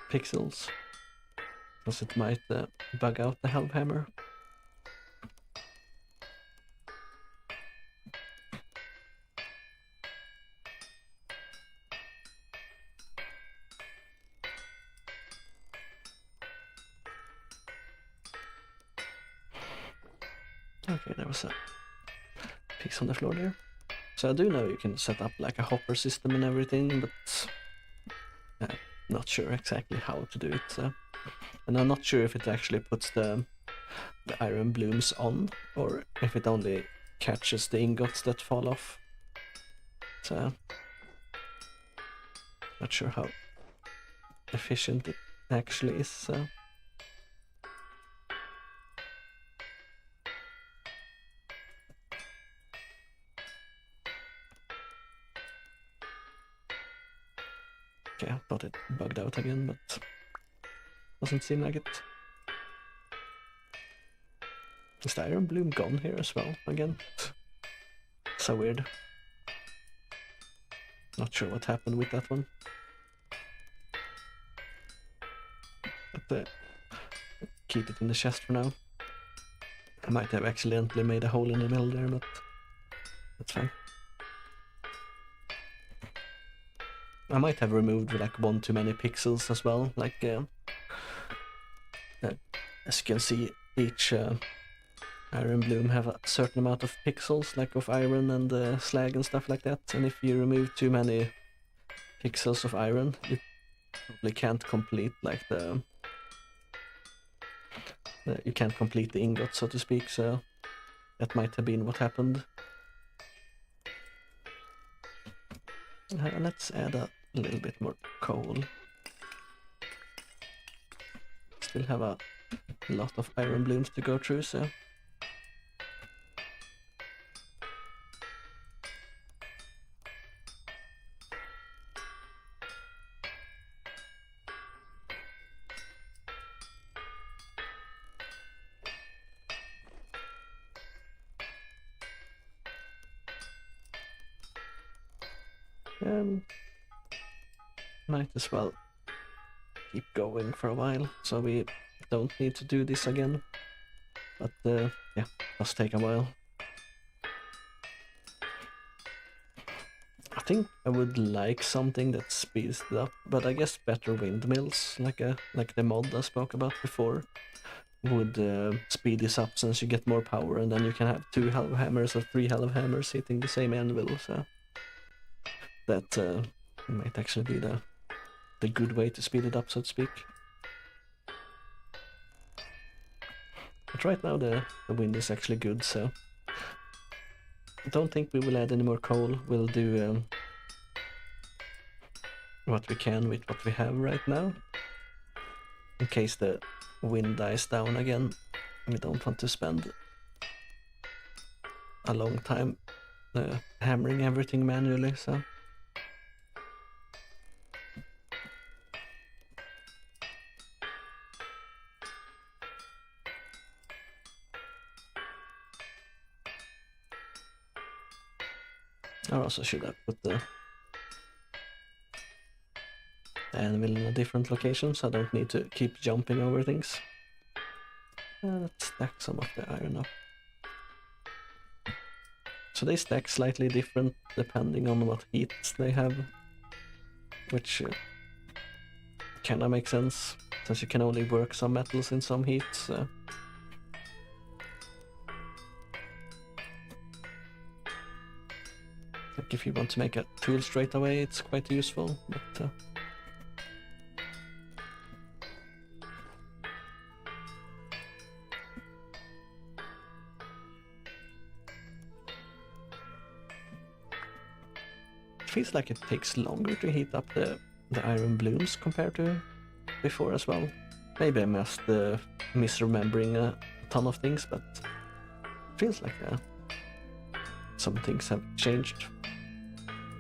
Pixels. Because it might bug out the Hellhammer. Okay, there was a piece on the floor there. So I do know you can set up like a hopper system and everything, but I'm not sure exactly how to do it. So. And I'm not sure if it actually puts the iron blooms on, or if it only catches the ingots that fall off. So, not sure how efficient it actually is. So. Okay, I thought it bugged out again, but doesn't seem like it. Is the iron bloom gone here as well again? So weird. Not sure what happened with that one. But keep it in the chest for now. I might have accidentally made a hole in the middle there, but that's fine. I might have removed like one too many pixels as well. Like, as you can see, each iron bloom have a certain amount of pixels, like of iron and slag and stuff like that. And if you remove too many pixels of iron, you probably can't complete like you can't complete the ingot, so to speak. So that might have been what happened. Let's add a little bit more coal. Still have a lot of iron blooms to go through, so. Might as well keep going for a while, so we don't need to do this again. But yeah, does take a while. I think I would like something that speeds it up, but I guess better windmills, like the mod I spoke about before, would speed this up since you get more power, and then you can have 2 Hellhammers or 3 Hellhammers hitting the same anvil. So that might actually be the good way to speed it up, so to speak. But right now the wind is actually good, so I don't think we will add any more coal. We'll do what we can with what we have right now, in case the wind dies down again. We don't want to spend a long time hammering everything manually, so. I also should have put the anvil in a different location, so I don't need to keep jumping over things. Let's stack some of the iron up. So they stack slightly different depending on what heats they have, which kinda makes sense, since you can only work some metals in some heats. Like if you want to make a tool straight away, it's quite useful, but it feels like it takes longer to heat up the iron blooms compared to before as well. Maybe I'm just misremembering a ton of things, but it feels like some things have changed.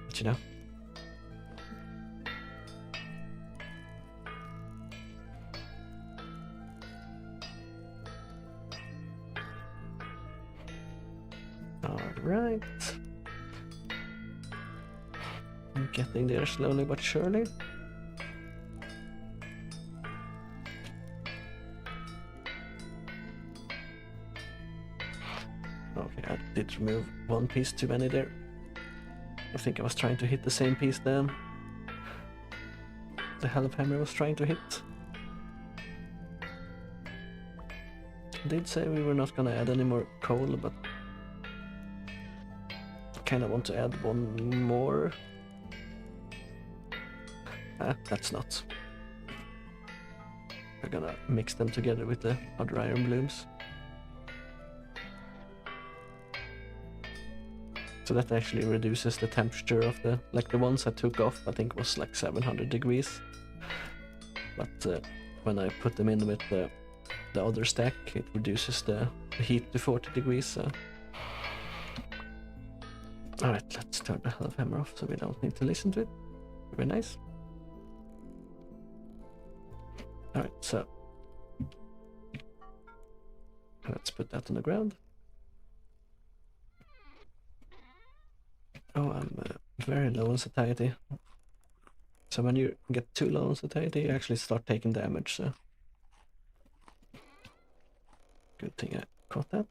But you know. Alright. I'm getting there slowly but surely. Okay, I did remove one piece too many there. I think I was trying to hit the same piece then. The half hammer was trying to hit. I did say we were not gonna add any more coal, but I kinda want to add one more. That's not. We're gonna mix them together with the other iron blooms. So that actually reduces the temperature of the, like the ones I took off, I think was like 700 degrees. But when I put them in with the other stack, it reduces the heat to 40 degrees. So. Alright, let's turn the half hammer off so we don't need to listen to it. Very nice. Alright, so let's put that on the ground. Oh, I'm very low on satiety. So when you get too low on satiety, you actually start taking damage, so. Good thing I caught that.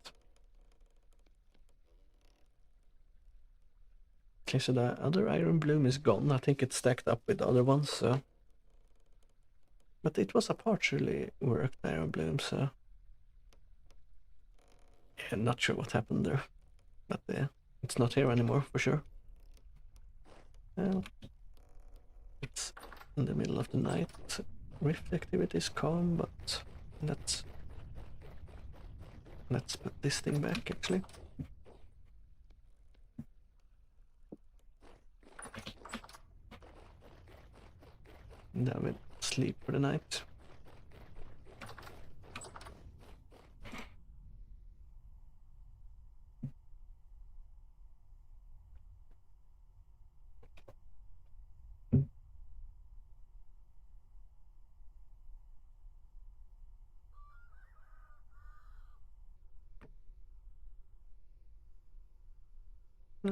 Okay, so the other iron bloom is gone. I think it's stacked up with the other ones, so. But it was a partially worked iron bloom, so. Yeah, not sure what happened there. But it's not here anymore, for sure. Well, it's in the middle of the night. Rift activity is calm, but let's put this thing back, actually. And then we'll sleep for the night.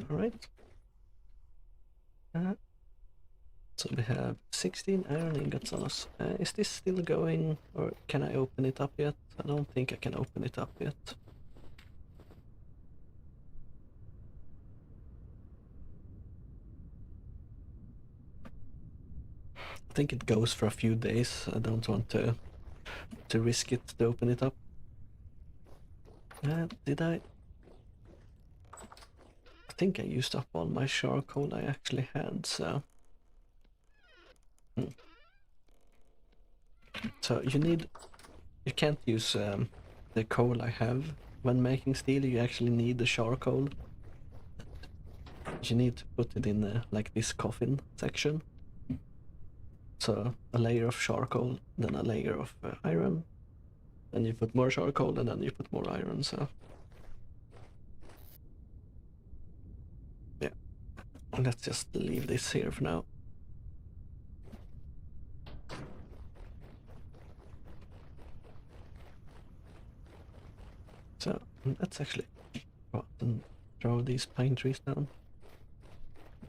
Alright. So we have 16 iron ingots on us. Is this still going, or can I open it up yet? I don't think I can open it up yet. I think it goes for a few days. I don't want to risk it to open it up. Did I? I think I used up all my charcoal I actually had, so. So you can't use the coal I have when making steel. You actually need the charcoal. You need to put it in like this coffin section. So a layer of charcoal, then a layer of iron, then you put more charcoal, and then you put more iron. So let's just leave this here for now. So let's actually go out and throw these pine trees down.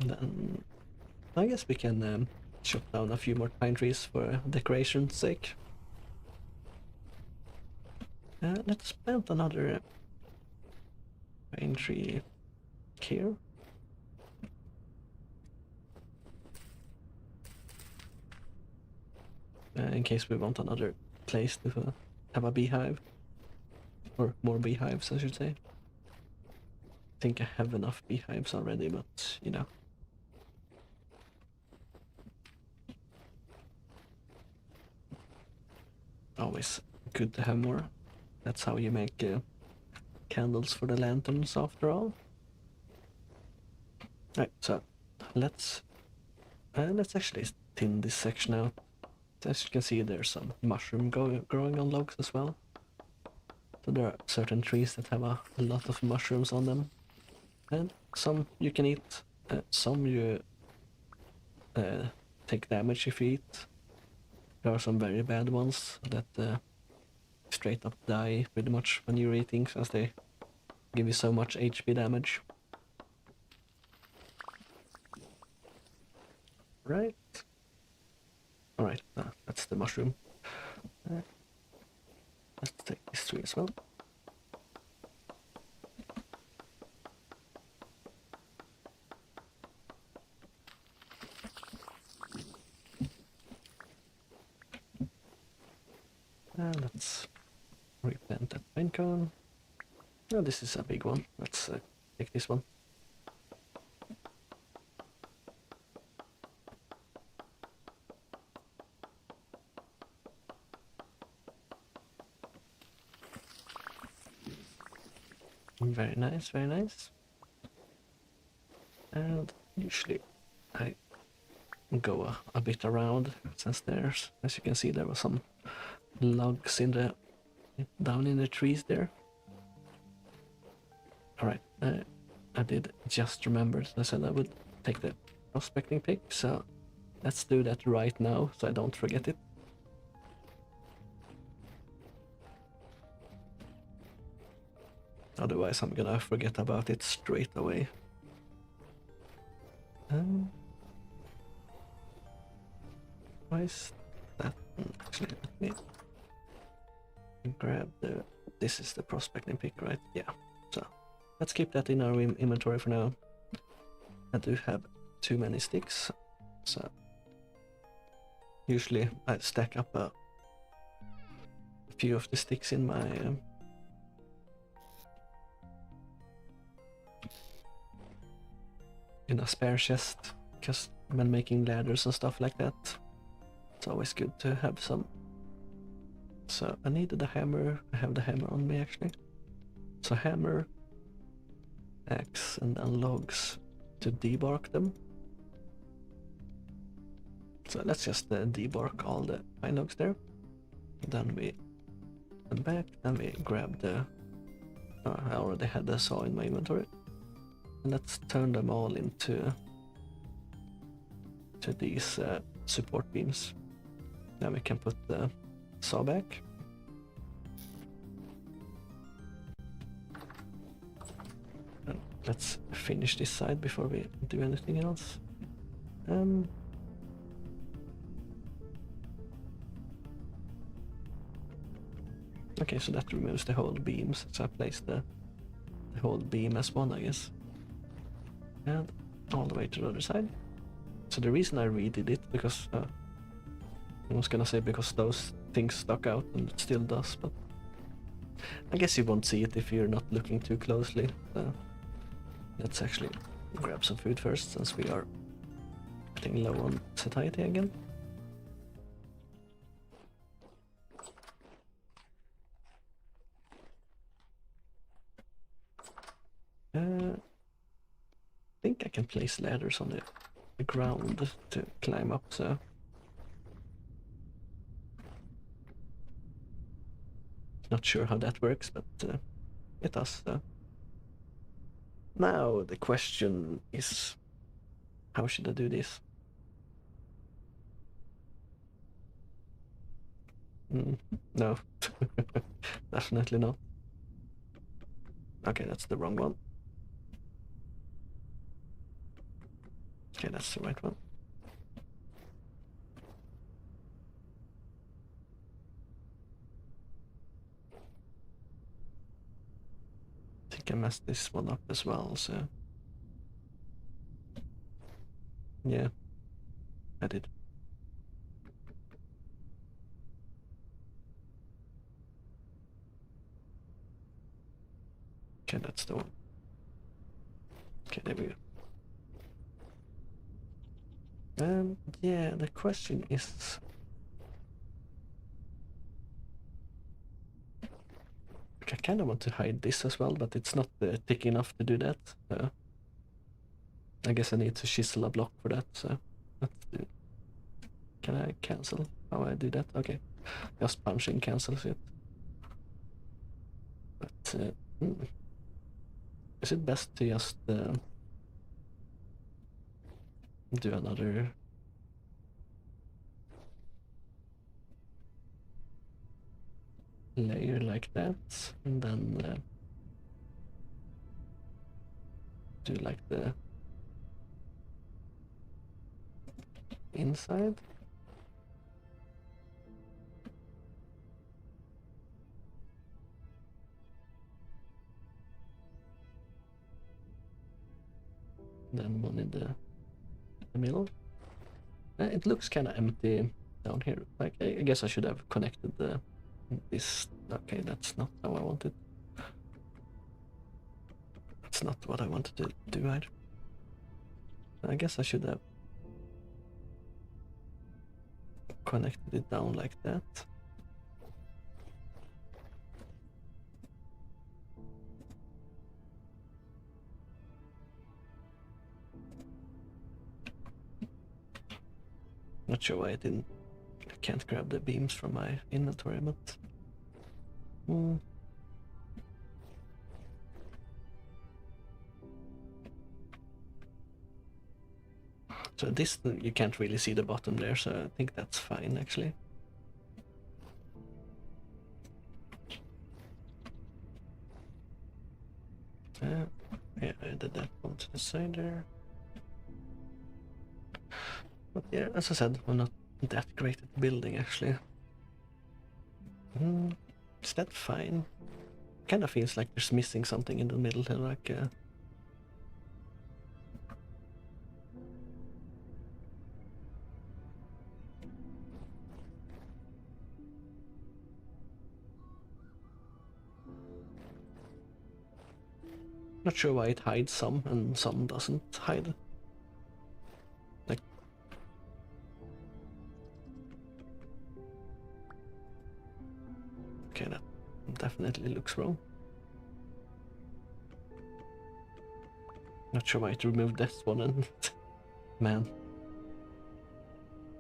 And then I guess we can chop down a few more pine trees for decoration's sake. Let's plant another pine tree here. In case we want another place to have a beehive. Or more beehives, I should say. I think I have enough beehives already, but you know. Always good to have more. That's how you make candles for the lanterns after all. Right, so let's actually thin this section out. As you can see, there's some mushroom growing on logs as well. So there are certain trees that have a lot of mushrooms on them, and some you can eat, some you take damage if you eat. There are some very bad ones that straight up die pretty much when you're eating, since they give you so much HP damage. Right. Alright, that's the mushroom. Let's take this tree as well. And let's replant that pine cone. Oh, this is a big one. Let's take this one. Very nice, very nice. And usually I go a bit around, since there's, as you can see, there was some logs down in the trees there. Alright, I did just remember, I said I would take the prospecting pick, so let's do that right now so I don't forget it. Otherwise I'm gonna forget about it straight away. Why is that? Actually, let me grab the... This is the prospecting pick, right? Yeah. So let's keep that in our inventory for now. I do have too many sticks, so usually I stack up a few of the sticks in my in a spare chest, because when making ladders and stuff like that, it's always good to have some. So I needed a hammer. I have the hammer on me actually. So hammer, axe, and then logs to debark them. So let's just debark all the pine logs there. Then we went back, then we grab the... I already had the saw in my inventory. And let's turn them all into these support beams. Now we can put the saw back. And let's finish this side before we do anything else. Okay, so that removes the whole beams, so I place the whole beam as one, I guess. And all the way to the other side. So the reason I redid it, because I was gonna say because those things stuck out, and it still does, but I guess you won't see it if you're not looking too closely. Let's actually grab some food first, since we are getting low on satiety again. I think I can place ladders on the ground to climb up, so not sure how that works, but it does. Now the question is, How should I do this? No, definitely not. Okay, that's the wrong one. Okay, that's the right one. I think I messed this one up as well, so... Yeah, I did. Okay, that's the one. Okay, there we go. Yeah, the question is... I kind of want to hide this as well, but it's not thick enough to do that. So I guess I need to chisel a block for that, so let's do it. Can I cancel how I do that? Okay, just punching cancels it. But is it best to just do another layer like that, and then do like the inside? Then one in the middle. It looks kind of empty down here. Like, I guess I should have connected this. Okay, that's not how I wanted. That's not what I wanted to do either. I guess I should have connected it down like that. Not sure why I can't grab the beams from my inventory, but... So this, you can't really see the bottom there, so I think that's fine, actually. Yeah, I did that one to the side there. But yeah, as I said, I'm not that great at building, actually. Is that fine? Kind of feels like there's missing something in the middle here, like... Not sure why it hides some and some doesn't hide. Like... Okay, that definitely looks wrong. Not sure why it removed this one and... Man.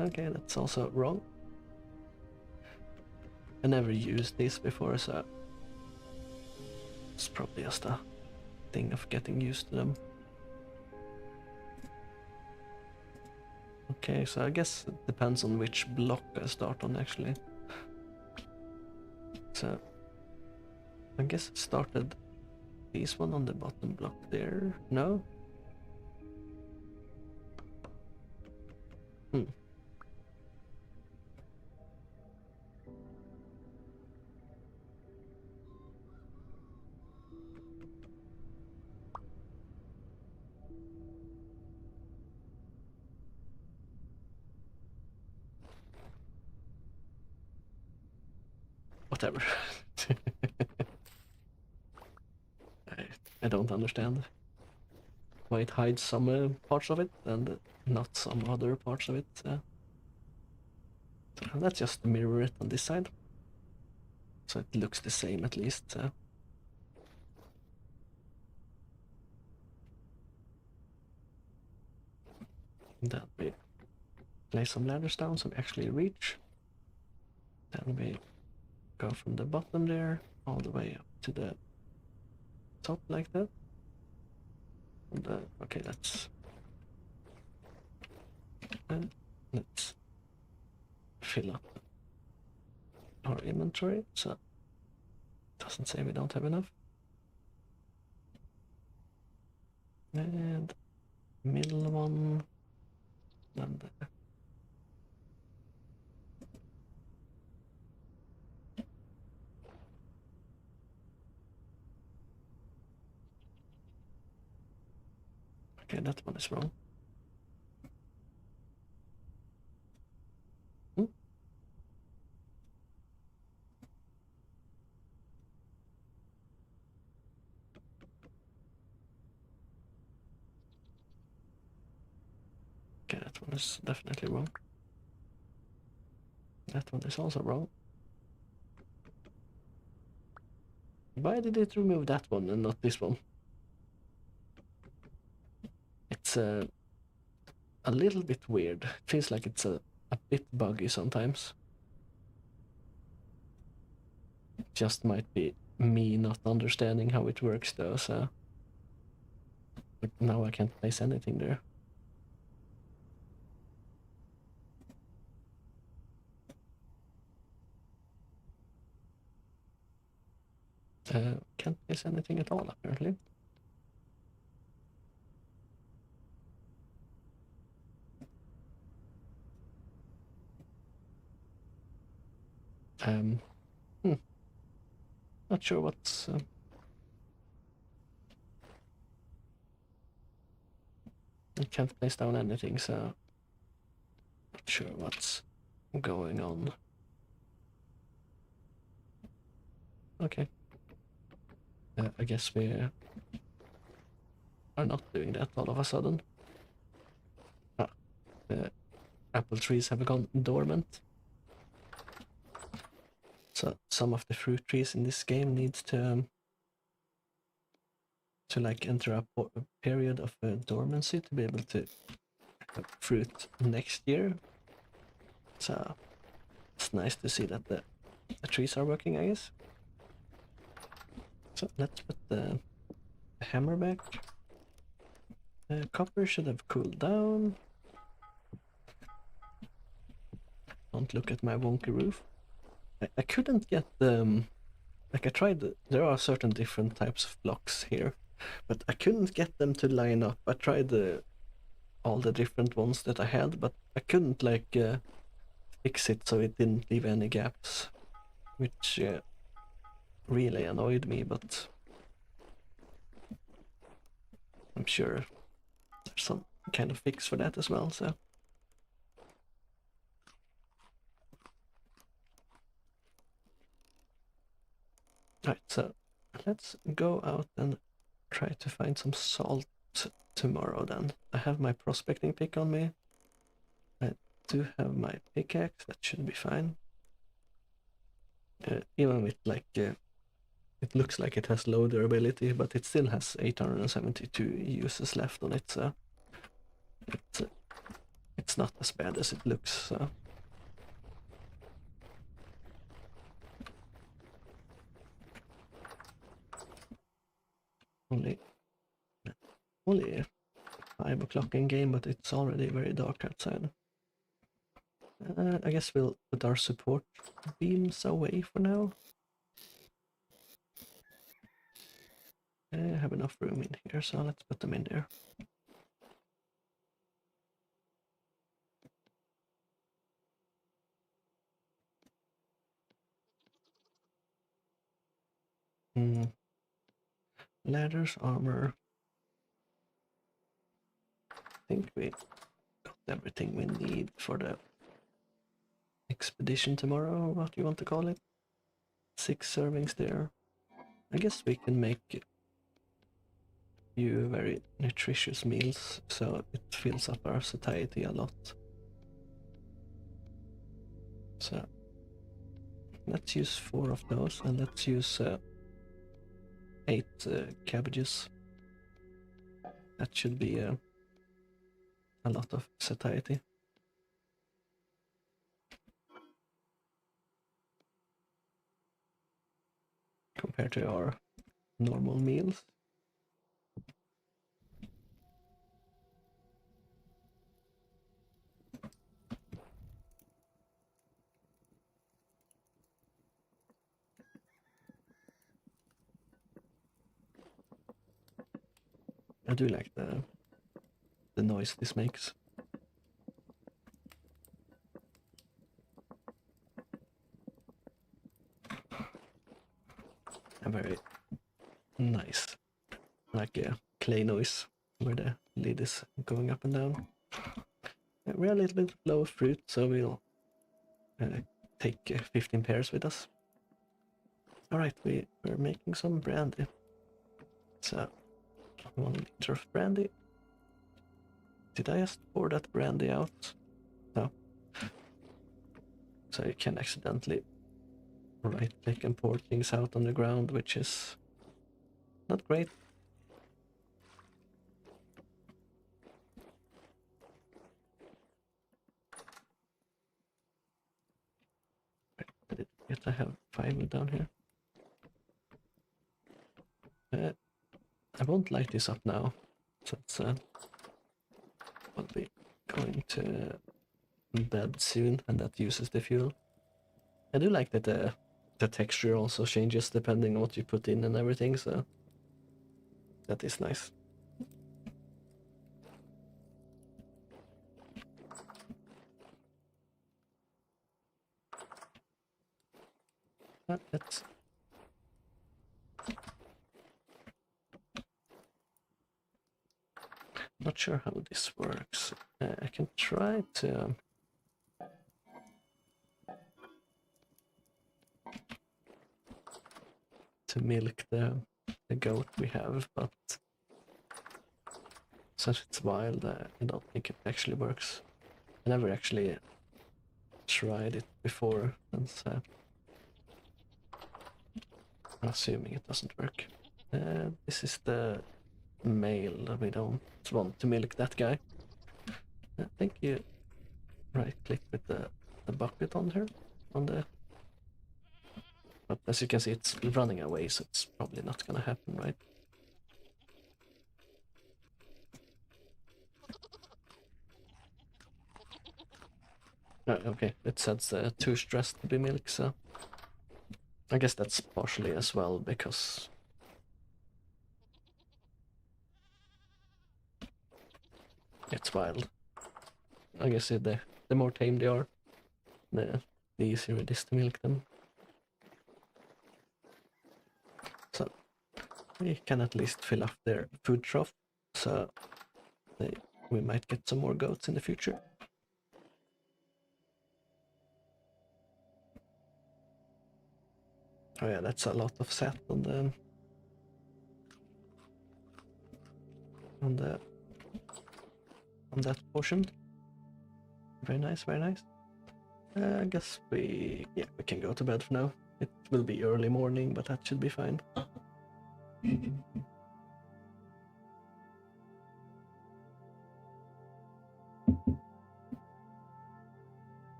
Okay, that's also wrong. I never used these before, so... It's probably just a thing of getting used to them. Okay, so I guess it depends on which block I start on, actually. So... I guess it started this one on the bottom block there. No? Whatever. I don't understand why it hides some parts of it and not some other parts of it. So let's just mirror it on this side, so it looks the same at least. Then we lay some ladders down so we actually reach. Then we go from the bottom there all the way up to the top like that. And, okay, that's Let's fill up our inventory, so it doesn't say we don't have enough. And middle one, and okay, that one is wrong. Okay, that one is definitely wrong. That one is also wrong. Why did it remove that one and not this one? It's a little bit weird. It feels like it's a bit buggy sometimes. It just might be me not understanding how it works though, so... But now I can't place anything there. Can't place anything at all, apparently. Hmm. Not sure what's... I can't place down anything, so... Not sure what's going on. Okay. I guess we are not doing that all of a sudden. The apple trees have gone dormant. So some of the fruit trees in this game need to like enter a period of dormancy to be able to have fruit next year. So it's nice to see that the trees are working, I guess. So let's put the hammer back. Copper should have cooled down. Don't look at my wonky roof. I couldn't get the... like I tried, there are certain different types of blocks here, but I couldn't get them to line up. I tried all the different ones that I had, but I couldn't like fix it so it didn't leave any gaps, which really annoyed me, but I'm sure there's some kind of fix for that as well, so... Right, so let's go out and try to find some salt tomorrow then. I have my prospecting pick on me. I do have my pickaxe, that should be fine. Even with like, it looks like it has low durability, but it still has 872 uses left on it, so it's not as bad as it looks, so... Only 5 o'clock in game, but it's already very dark outside. I guess we'll put our support beams away for now. I have enough room in here, so let's put them in there. Ladders, armor. I think we got everything we need for the expedition tomorrow, or what you want to call it. 6 servings there. I guess we can make few very nutritious meals, so it fills up our satiety a lot. So let's use 4 of those, and let's use 8 cabbages. That should be a lot of satiety. Compared to our normal meals. I do like the noise this makes. A very nice, like a clay noise where the lid is going up and down. We're a little bit low of fruit, so we'll take 15 pears with us. Alright, we're making some brandy. So, 1 liter of brandy. Did I just pour that brandy out? No. So you can accidentally right click and pour things out on the ground, which is not great. I did forget I have 5 down here. I won't light this up now, since I'll be going to bed soon, and that uses the fuel. I do like that the texture also changes depending on what you put in and everything, so that is nice. Let's not sure how this works. I can try to milk the goat we have, but since it's wild, I don't think it actually works. I never actually tried it before, and I'm assuming it doesn't work. This is the male. We don't want to milk that guy. I think you right click with the bucket on her, but as you can see, it's running away, so it's probably not gonna happen, right? Okay, it says too stressed to be milked, so I guess that's partially as well because it's wild. I guess the more tame they are, the easier it is to milk them. So we can at least fill up their food trough, so we might get some more goats in the future. Oh yeah, that's a lot of sat on that portion. Very nice, very nice. I guess we can go to bed for now. It will be early morning, but that should be fine.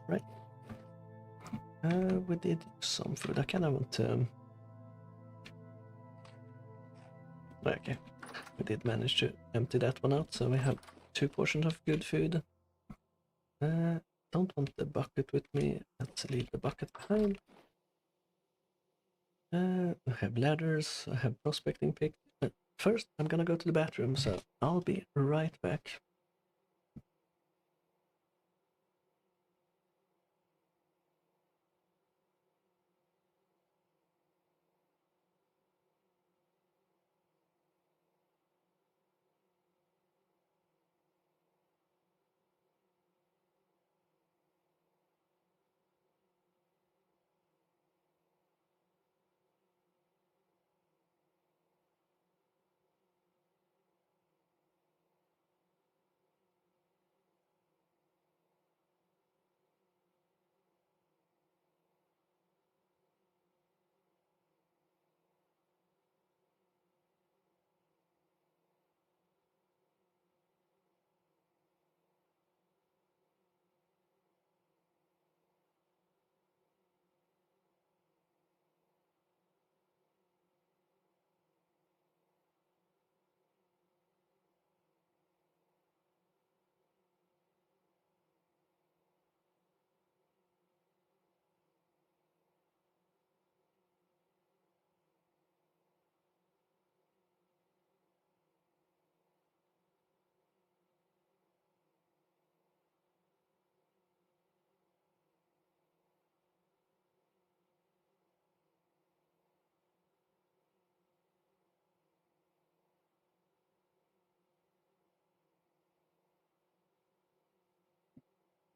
Alright. We did some food. I kind of want to... Okay. We did manage to empty that one out, so we have 2 portions of good food. Don't want the bucket with me. Let's leave the bucket behind. I have ladders. I have prospecting pick. First, I'm gonna go to the bathroom, so I'll be right back.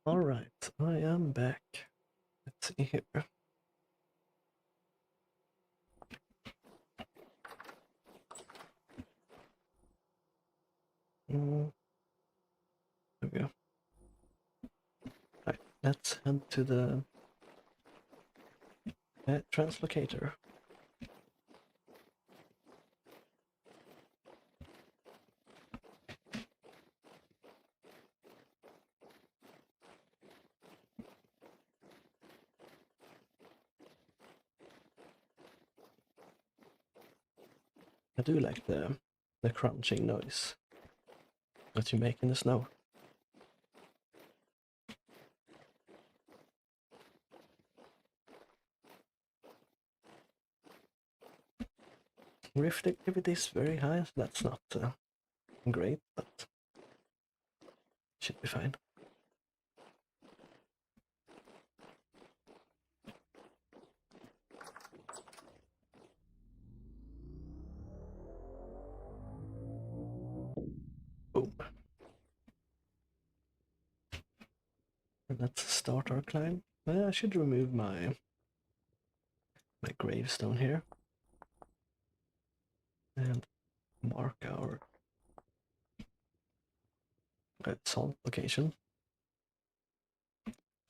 Alright, I am back. Let's see here. There we go. Right, let's head to the translocator. I do like the crunching noise that you make in the snow. Rift activity is very high, so that's not great, but should be fine. Boom. And let's start our climb. I should remove my gravestone here and mark our salt location.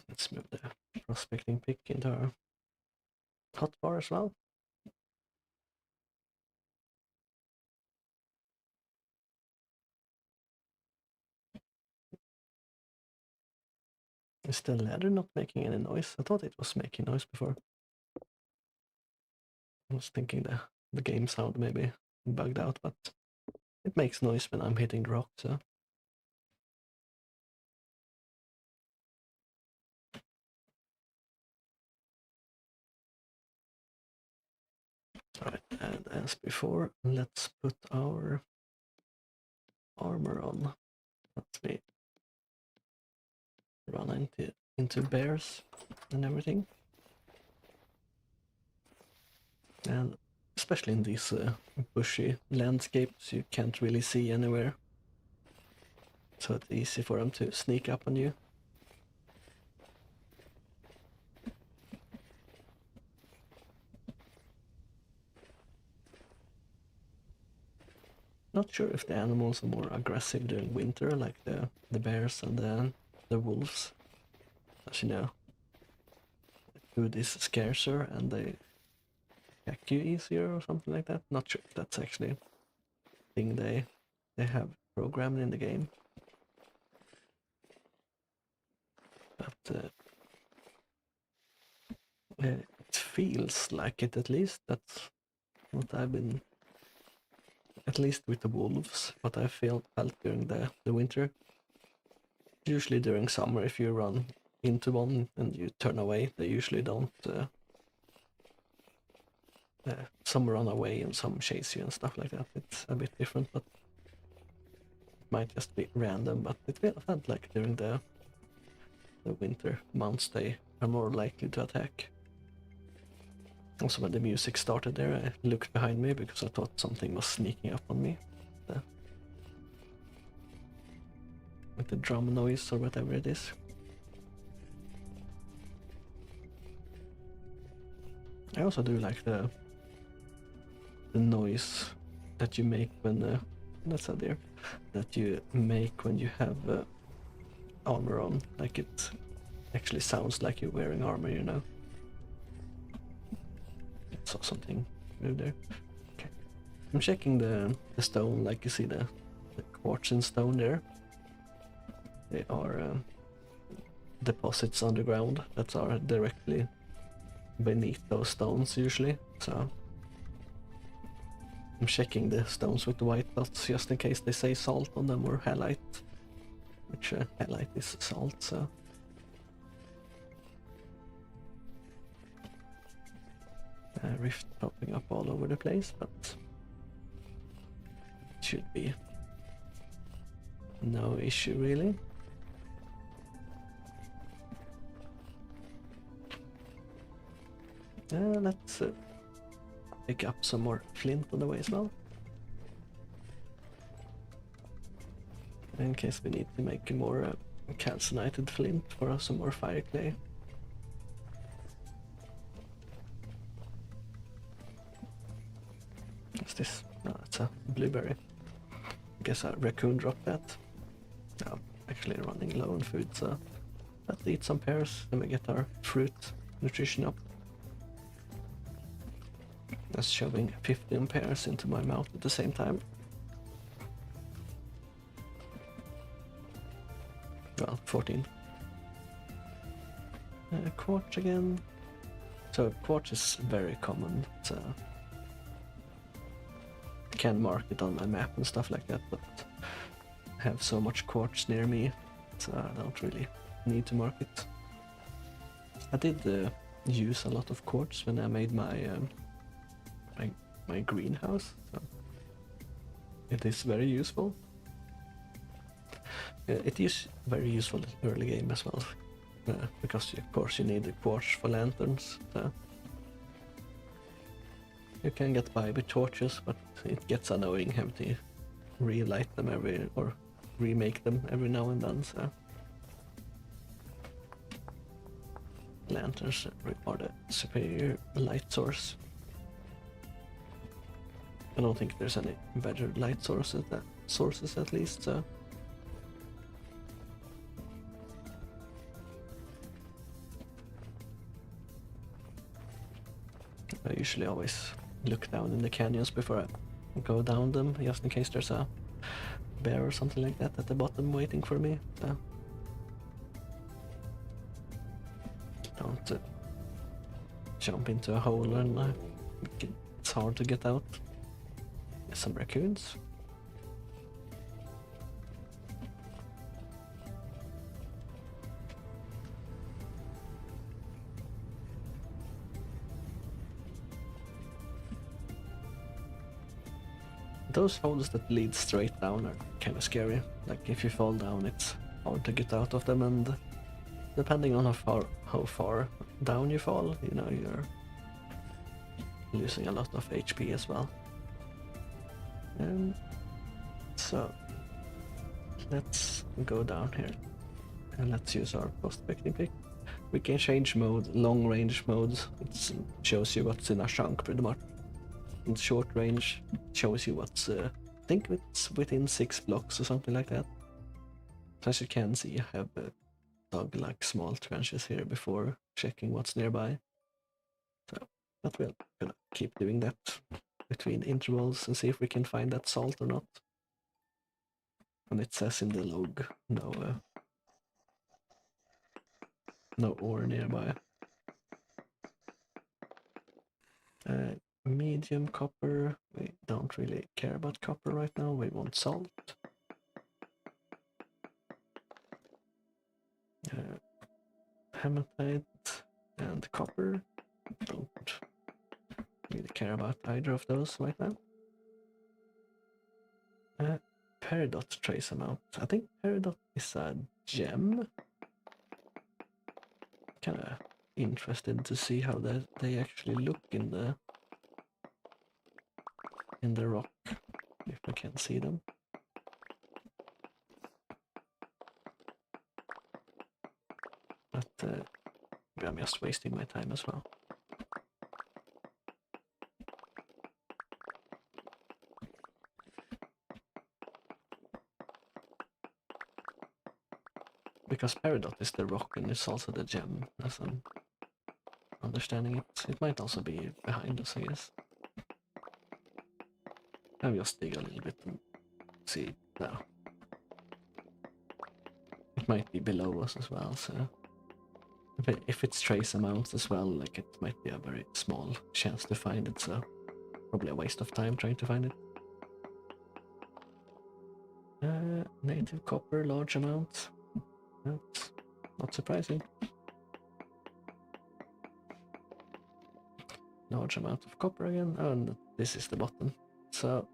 Let's move the prospecting pick into our hotbar as well. Is the ladder not making any noise? I thought it was making noise before. I was thinking the game sound maybe bugged out, but it makes noise when I'm hitting the rock, so. Alright, and as before, let's put our armor on. Let me run into bears and everything. And especially in these bushy landscapes, you can't really see anywhere. So it's easy for them to sneak up on you. Not sure if the animals are more aggressive during winter, like the bears and the wolves. As you know, food is scarcer and they attack you easier or something like that. Not sure if that's actually a thing they have programmed in the game. But it feels like it, at least. That's what I've been, at least with the wolves, what I felt during the winter. Usually during summer, if you run into one and you turn away, they usually don't. Some run away and some chase you and stuff like that. It's a bit different, but it might just be random. But it felt like during the winter months they are more likely to attack. Also, when the music started there, I looked behind me because I thought something was sneaking up on me. With the drum noise or whatever it is. I also do like the noise that you make when that's a deer, that you make when you have armor on. Like it actually sounds like you're wearing armor, you know. I saw something move there. Okay, I'm checking the stone. Like you see the quartz and stone there. They are deposits underground that are directly beneath those stones usually, so I'm checking the stones with the white dots just in case they say salt on them or halite, which halite is salt, so. Rift popping up all over the place, but it should be no issue really. Let's pick up some more flint on the way as well, in case we need to make more calcinated flint for some more fire clay. What's this? No, it's a blueberry. Guess a raccoon dropped that. No, actually running low on food, so let's eat some pears and we get our fruit nutrition up. That's shoving 15 pears into my mouth at the same time. Well, 14. Quartz again. So quartz is very common, so can mark it on my map and stuff like that, but I have so much quartz near me, so I don't really need to mark it. I did use a lot of quartz when I made my my greenhouse, so it is very useful. It is very useful in early game as well, because of course you need the quartz for lanterns. So you can get by with torches, but it gets annoying having to relight them or remake them every now and then. So lanterns are the superior light source. I don't think there's any better light sources at least. So I usually always look down in the canyons before I go down them, just in case there's a bear or something like that at the bottom waiting for me. So don't jump into a hole and it's hard to get out. There's some raccoons. Those holes that lead straight down are kind of scary. Like if you fall down, it's hard to get out of them, and depending on how far down you fall, you know, you're losing a lot of HP as well. So let's go down here and let's use our prospecting pick. We can change mode, long range mode. It shows you what's in a chunk pretty much. In short range, shows you what's I think it's within 6 blocks or something like that. So as you can see, I have dug like small trenches here before checking what's nearby. So, but we're gonna keep doing that between intervals and see if we can find that salt or not. And it says in the log, no ore nearby. Medium copper. We don't really care about copper right now. We want salt. Hematite and copper. Don't really care about either of those right now. Peridot trace amount. I think peridot is a gem. Kinda interested to see how they actually look in the rock, if I can see them. But I'm just wasting my time as well. Because peridot is the rock and it's also the gem, as I'm understanding it. It might also be behind us, I guess. I'll just dig a little bit and see now. It might be below us as well, so if it's trace amounts as well, like it might be a very small chance to find it, so probably a waste of time trying to find it. Native copper, large amount. That's not surprising. Large amount of copper again, and this is the bottom. So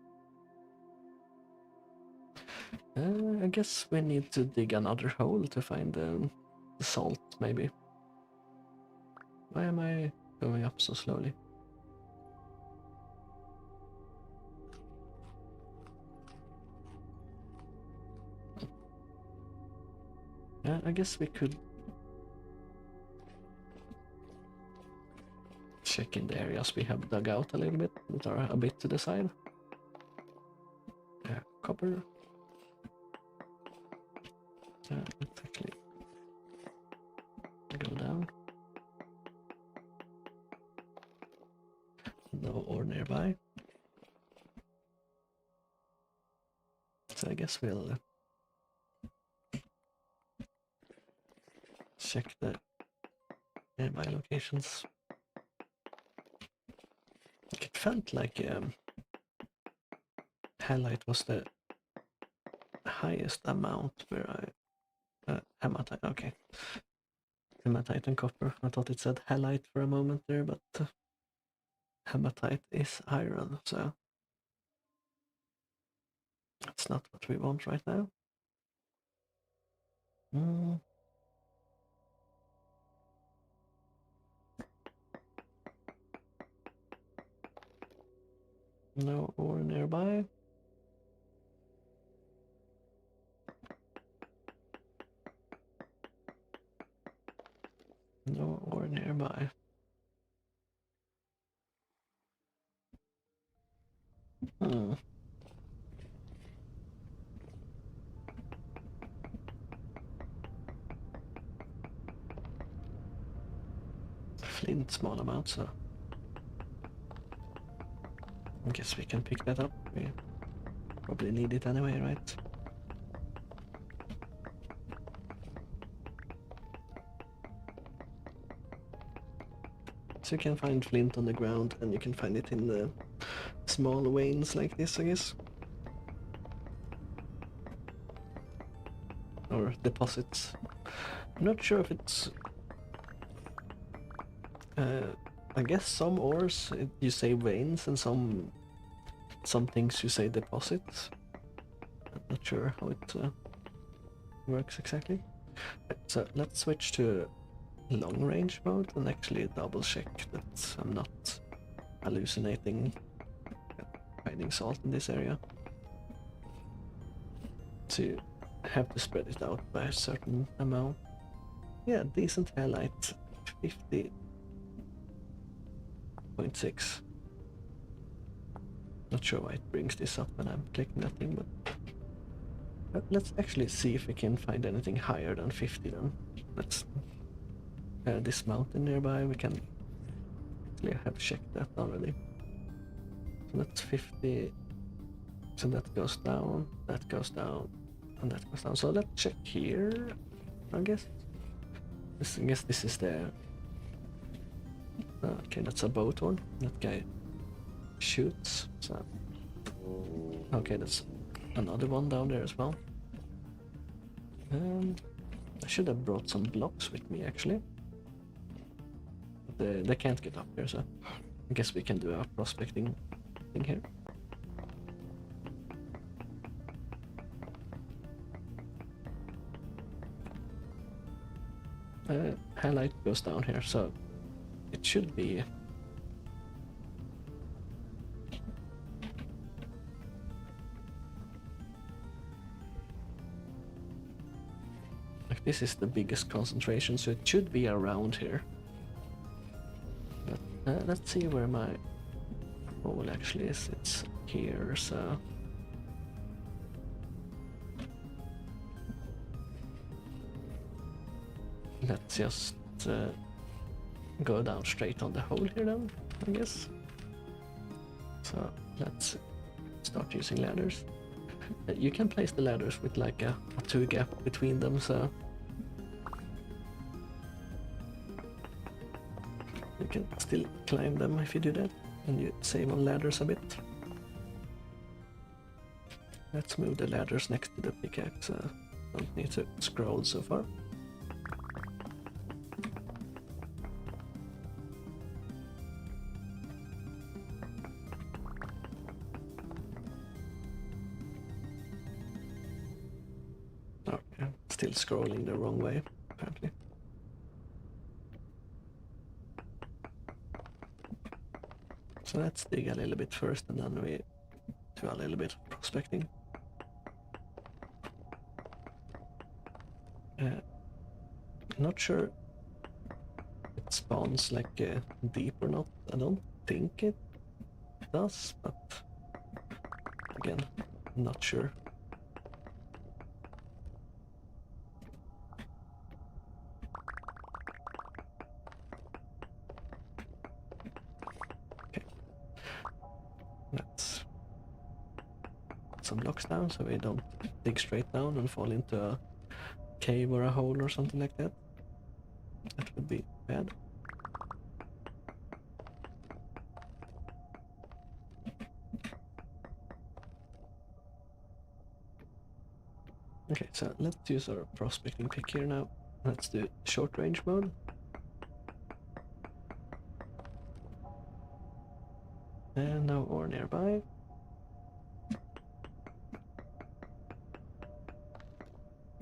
I guess we need to dig another hole to find the salt, maybe. Why am I going up so slowly? Yeah, I guess we could check in the areas we have dug out a little bit that are a bit to the side. Copper. Let's actually go down. No ore nearby. So I guess we'll check the nearby locations. It felt like halite was the highest amount where I hematite. Okay, hematite and copper. I thought it said halite for a moment there, but hematite is iron, so that's not what we want right now. No ore nearby. No ore nearby. Flint, small amounts, so I guess we can pick that up. We probably need it anyway, right? So you can find flint on the ground, and you can find it in the small veins like this, I guess. Or deposits. I'm not sure if it's... I guess some ores you say veins, and some things you say deposits. I'm not sure how it works exactly. So let's switch to long range mode and actually double check that I'm not hallucinating finding salt in this area. So you have to spread it out by a certain amount. Yeah, decent halite, 50.6. Not sure why it brings this up when I'm clicking that thing, but let's actually see if we can find anything higher than 50 then. Let's this mountain nearby, we can actually have checked that already. So that's 50, so that goes down, and that goes down. So let's check here, I guess. I guess this is the... okay, that's a boat one. That guy shoots, so... okay, that's another one down there as well. I should have brought some blocks with me, actually. But they can't get up here, so I guess we can do our prospecting thing here. Highlight goes down here, so it should be... like, this is the biggest concentration, so it should be around here. But let's see where my hole actually is. It's here, so... let's just go down straight on the hole here then, I guess. So let's start using ladders. You can place the ladders with like a 2 gap between them, so you can still climb them if you do that, and you save on ladders a bit. Let's move the ladders next to the pickaxe. Don't need to scroll so far. Okay, still scrolling the wrong way, apparently. So let's dig a little bit first, and then we do a little bit of prospecting. Not sure it spawns like deep or not. I don't think it does, but again, not sure. Okay, let's put some blocks down so we don't dig straight down and fall into a cave or a hole or something like that. That would be bad. Okay, so let's use our prospecting pick here now. Let's do short range mode. And no ore nearby.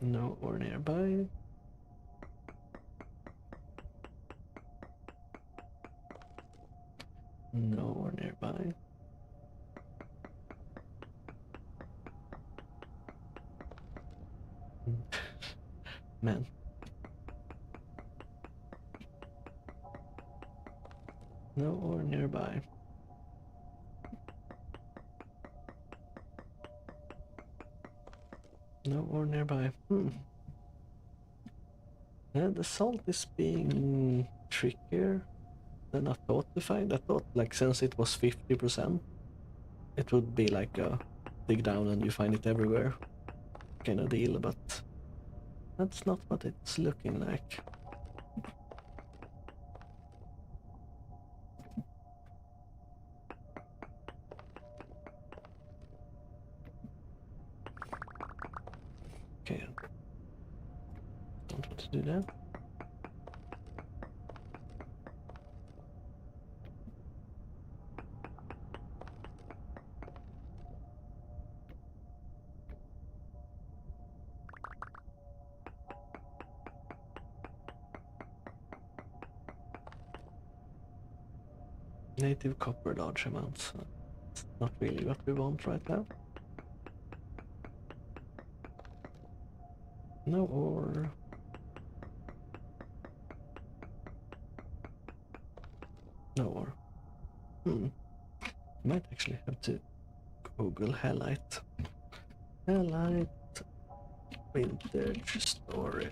No ore nearby. No ore nearby. Man. No ore nearby. No ore nearby. The salt is being trickier than I thought to find. I thought, like, since it was 50%, it would be like a dig down and you find it everywhere kind of deal, but that's not what it's looking like. Okay, don't want to do that. Native copper large amounts. It's not really what we want right now. No ore. No ore. Might actually have to Google halite. Halite vintage story.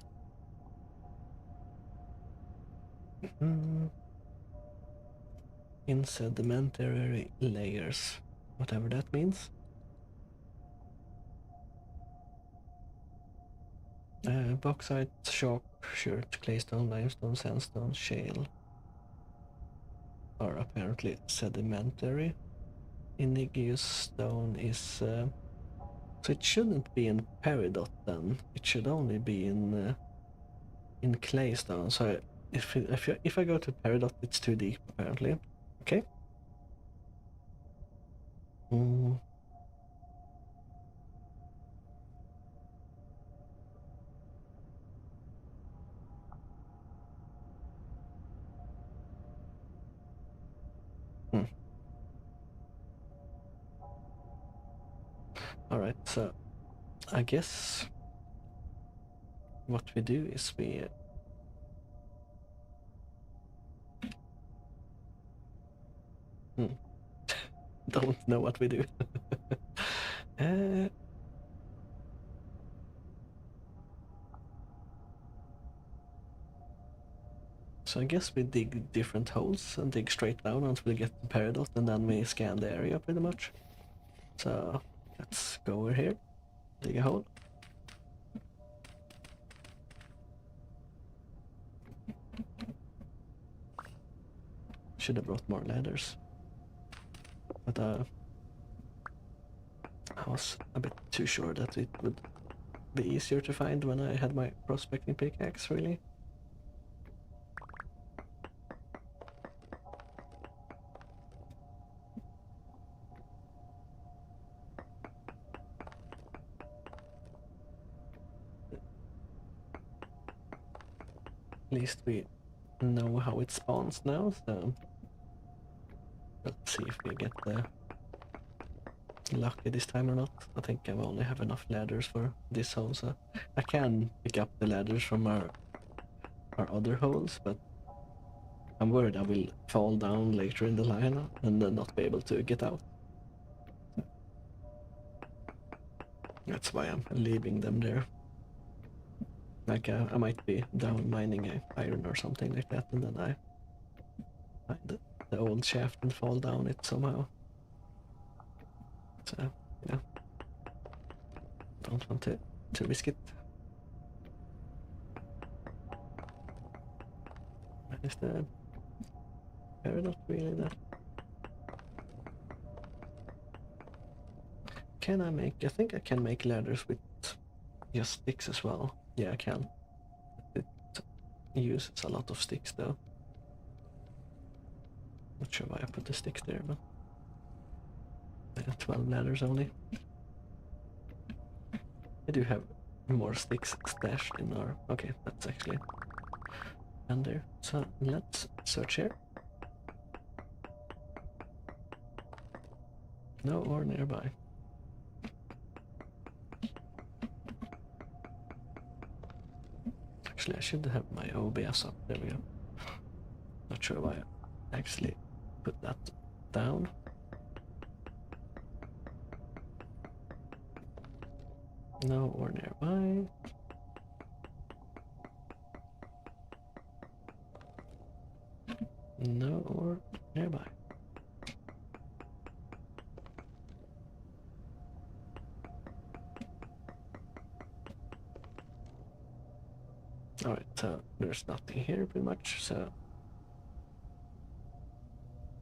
In sedimentary layers, whatever that means. Bauxite, chalk, shirt, claystone, limestone, sandstone, shale are apparently sedimentary. Igneous stone is so it shouldn't be in peridot then. It should only be in claystone. So if I go to peridot, it's too deep apparently. Okay. Alright, so I guess what we do is we don't know what we do. So I guess we dig different holes and dig straight down until we get the peridot, and then we scan the area pretty much. So let's go over here, dig a hole. Should have brought more ladders, but I was a bit too sure that it would be easier to find when I had my prospecting pickaxe, really. At least we know how it spawns now, so let's see if we get the lucky this time or not. I think I only have enough ladders for this hole, so I can pick up the ladders from our are other holes, but I'm worried I will fall down later in the line and then not be able to get out. That's why I'm leaving them there. Like I might be down mining iron or something like that, and then I find the old shaft and fall down it somehow. So yeah, don't want to risk it. Is the Fjard not really that? Can I make? I think I can make ladders with just sticks as well. Yeah, I can. It uses a lot of sticks though. Not sure why I put the sticks there, but I got 12 ladders only. I do have more sticks stashed in our... Okay, that's actually under. So let's search here. No ore nearby. Actually, I should have my OBS up. There we go. Not sure why I actually put that down. No ore nearby. No ore nearby. Alright, so there's nothing here pretty much, so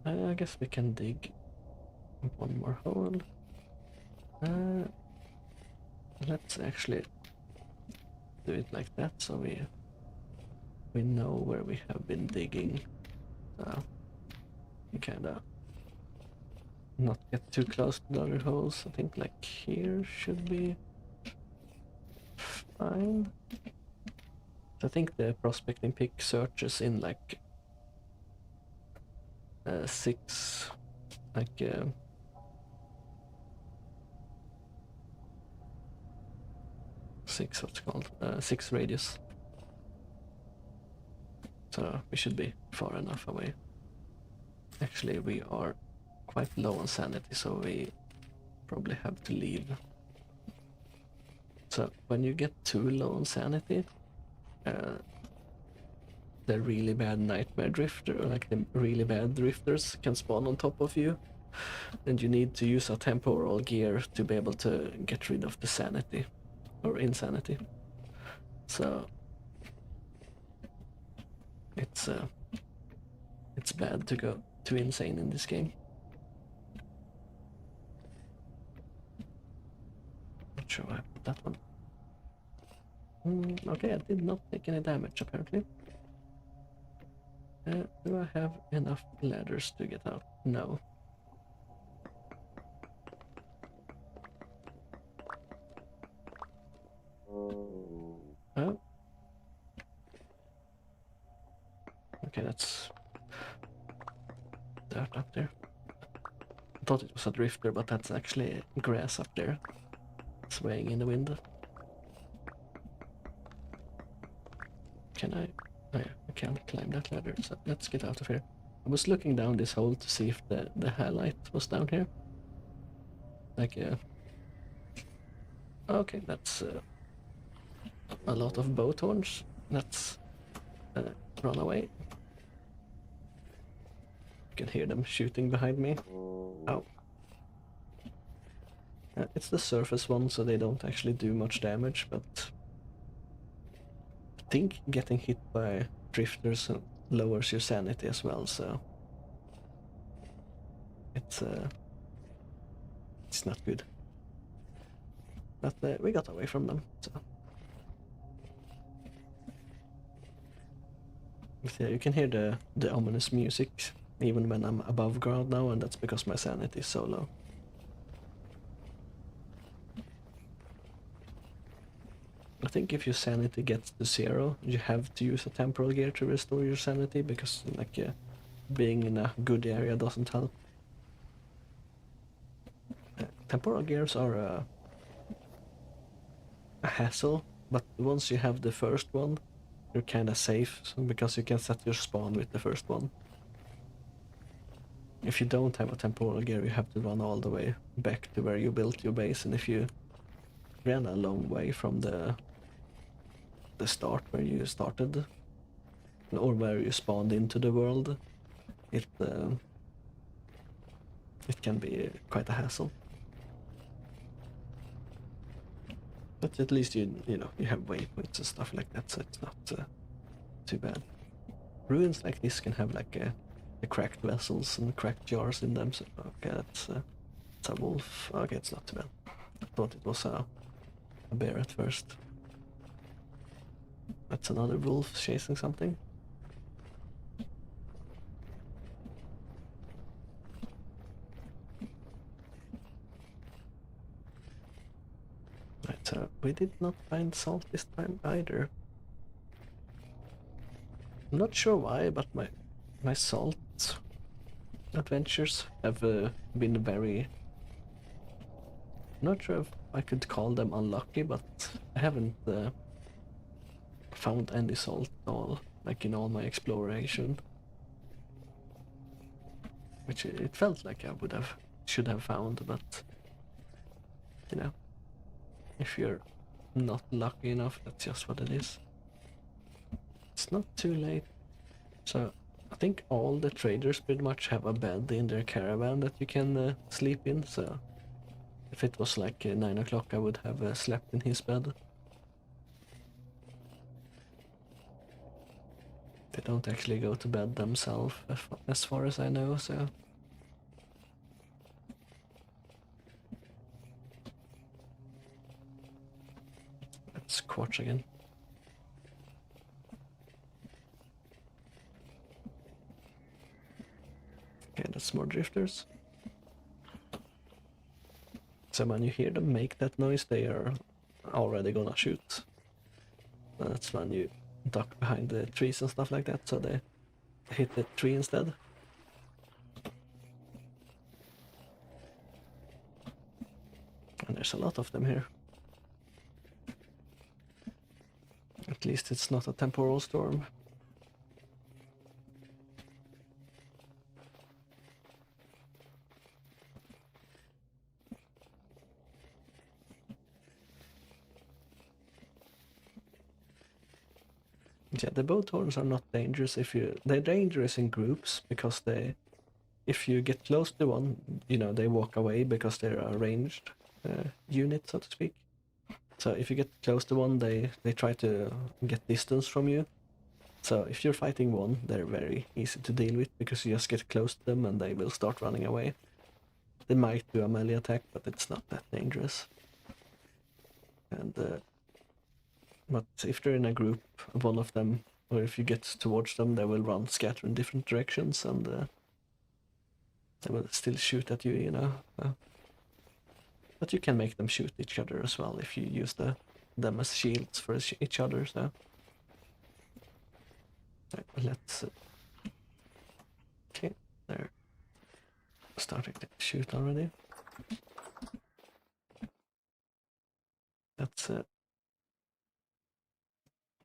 I guess we can dig one more hole. Let's actually do it like that so we know where we have been digging. So we kinda not get too close to the other holes. I think like here should be fine. So I think the prospecting pick searches in like 6 like 6 what's it called 6 radius. So we should be far enough away. Actually, we are quite low on sanity, so we probably have to leave. So when you get too low on sanity, the really bad nightmare drifter, or like the really bad drifters, can spawn on top of you, and you need to use a temporal gear to be able to get rid of the sanity or insanity. So it's bad to go too insane in this game. Not sure why I put that one. Okay, I did not take any damage apparently. Do I have enough ladders to get out? No. Oh. Okay, that's dirt up there. I thought it was a drifter, but that's actually grass up there, swaying in the wind. Can I? Oh yeah, I can't climb that ladder, so let's get out of here. I was looking down this hole to see if the highlight was down here. Like, okay, that's a lot of boat horns. Let's run away. You can hear them shooting behind me. Ow. It's the surface one, so they don't actually do much damage, but I think getting hit by drifters lowers your sanity as well, so it's not good. But we got away from them, so. Yeah, you can hear the ominous music even when I'm above ground now, and that's because my sanity is so low. I think if your sanity gets to 0, you have to use a temporal gear to restore your sanity, because like being in a good area doesn't help. Temporal gears are a hassle, but once you have the first one, you're kind of safe because you can set your spawn with the first one. If you don't have a temporal gear, you have to run all the way back to where you built your base, and if you ran a long way from the start where you started, or where you spawned into the world, it can be quite a hassle. But at least you know you have waypoints and stuff like that, so it's not too bad. Ruins like this can have like the cracked vessels and cracked jars in them. So okay, it's a wolf. Okay, it's not too bad. I thought it was a bear at first. That's another wolf chasing something. Right, so we did not find salt this time either. I'm not sure why, but my salt adventures have been very... I'm not sure if I could call them unlucky, but I haven't found any salt at all, like in all my exploration. Which it felt like I should have found, but you know, if you're not lucky enough, that's just what it is. It's not too late. So I think all the traders pretty much have a bed in their caravan that you can sleep in, so if it was like 9 o'clock I would have slept in his bed. They don't actually go to bed themselves as far as I know, so... Let's quartz again. Okay, that's more drifters. So when you hear them make that noise, they are already gonna shoot. That's when you duck behind the trees and stuff like that, so they hit the tree instead. And there's a lot of them here. At least it's not a temporal storm. Yeah, the boat horns are not dangerous they're dangerous in groups because if you get close to one, you know, they walk away because they're a ranged unit, so to speak. So if you get close to one, they try to get distance from you. So if you're fighting one, they're very easy to deal with because you just get close to them and they will start running away. They might do a melee attack, but it's not that dangerous. And but if they're in a group, one of them, or if you get towards them, they will run scatter in different directions, and they will still shoot at you, you know. But you can make them shoot each other as well if you use them as shields for each other. So let's. Okay, they're starting to shoot already. That's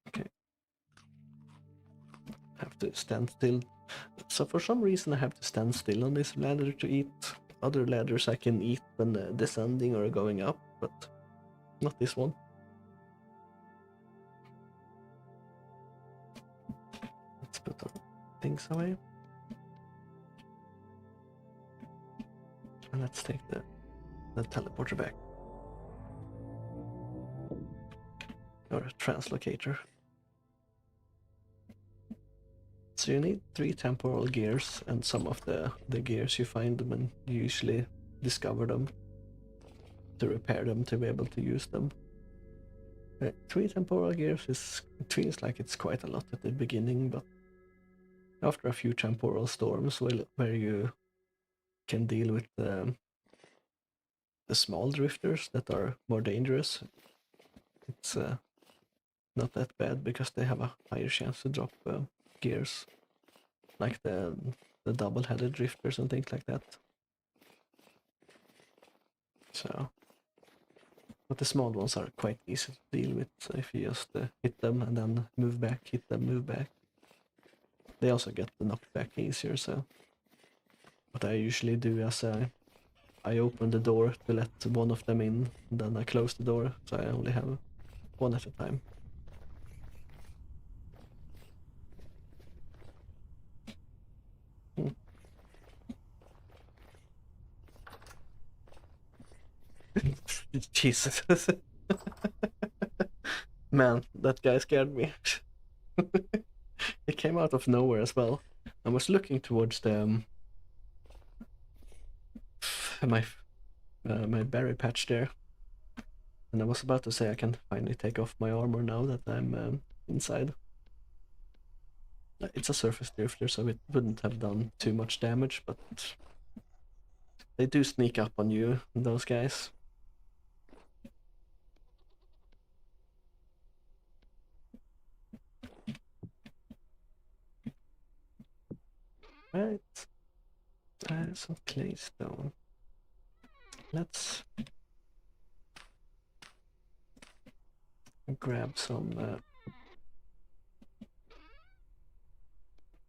okay. Have to stand still. So for some reason I have to stand still on this ladder to eat. Other ladders I can eat when descending or going up, but not this one. Let's put our things away. And let's take the teleporter back. Or a translocator. So you need 3 temporal gears and some of the gears you find when you usually discover them to repair them to be able to use them. 3 temporal gears it feels like it's quite a lot at the beginning, but after a few temporal storms where you can deal with the small drifters that are more dangerous, it's not that bad because they have a higher chance to drop gears, like the double-headed drifters and things like that. So But the small ones are quite easy to deal with if you just hit them and then move back, hit them, move back. They also get the knockback easier, so what I usually do is I open the door to let one of them in, and then I close the door, so I only have one at a time. Jesus. Man, that guy scared me. He came out of nowhere as well. I was looking towards the my berry patch there, and I was about to say I can finally take off my armor now that I'm inside. It's a surface drifter, so it wouldn't have done too much damage, but they do sneak up on you, those guys. Right. Some claystone. Let's grab some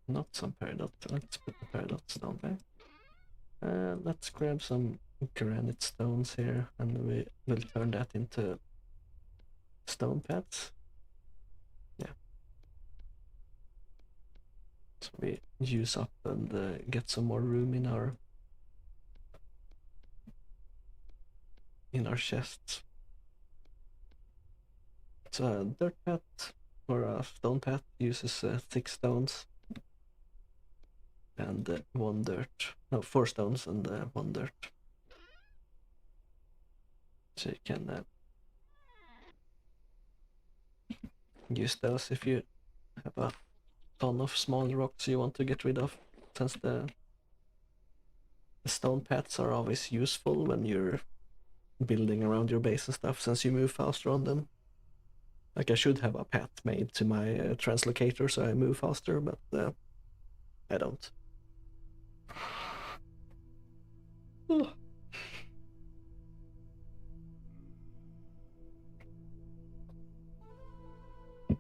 not some peridot. Let's put the peridots down there. Let's grab some granite stones here, and we will turn that into stone pads. Yeah. So we use up and get some more room in our chests. So a dirt pad or a stone pad uses 6 stones and 1 dirt. No, 4 stones and 1 dirt. So you can use those if you have a ton of small rocks you want to get rid of, since the stone paths are always useful when you're building around your base and stuff, since you move faster on them. Like, I should have a path made to my translocator so I move faster, but I don't. Oh. You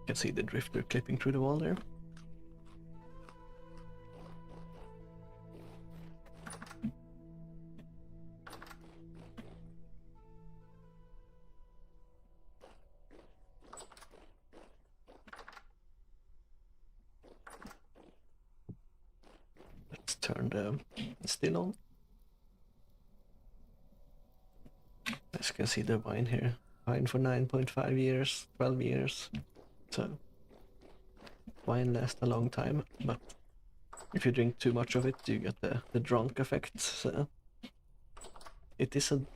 can see the drifter clipping through the wall there. Let's turn the still on. As you can see the wine here. Wine for 9.5 years, 12 years. So wine lasts a long time, but if you drink too much of it, you get the drunk effect. So it is an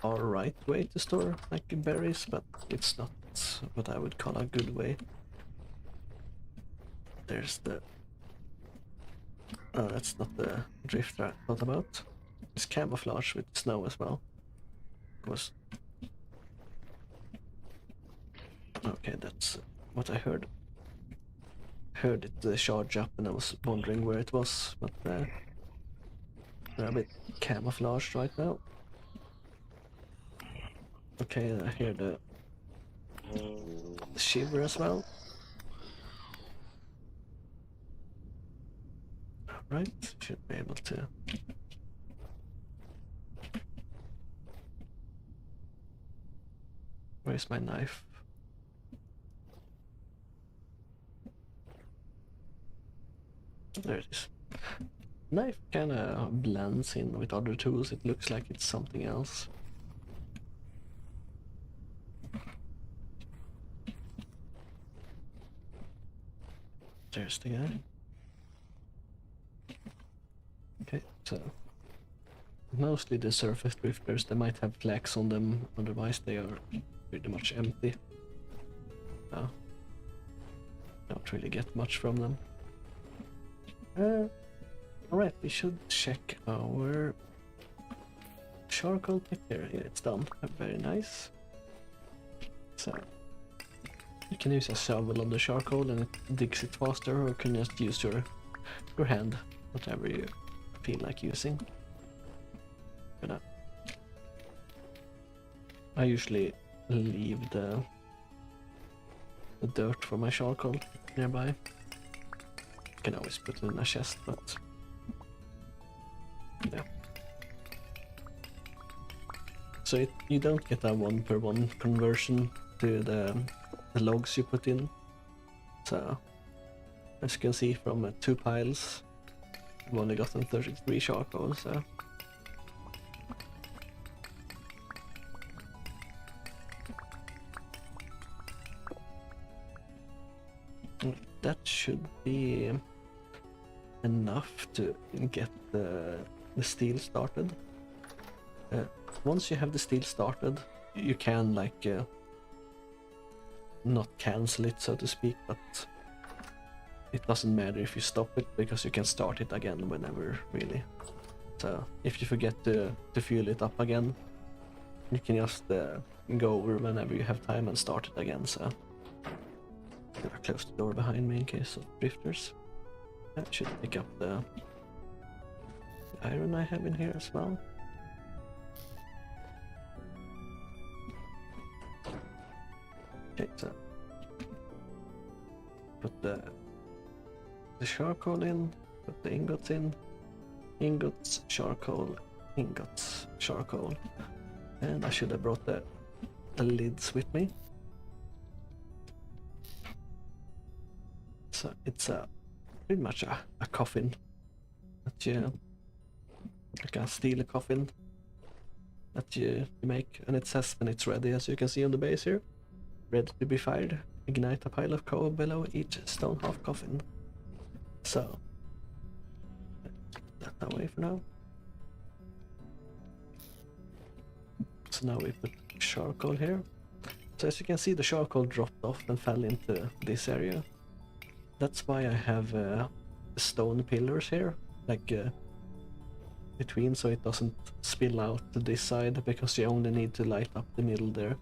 alright way to store like berries, but it's not what I would call a good way. There's the... Oh, that's not the drifter I thought about. It's camouflage with snow as well. Was... Okay, that's what I heard. Heard it charge up and I was wondering where it was, but they're a bit camouflaged right now. Okay, I hear the shiver as well. Right, should be able to. Where's my knife? There it is. Knife kinda blends in with other tools, it looks like it's something else. There's the guy. Okay, so mostly the surface drifters, they might have flags on them, otherwise they are pretty much empty. Oh. Don't really get much from them. Alright, we should check our charcoal pit here. Yeah, it's done. Very nice. So you can use a shovel on the charcoal and it digs it faster, or you can just use your hand, whatever you feel like using. Gonna I usually leave the dirt for my charcoal nearby. Can always put it in a chest, but yeah. So you don't get a 1-per-1 conversion to the logs you put in. So as you can see from 2 piles, I've only gotten 33 charcoal, so that should be enough to get the steel started. Once you have the steel started, you can like not cancel it, so to speak, but it doesn't matter if you stop it because you can start it again whenever, really. So if you forget to fuel it up again, you can just go over whenever you have time and start it again. So I'm gonna close the door behind me in case of drifters. I should pick up the iron I have in here as well. Okay, so put the charcoal in, put the ingots in, ingots, charcoal, ingots, charcoal, and I should have brought the lids with me. So it's pretty much a coffin that you, like a steel coffin that you make, and it says when it's ready, as you can see on the base here, ready to be fired. Ignite a pile of coal below each stone half coffin. So put that away for now. So now we put charcoal here. So as you can see, the charcoal dropped off and fell into this area. That's why I have stone pillars here, like between, so it doesn't spill out to this side, because you only need to light up the middle there.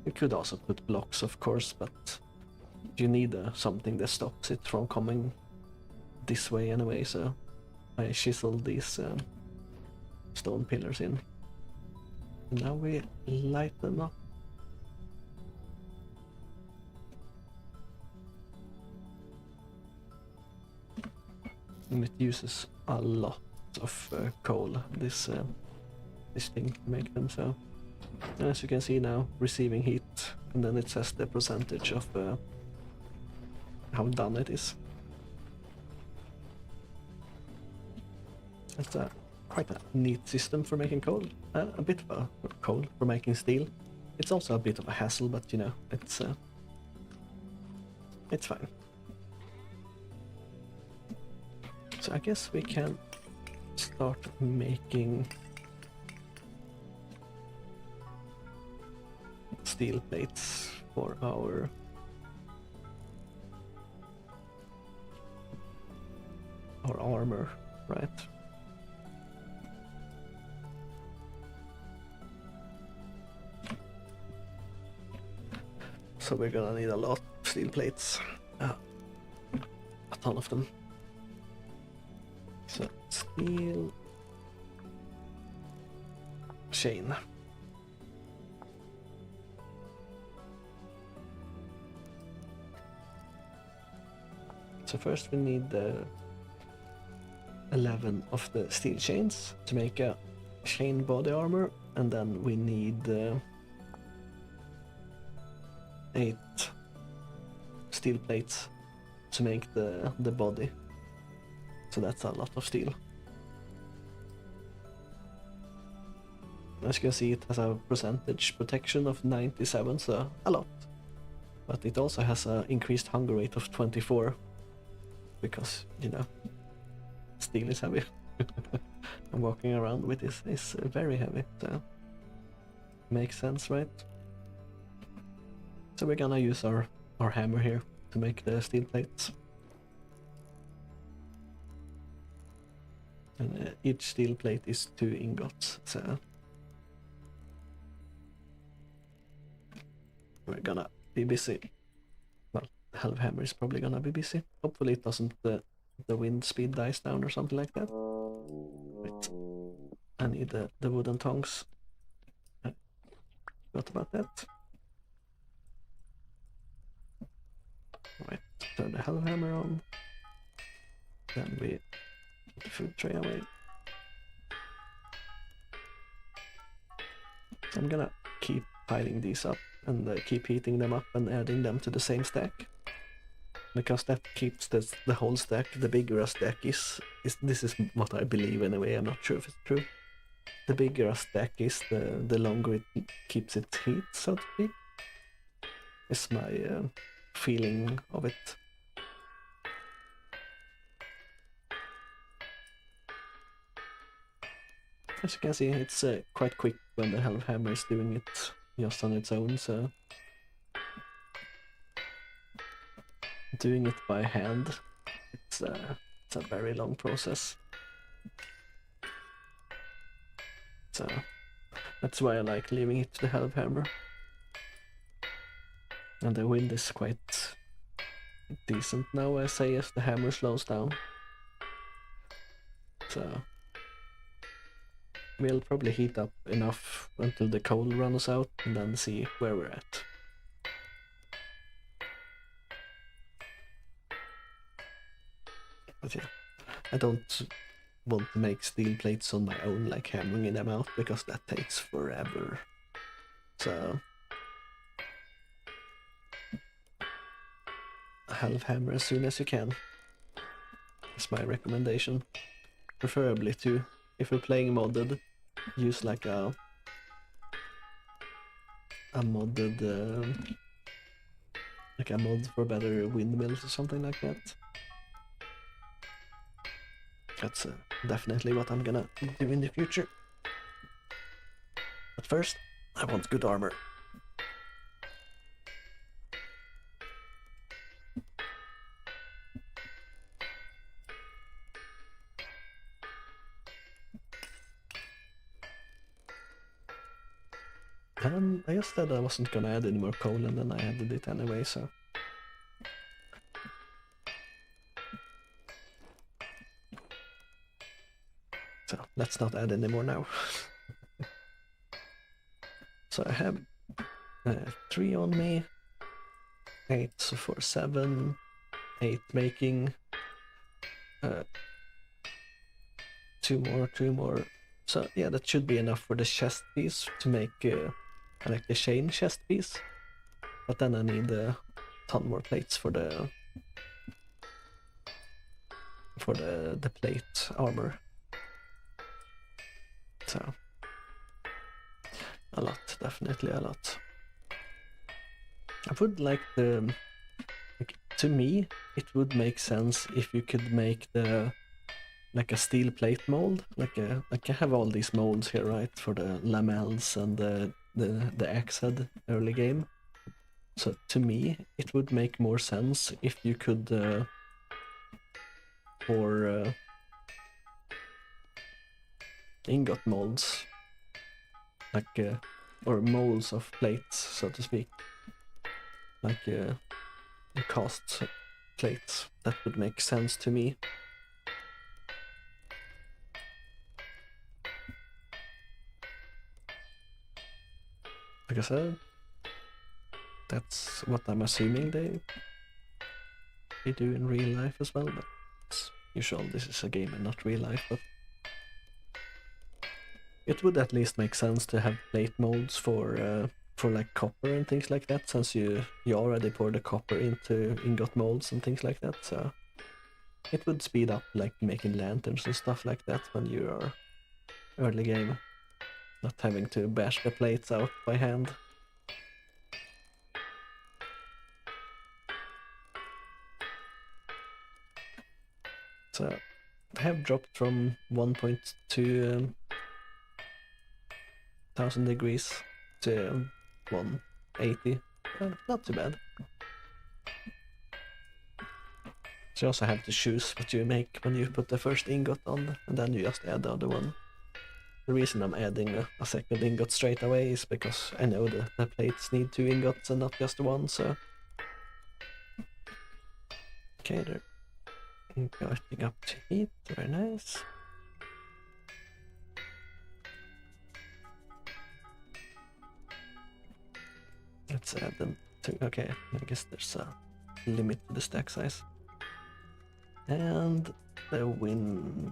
You could also put blocks, of course, but you need something that stops it from coming this way anyway, so I chiseled these stone pillars in. And now we light them up. And it uses a lot of coal, this thing to make them, so. And as you can see now, receiving heat, and then it says the percentage of how done it is. It's quite a neat system for making coal. A bit of a coal for making steel. It's also a bit of a hassle, but you know, it's fine. So I guess we can start making steel plates for our armor, right? So we're gonna need a lot of steel plates, a ton of them. So steel chain. So first we need 11 of the steel chains to make a chain body armor, and then we need 8 steel plates to make the body. So that's a lot of steel. As you can see, it has a percentage protection of 97, so a lot. But it also has an increased hunger rate of 24, because, you know, steel is heavy. And walking around with this is very heavy, so makes sense, right? So we're gonna use our hammer here to make the steel plates. And each steel plate is 2 ingots, so we're gonna be busy. Well, the half hammer is probably gonna be busy. Hopefully it doesn't, the wind speed dies down or something like that. Wait, I need the wooden tongs. Forgot about that. Right, turn the hellhammer on. Then we put the food tray away. So I'm gonna keep piling these up and keep heating them up and adding them to the same stack. Because that keeps the whole stack. The bigger a stack is this is what I believe anyway, I'm not sure if it's true. The bigger a stack is, the longer it keeps its heat, so to speak. Is my feeling of it. As you can see, it's quite quick when the hellhammer is doing it just on its own, so doing it by hand, it's a very long process. So that's why I like leaving it to the hellhammer. And the wind is quite decent now, I say, as the hammer slows down. So we'll probably heat up enough until the coal runs out and then see where we're at. But yeah, I don't want to make steel plates on my own, like hammering them out, because that takes forever. So a hellhammer as soon as you can is my recommendation. Preferably to, if you're playing modded, use like a modded like a mod for better windmills or something like that. That's definitely what I'm gonna do in the future. But first, I want good armor. I just said I wasn't gonna add any more coal, and then I added it anyway, so... So, let's not add any more now. So I have 3 on me, 8 for 7, 8 making, 2 more. So yeah, that should be enough for the chest piece to make like the chain chest piece. But then I need a ton more plates for the plate armor. So a lot, definitely a lot. I would like to me, it would make sense if you could make like a steel plate mold, like I have all these molds here, right, for the lamels and the axe head early game. So to me, it would make more sense if you could for ingot molds, like or molds of plates, so to speak, like cast plates. That would make sense to me. Because that's what I'm assuming they do in real life as well, but it's usual, this is a game and not real life, but it would at least make sense to have plate molds for like copper and things like that, since you already pour the copper into ingot molds and things like that, so it would speed up like making lanterns and stuff like that when you are early game, not having to bash the plates out by hand. So I have dropped from 1.2 thousand degrees to 180. Not too bad. So you also have to choose what you make when you put the first ingot on, and then you just add the other one. The reason I'm adding a second ingot straight away is because I know the plates need 2 ingots and not just 1, so... Okay, they're going up to heat, very nice. Let's add them to... Okay, I guess there's a limit to the stack size. And the wind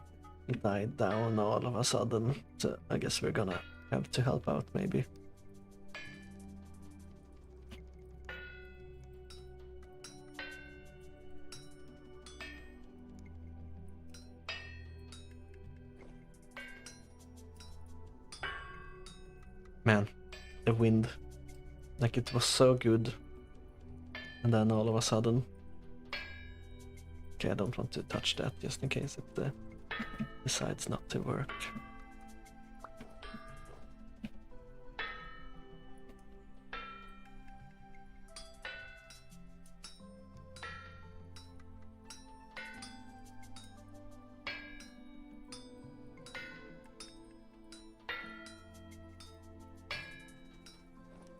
died down all of a sudden, so I guess we're gonna have to help out maybe. Man, the wind, like it was so good, and then all of a sudden... Okay, I don't want to touch that just in case it decides not to work.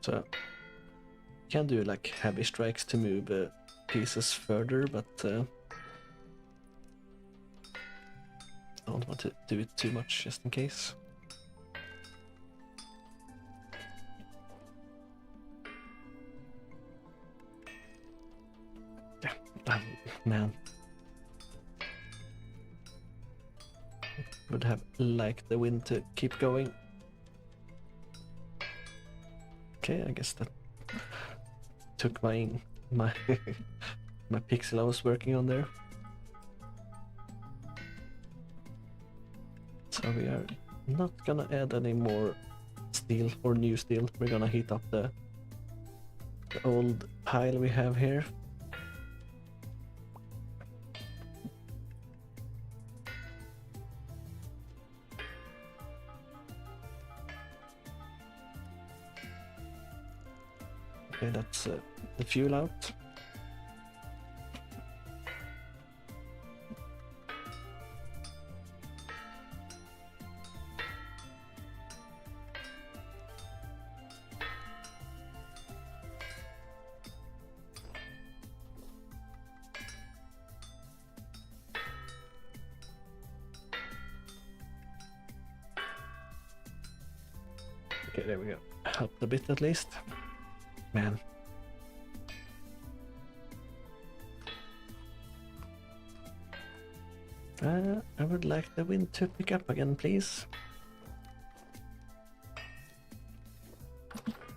So, you can do like heavy strikes to move pieces further, but I don't want to do it too much just in case. Yeah, man. Would have liked the wind to keep going. Okay, I guess that took my my pixel I was working on there. So we are not gonna add any more steel or new steel. We're gonna heat up the old pile we have here. Okay, that's the fuel out. Okay, there we go. Helped a bit at least. Man. I would like the wind to pick up again, please.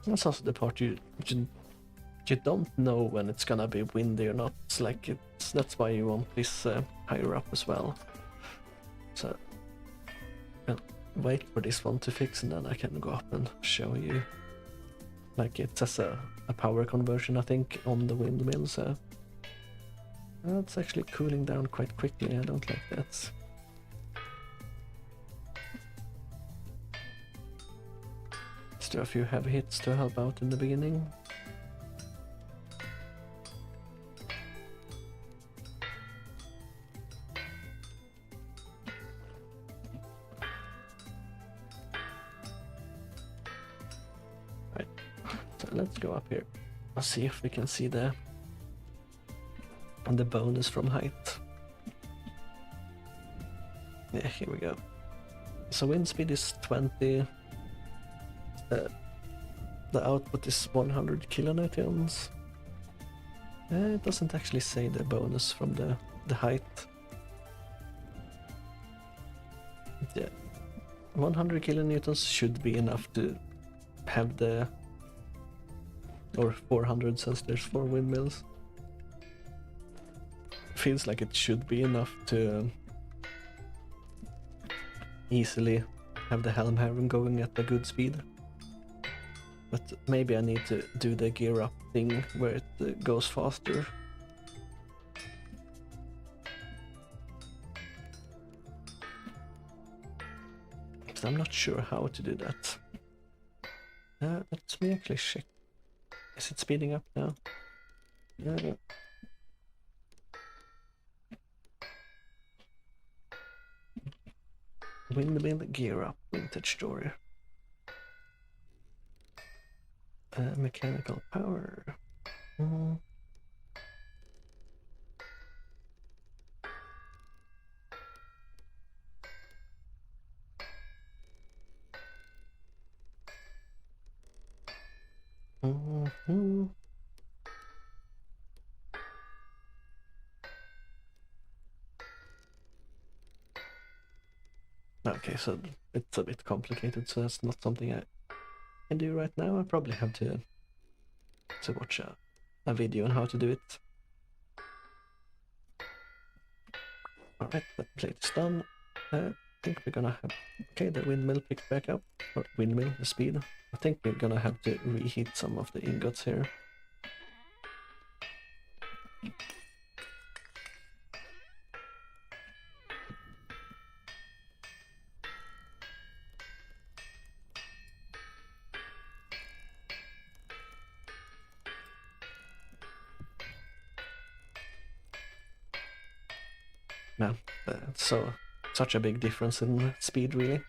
That's also the part you don't know when it's gonna be windy or not. It's like that's why you want this higher up as well. So I'll wait for this one to fix and then I can go up and show you. Like it says a power conversion, I think, on the windmill, so it's actually cooling down quite quickly. I don't like that. Let's do a few heavy hits to help out in the beginning. Right, so let's go up here. Let's see if we can see the bonus from height. Yeah, here we go. So wind speed is 20. The output is 100 kilonewtons. It doesn't actually say the bonus from the height. Yeah, 100 kilonewtons should be enough to have the... or 400 since there's 4 windmills. Feels like it should be enough to easily have the helm harem going at a good speed. But maybe I need to do the gear up thing where it goes faster. But I'm not sure how to do that. Let me actually check. Is it speeding up now? Yeah. Windmill gear up, vintage story. Mechanical power. Okay, so it's a bit complicated, so that's not something I can do right now. I probably have to watch a video on how to do it. Alright, that plate is done. I think we're gonna have... Okay, the windmill picked back up. Or windmill, the speed. I think we're gonna have to reheat some of the ingots here. Man, such a big difference in speed, really.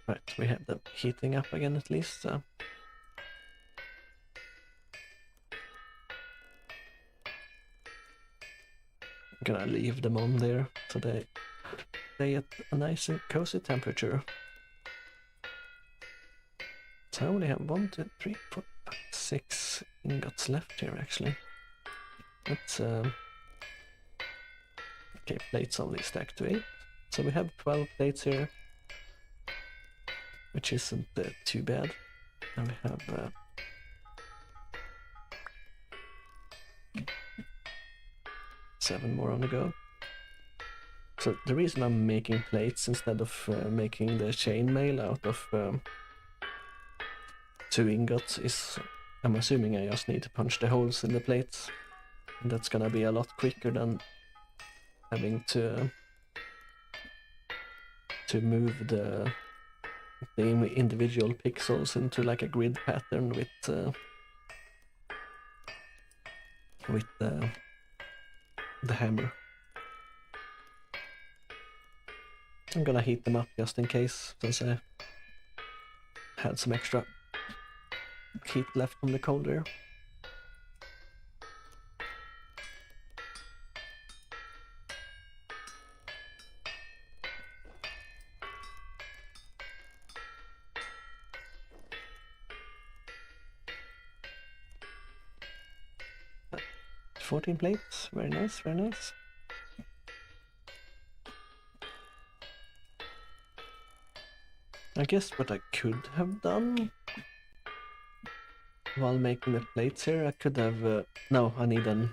Right, we have them heating up again at least. I'm gonna leave them on there so they at a nice and cozy temperature. So I only have 1, 2, 3, 4, 5, 6 ingots left here actually. Let's okay, plates only stacked to 8. So we have 12 plates here, which isn't too bad. And we have 7 more on the go. So the reason I'm making plates instead of making the chainmail out of 2 ingots is I'm assuming I just need to punch the holes in the plates. And that's gonna be a lot quicker than having to move the individual pixels into like a grid pattern with the hammer. I'm gonna heat them up just in case, since I had some extra heat left from the cold air. Uh, 14 plates, very nice, very nice. I guess what I could have done while making the plates here, I could have... no, I need an...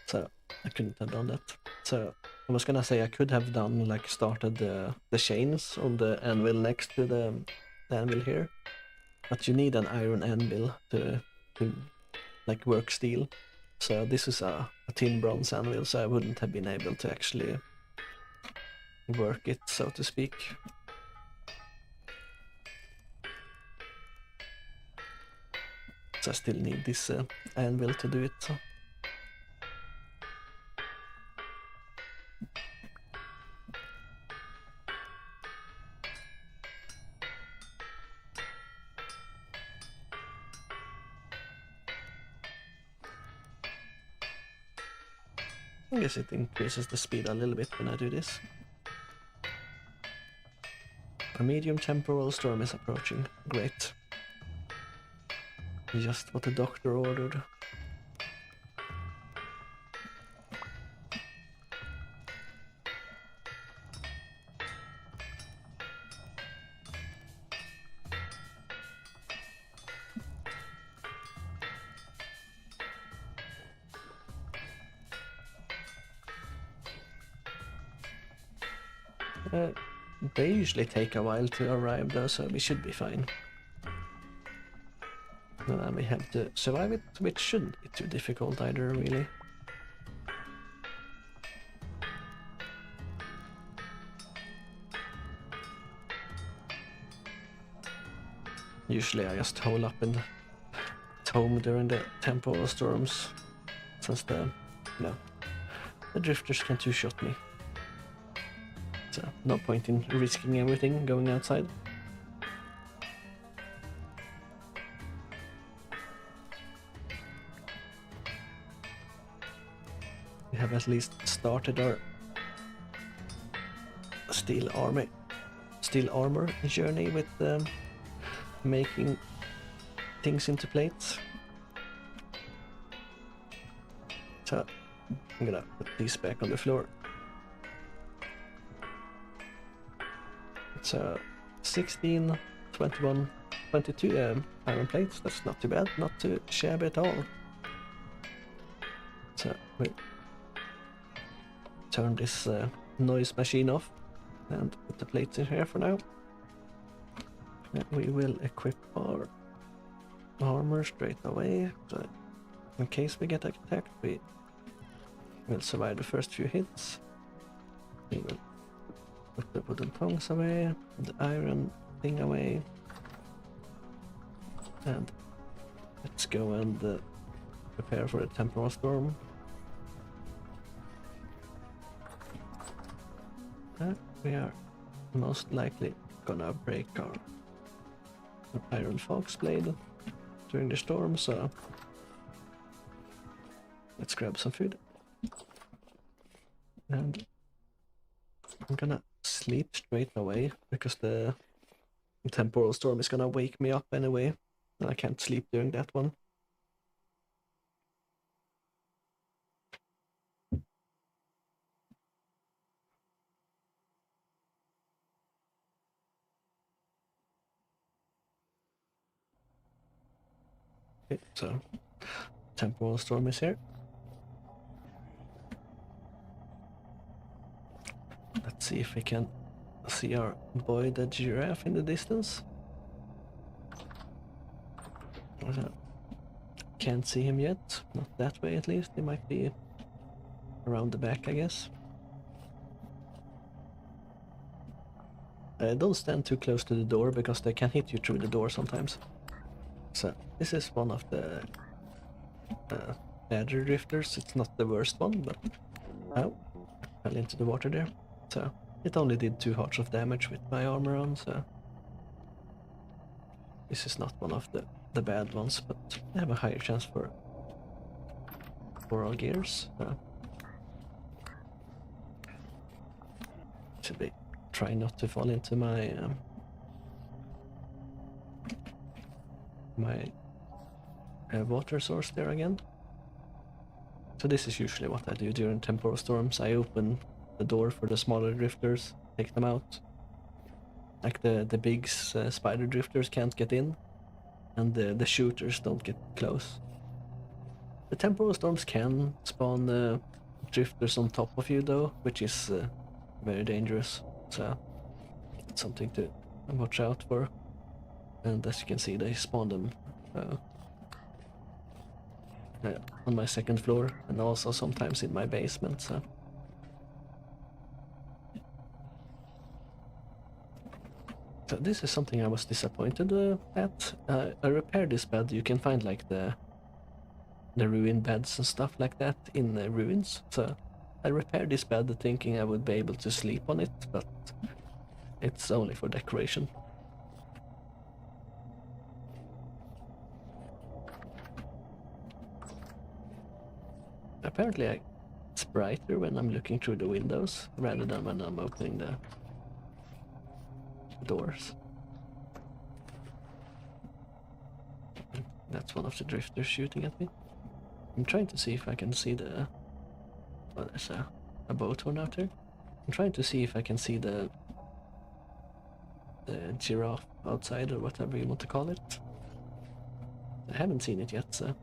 So, I couldn't have done that. So, I was gonna say I could have done, like, started the chains on the anvil next to the anvil here. But you need an iron anvil to like, work steel. So this is a tin bronze anvil, so I wouldn't have been able to actually work it, so to speak. So I still need this anvil to do it. So. I guess it increases the speed a little bit when I do this. A medium temporal storm is approaching. Great. Just what the doctor ordered. They usually take a while to arrive though, so we should be fine. And then we have to survive it, which shouldn't be too difficult either, really. Usually I just hole up in home during the temporal storms, since the drifters can two-shot me. So no point in risking everything going outside. We have at least started our steel armor journey with making things into plates. So I'm gonna put these back on the floor. So 16, 21, 22 iron plates. That's not too bad, not too shabby at all. So we'll turn this noise machine off and put the plates in here for now. And we will equip our armor straight away, so in case we get attacked, we will survive the first few hits. We will put the wooden tongs away, the iron thing away, and let's go and prepare for the temporal storm. We are most likely gonna break our iron fox blade during the storm, so let's grab some food. And I'm gonna sleep straight away because the temporal storm is gonna wake me up anyway, and I can't sleep during that one. Okay, so temporal storm is here. Let's see if we can see our boy the giraffe in the distance. Can't see him yet, not that way at least. He might be around the back, I guess. Don't stand too close to the door because they can hit you through the door sometimes. So this is one of the badger drifters. It's not the worst one, but oh, I fell into the water there. So it only did 2 hearts of damage with my armor on, so this is not one of the bad ones, but I have a higher chance for all gears. Should be try not to fall into my water source there again. So this is usually what I do during temporal storms. I open the door for the smaller drifters, take them out. Like the big spider drifters can't get in, and the shooters don't get close. The temporal storms can spawn drifters on top of you though, which is very dangerous. So it's something to watch out for. And as you can see, they spawn them on my second floor, and also sometimes in my basement. So this is something I was disappointed at. I repaired this bed. You can find like the ruin beds and stuff like that in ruins. So I repaired this bed thinking I would be able to sleep on it, but it's only for decoration. Apparently it's brighter when I'm looking through the windows rather than when I'm opening the doors. That's one of the drifters shooting at me. I'm trying to see if I can see the... Well, there's a boat horn out there. I'm trying to see if I can see the giraffe outside, or whatever you want to call it. I haven't seen it yet, so...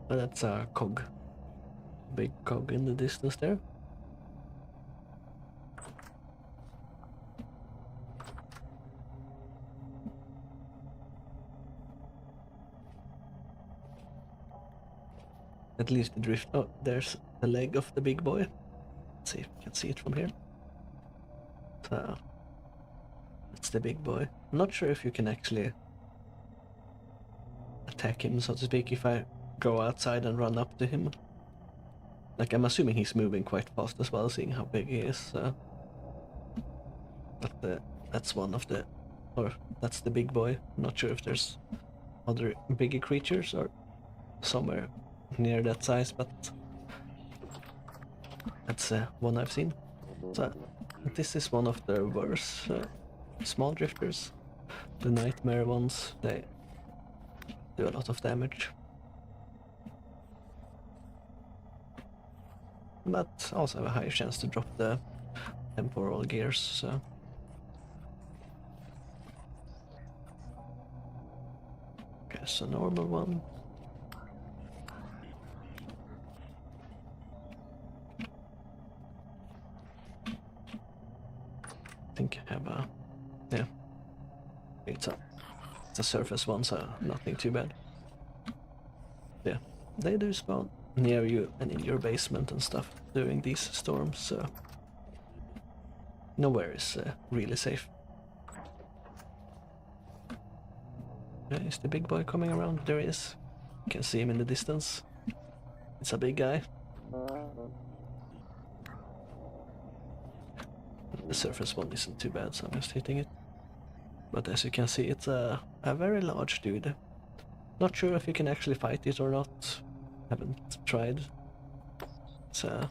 That's a cog. Big cog in the distance there. At least the drift... Oh, there's the leg of the big boy. Let's see if we can see it from here. So... That's the big boy. I'm not sure if you can actually attack him, so to speak, if I go outside and run up to him. Like, I'm assuming he's moving quite fast as well, seeing how big he is. But that's one of the... Or, that's the big boy. I'm not sure if there's other bigger creatures or somewhere near that size, but that's one I've seen. So this is one of the worst small drifters. The nightmare ones, they do a lot of damage. But also have a high chance to drop the temporal gears, so... Okay, so normal one. I think I have a... yeah. It's a surface one, so nothing too bad. Yeah, they do spawn near you and in your basement and stuff during these storms, so... nowhere is really safe. Is the big boy coming around? There he is. You can see him in the distance. It's a big guy. The surface one isn't too bad, so I'm just hitting it. But as you can see, it's a very large dude. Not sure if you can actually fight it or not. Haven't tried. So...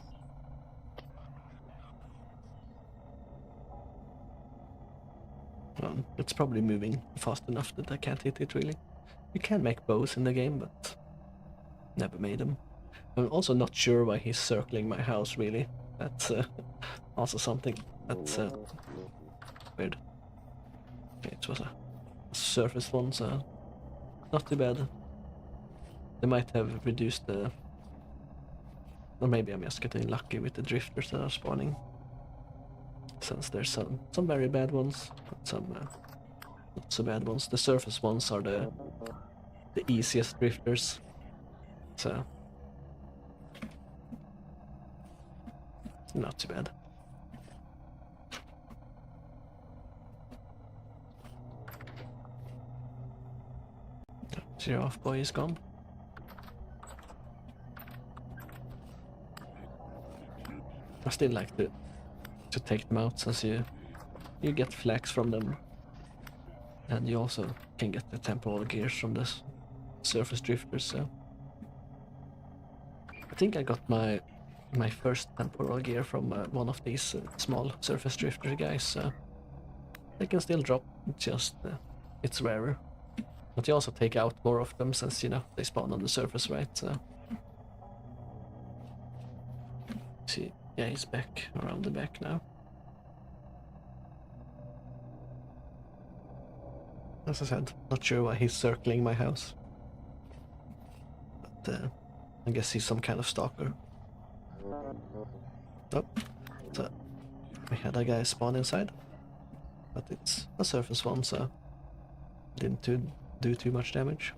it's probably moving fast enough that I can't hit it really. You can make bows in the game, but never made them. I'm also not sure why he's circling my house really. That's also something that's weird. Okay, it was a surface one, so not too bad. They might have reduced the... or maybe I'm just getting lucky with the drifters that are spawning. Since there's some very bad ones, but some not so bad ones. The surface ones are the easiest drifters, so not too bad. Giraffe boy is gone. I still like to take them out, since you get flax from them, and you also can get the temporal gears from the surface drifters. So I think I got my first temporal gear from one of these small surface drifter guys. So they can still drop. It's just it's rarer, but you also take out more of them, since you know they spawn on the surface, right? So see. Yeah, he's back around the back now. As I said, not sure why he's circling my house. But I guess he's some kind of stalker. Oh, so we had a guy spawn inside. But it's a surface one, so didn't do too much damage.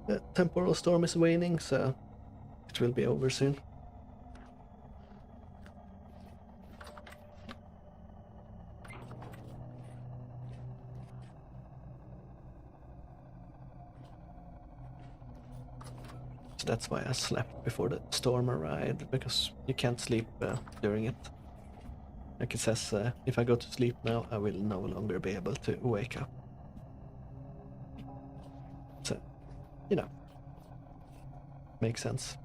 The temporal storm is waning, so it will be over soon. So that's why I slept before the storm arrived, because you can't sleep during it. Like it says, if I go to sleep now, I will no longer be able to wake up. So, you know, makes sense.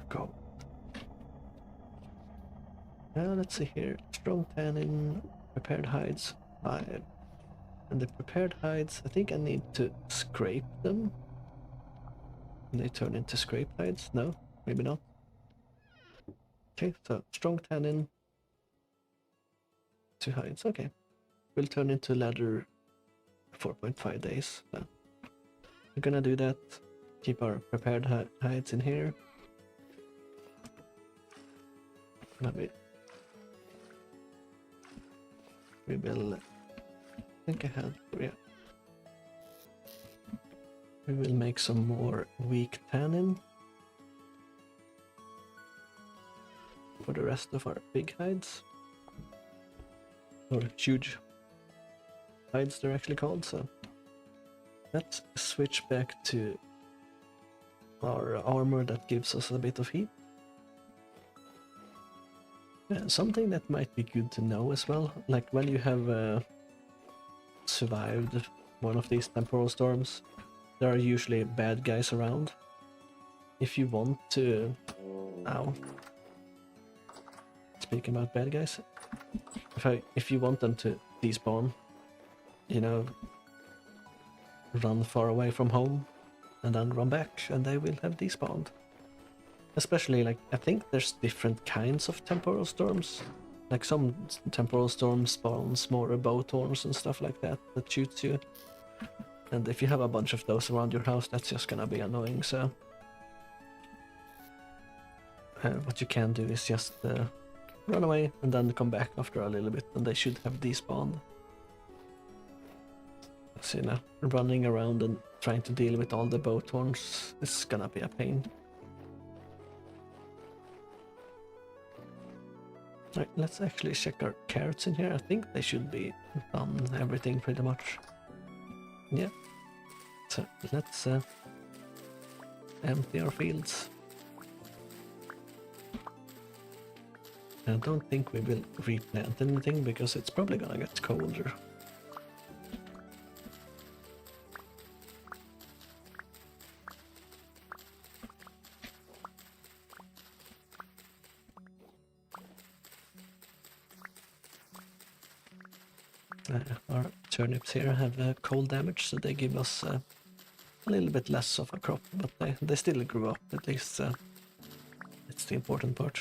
Go. Now let's see here. Strong tannin, prepared hides, 5. And the prepared hides, I think I need to scrape them. And they turn into scrape hides? No, maybe not. Okay, so strong tannin, 2 hides, okay. Will turn into leather 4.5 days. So we're gonna do that. Keep our prepared hides in here. Maybe we will... I think I had, yeah. We will make some more weak tannin for the rest of our big hides, or huge hides they're actually called. So let's switch back to our armor that gives us a bit of heat. Something that might be good to know as well, like when you have survived one of these temporal storms, there are usually bad guys around. if you want to... Ow. Speaking about bad guys, if you want them to despawn, you know, run far away from home and then run back and they will have despawned. Especially, like, I think there's different kinds of temporal storms. Like some temporal storms spawns more boat horns and stuff like that shoots you. And if you have a bunch of those around your house, that's just gonna be annoying, so... what you can do is just run away and then come back after a little bit, and they should have despawned. So, you know, running around and trying to deal with all the boat horns is gonna be a pain. Right, let's actually check our carrots in here. I think they should be done everything pretty much. Yeah. So let's empty our fields. I don't think we will replant anything because it's probably gonna get colder. Our turnips here have cold damage, so they give us a little bit less of a crop, but they still grew up, at least. It's the important part.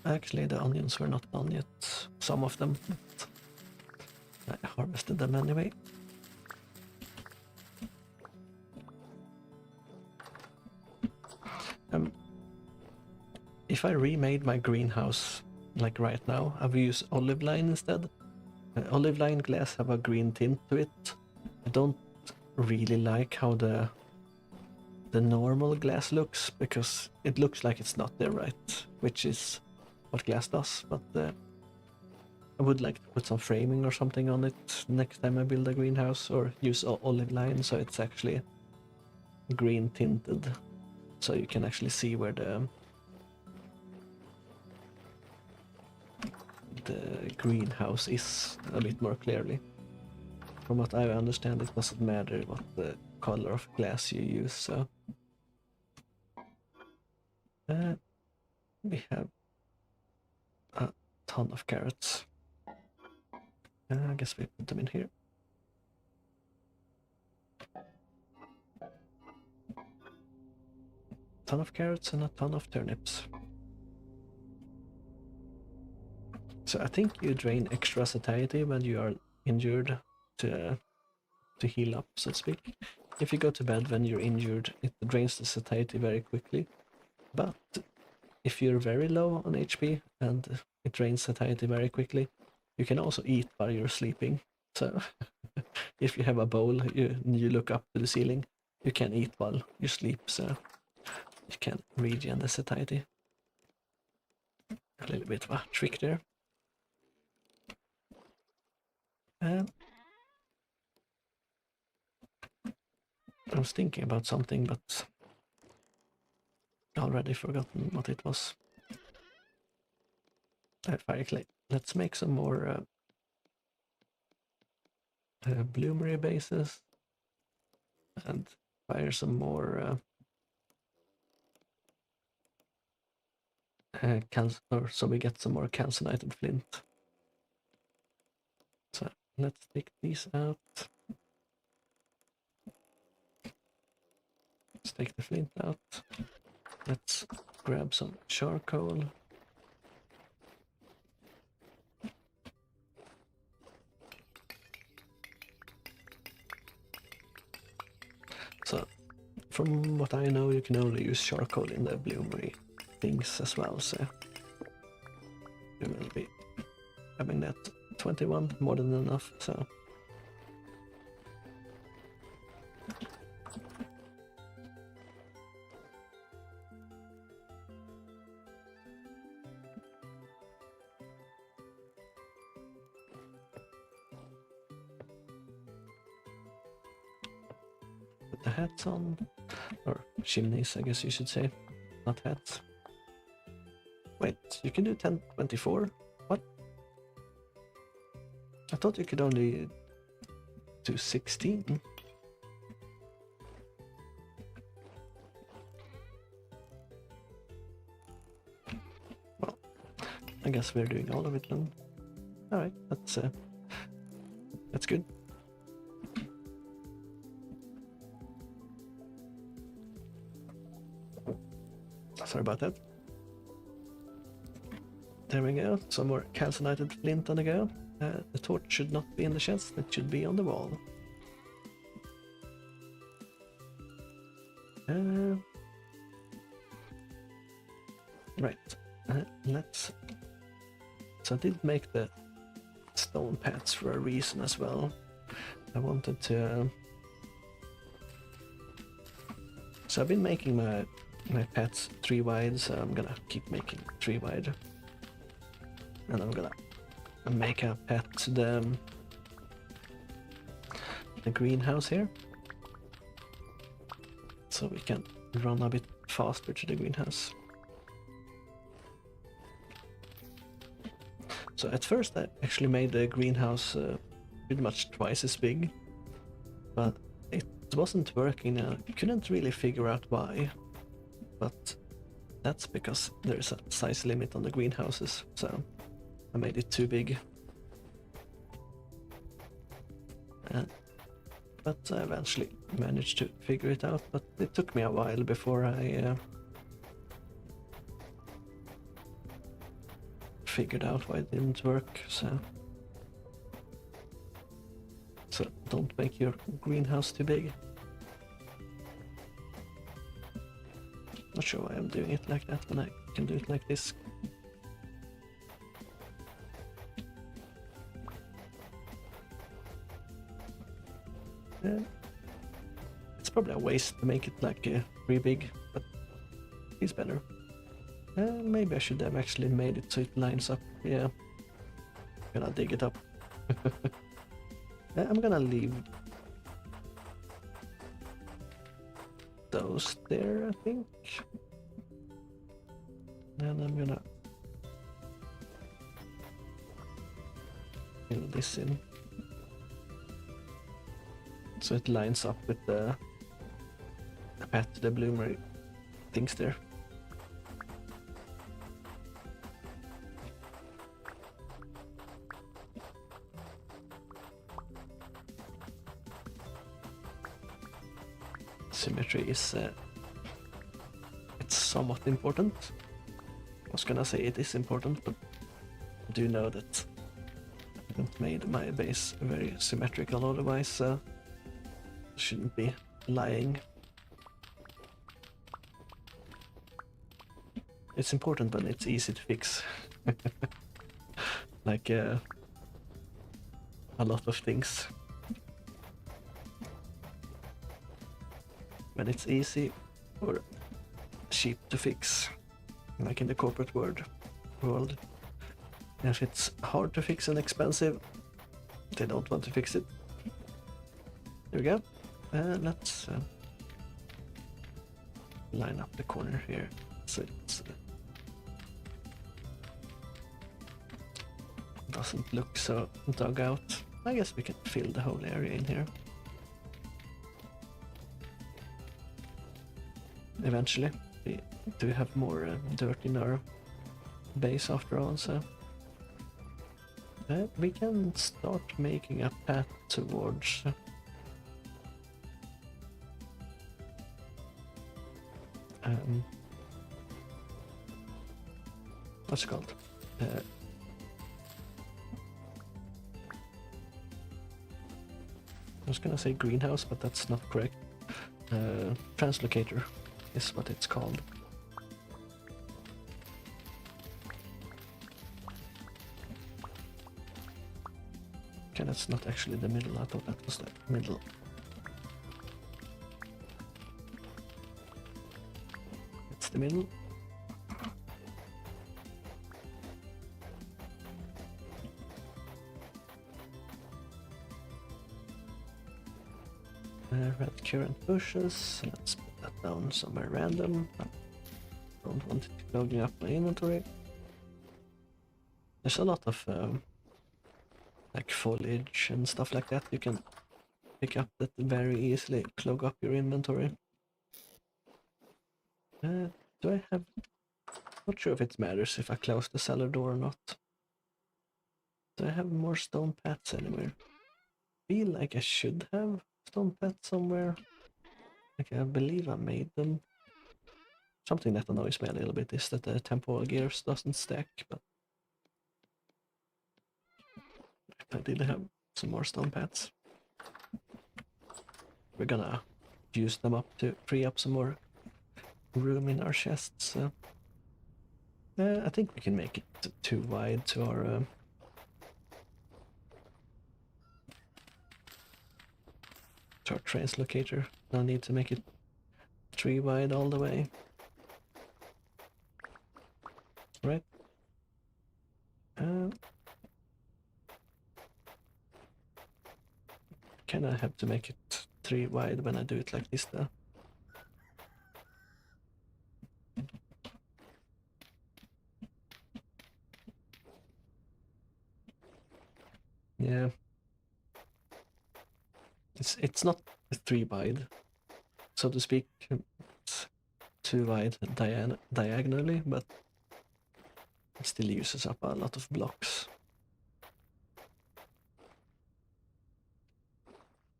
Actually, the onions were not done yet, some of them, but I harvested them anyway. If I remade my greenhouse like right now, I will use olive line instead. Olive line glass have a green tint to it. I don't really like how the normal glass looks, because it looks like it's not there right, which is what glass does, but I would like to put some framing or something on it next time I build a greenhouse, or use olive line so it's actually green tinted, so you can actually see where the greenhouse is a bit more clearly. From what I understand, it doesn't matter what the color of glass you use, so... we have a ton of carrots. I guess we put them in here. Ton of carrots and a ton of turnips. So I think you drain extra satiety when you are injured to heal up, so to speak. If you go to bed when you're injured, it drains the satiety very quickly. But if you're very low on HP and it drains satiety very quickly, you can also eat while you're sleeping. So if you have a bowl, you look up to the ceiling, you can eat while you sleep, so you can regen the satiety. A little bit of a trick there. I was thinking about something, but already forgotten what it was. Fire clay. Let's make some more bloomery bases and fire some more so we get some more calcinated flint. So let's take these out. Let's take the flint out. Let's grab some charcoal. So, from what I know, you can only use charcoal in the bloomery things as well, so we will be having that 21, more than enough, so... Put the hats on, or chimneys, I guess you should say, not hats. Wait, you can do 1024? What? I thought you could only do 16. I guess we're doing all of it then. Alright, that's good. Sorry about that. There we go, some more calcinated flint on the go. The torch should not be in the chest, it should be on the wall. Right, let's... So I did make the stone paths for a reason as well. I wanted to... So I've been making my paths 3 wide, so I'm gonna keep making 3 wide. And I'm gonna make a path to the greenhouse here. So we can run a bit faster to the greenhouse. So at first I actually made the greenhouse pretty much twice as big, but it wasn't working. I couldn't really figure out why, but that's because there's a size limit on the greenhouses, so I made it too big. But I eventually managed to figure it out, but it took me a while before I figured out why it didn't work, so don't make your greenhouse too big. Not sure why I'm doing it like that when I can do it like this. It's probably a waste to make it like pretty big, but it's better. Maybe I should have actually made it so it lines up. Yeah, I'm gonna dig it up. I'm gonna leave those there, I think, and I'm gonna fill this in so it lines up with the path to the bloomery things there. Symmetry is it's somewhat important. I was gonna say it is important, but I do know that I haven't made my base very symmetrical otherwise, so shouldn't be lying. It's important, but it's easy to fix. Like a lot of things. When it's easy or cheap to fix, like in the corporate world. If it's hard to fix and expensive, they don't want to fix it. There we go. Let's line up the corner here so it doesn't look so dug out. I guess we can fill the whole area in here. Eventually, we do have more dirt in our base after all, so we can start making a path towards what's it called? I was gonna say greenhouse, but that's not correct. Translocator is what it's called. Okay, that's not actually the middle. I thought that was the middle. It's the middle. Red currant bushes. Let's put that down somewhere random. I don't want it clogging up my inventory. There's a lot of like foliage and stuff like that you can pick up that very easily clog up your inventory. Do I have... Not sure if it matters if I close the cellar door or not. Do I have more stone paths anywhere? Feel like I should have stone paths somewhere. Like I believe I made them. Something that annoys me a little bit is that the temporal gears doesn't stack, but I did have some more stone paths. We're gonna use them up to free up some more room in our chests. So. I think we can make it too wide to our translocator. No need to make it 3 wide all the way. Right? Kinda have to make it 3 wide when I do it like this though. Yeah. It's not 3 wide, so to speak. It's 2 wide diagonally, but it still uses up a lot of blocks.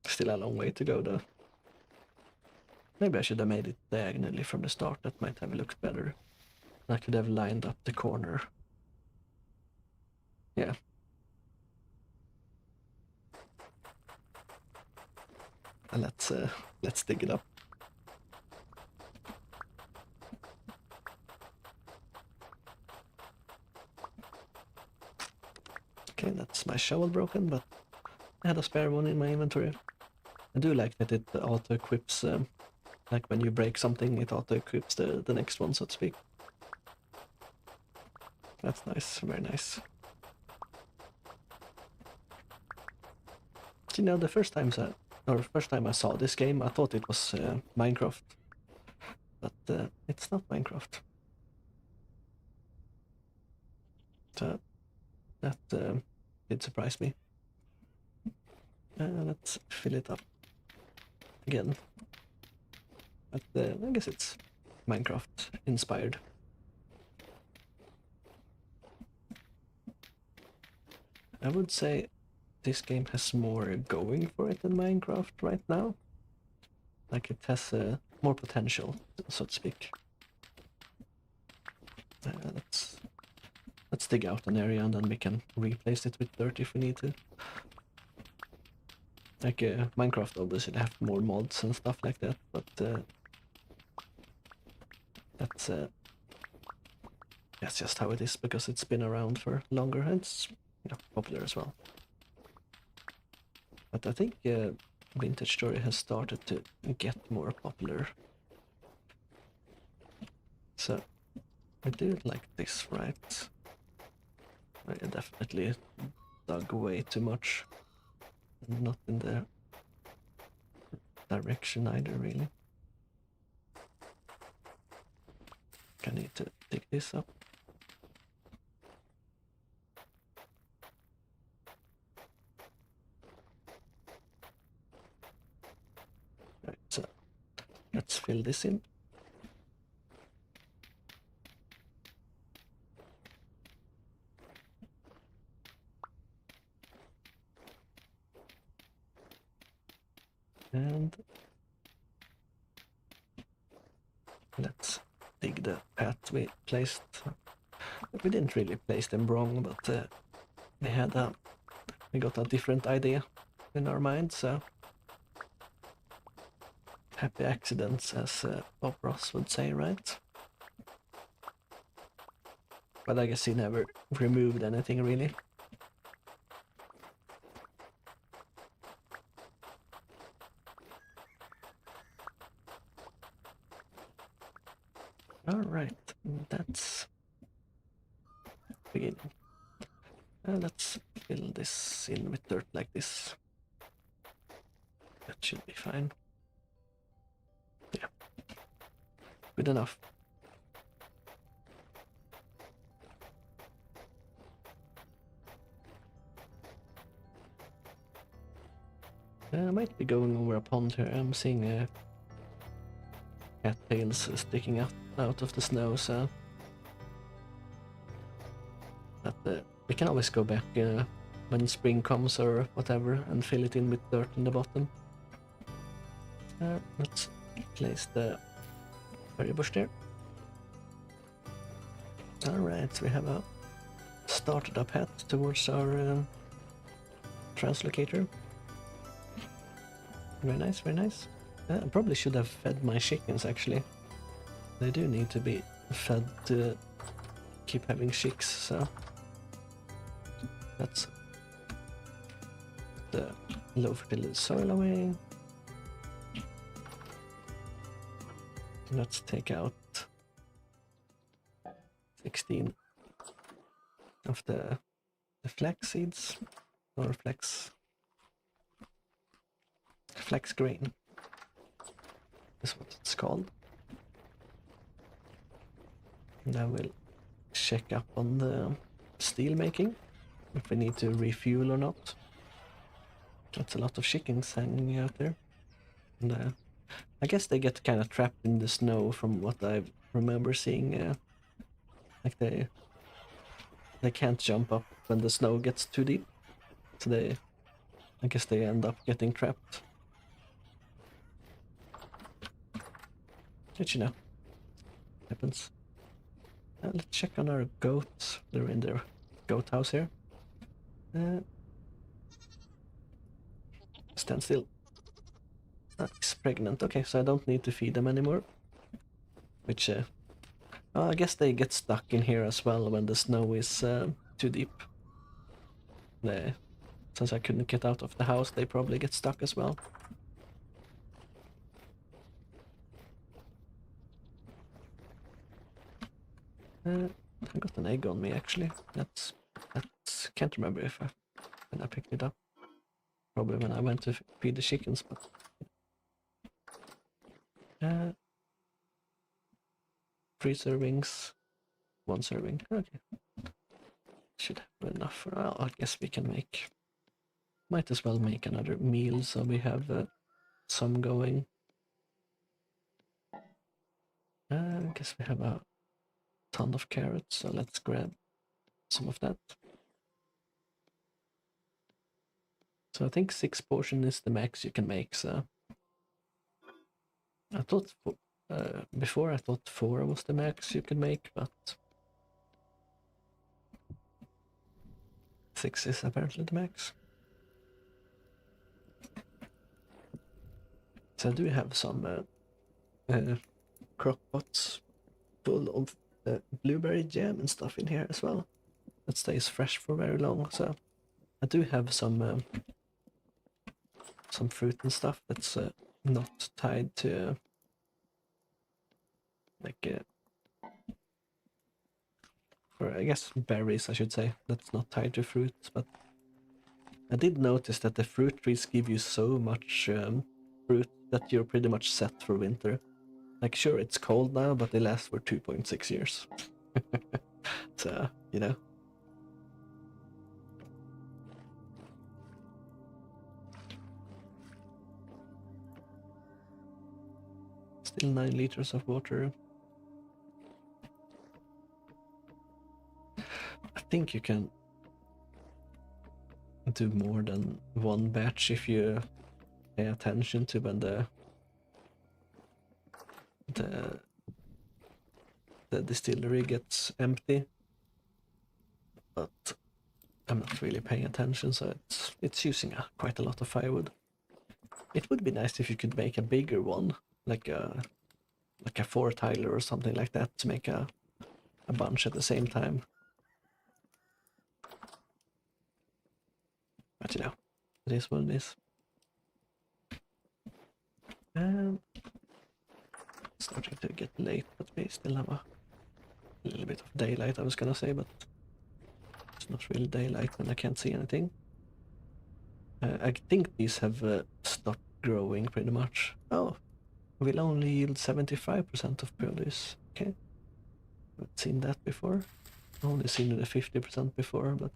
Still a long way to go though. Maybe I should have made it diagonally from the start. That might have looked better. I could have lined up the corner. Yeah. And let's dig it up. Okay, that's my shovel broken, but I had a spare one in my inventory. I do like that it auto-equips, like when you break something, it auto-equips the next one, so to speak. That's nice, very nice. You know, the first time I saw this game, I thought it was Minecraft, but it's not Minecraft. So that did surprise me. Let's fill it up again. But I guess it's Minecraft inspired. I would say this game has more going for it than Minecraft right now. Like it has more potential, so to speak. Let's dig out an area and then we can replace it with dirt if we need to. Like Minecraft obviously have more mods and stuff like that, but that's just how it is because it's been around for longer and it's popular as well. But I think Vintage Story has started to get more popular. So I do it like this, right? I definitely dug way too much. Not in the direction either, really. I need to dig this up. Right, so let's fill this in. And let's dig the path we placed. We didn't really place them wrong, but we got a different idea in our mind, so happy accidents, as Bob Ross would say, right? But I guess he never removed anything really. Alright, that's beginning. Let's fill this in with dirt like this. That should be fine. Yeah, good enough. I might be going over a pond here. I'm seeing cattails sticking out of the snow, so can always go back when spring comes or whatever and fill it in with dirt in the bottom. Let's place the berry bush there. Alright, we have a started up path towards our translocator. Very nice, very nice. I probably should have fed my chickens actually. They do need to be fed to keep having chicks, so let's put the low fertility soil away. Let's take out 16 of the flax seeds, or flax grain is what it's called. And I will check up on the steel making, if we need to refuel or not. That's a lot of chickens hanging out there. And I guess they get kind of trapped in the snow from what I remember seeing. Like they can't jump up when the snow gets too deep. So I guess they end up getting trapped. But you know, happens. Let's check on our goats. They're in their goat house here. Stand still. It's pregnant. Okay, so I don't need to feed them anymore. Which, I guess they get stuck in here as well when the snow is too deep. Since I couldn't get out of the house, they probably get stuck as well. I got an egg on me actually. That's can't remember if when I picked it up. Probably when I went to feed the chickens, but 3 servings, 1 serving. Okay, should have enough. Well, I guess we can might as well make another meal so we have some going. I guess we have a ton of carrots, so let's grab some of that. So I think 6 portion is the max you can make, so I thought before I thought 4 was the max you could make, but 6 is apparently the max. So I do have some crock pots full of blueberry jam and stuff in here as well. That stays fresh for very long, so I do have some fruit and stuff that's not tied to like or I guess berries I should say, that's not tied to fruits, but I did notice that the fruit trees give you so much fruit that you're pretty much set for winter. Like sure it's cold now, but they last for 2.6 years. So, you know. Still 9 liters of water. I think you can do more than 1 batch if you pay attention to when the distillery gets empty, but I'm not really paying attention, so it's using quite a lot of firewood. It would be nice if you could make a bigger one, like a 4-tiler or something like that, to make a bunch at the same time. But you know, it is what it is. And starting to get late, but we still have a little bit of daylight, I was gonna say, but it's not really daylight and I can't see anything. I think these have stopped growing pretty much. Oh, will only yield 75% of produce. Okay, haven't seen that before. Only seen the 50% before, but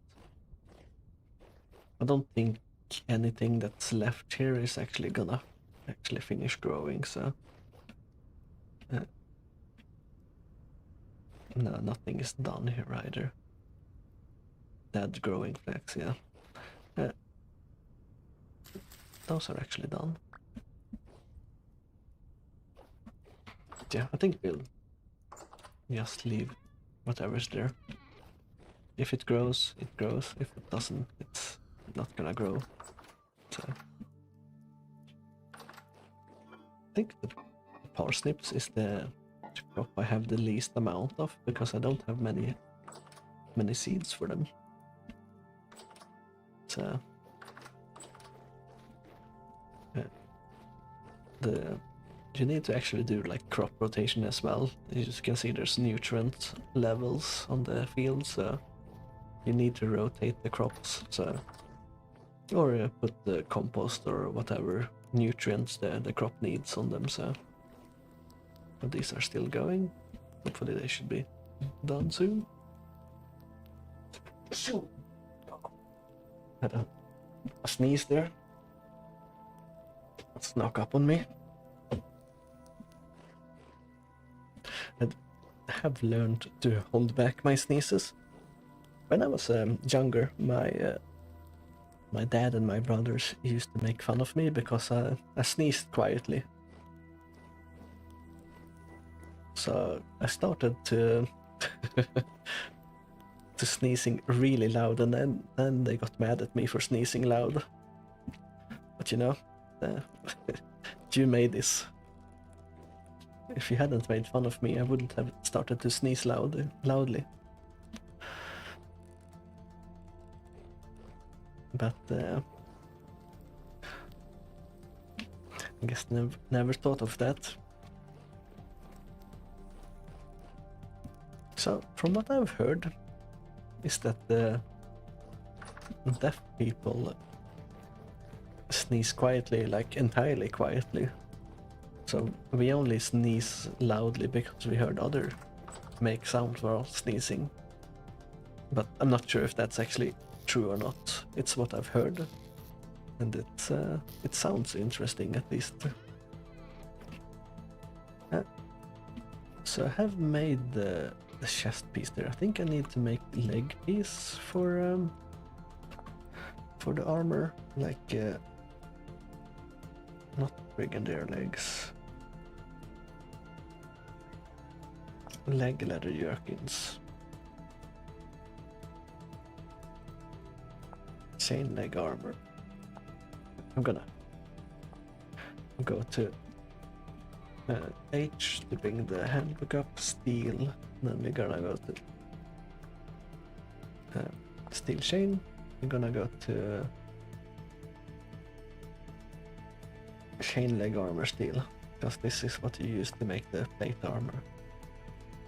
I don't think anything that's left here is actually gonna finish growing, so no, nothing is done here either. dead growing flags, yeah. Those are actually done. Yeah, I think we'll just leave whatever's there. If it grows, it grows. If it doesn't, it's not gonna grow. So I think the parsnips is the crop I have the least amount of because I don't have many seeds for them. So you need to actually do like crop rotation as well. You just can see there's nutrient levels on the field, so you need to rotate the crops. So or put the compost or whatever nutrients the crop needs on them. So but these are still going. Hopefully they should be done soon. Had a sneeze there. Snuck up on me. I have learned to hold back my sneezes. When I was younger, my dad and my brothers used to make fun of me because I sneezed quietly. So I started to to sneezing really loud, and then they got mad at me for sneezing loud. But you know, you made this. If you hadn't made fun of me, I wouldn't have started to sneeze loudly. But I guess never thought of that. So, from what I've heard, is that the deaf people sneeze quietly, like entirely quietly. So we only sneeze loudly because we heard other make sound while sneezing. But I'm not sure if that's actually true or not. It's what I've heard, and it sounds interesting at least. So I have made the chest piece there. I think I need to make leg piece for the armor, like not brigadier legs. Leg leather jerkins. Chain leg armor. I'm gonna go to H to bring the handbook up, steel, then we're gonna go to steel chain. We're gonna go to chain leg armor steel, because this is what you use to make the plate armor.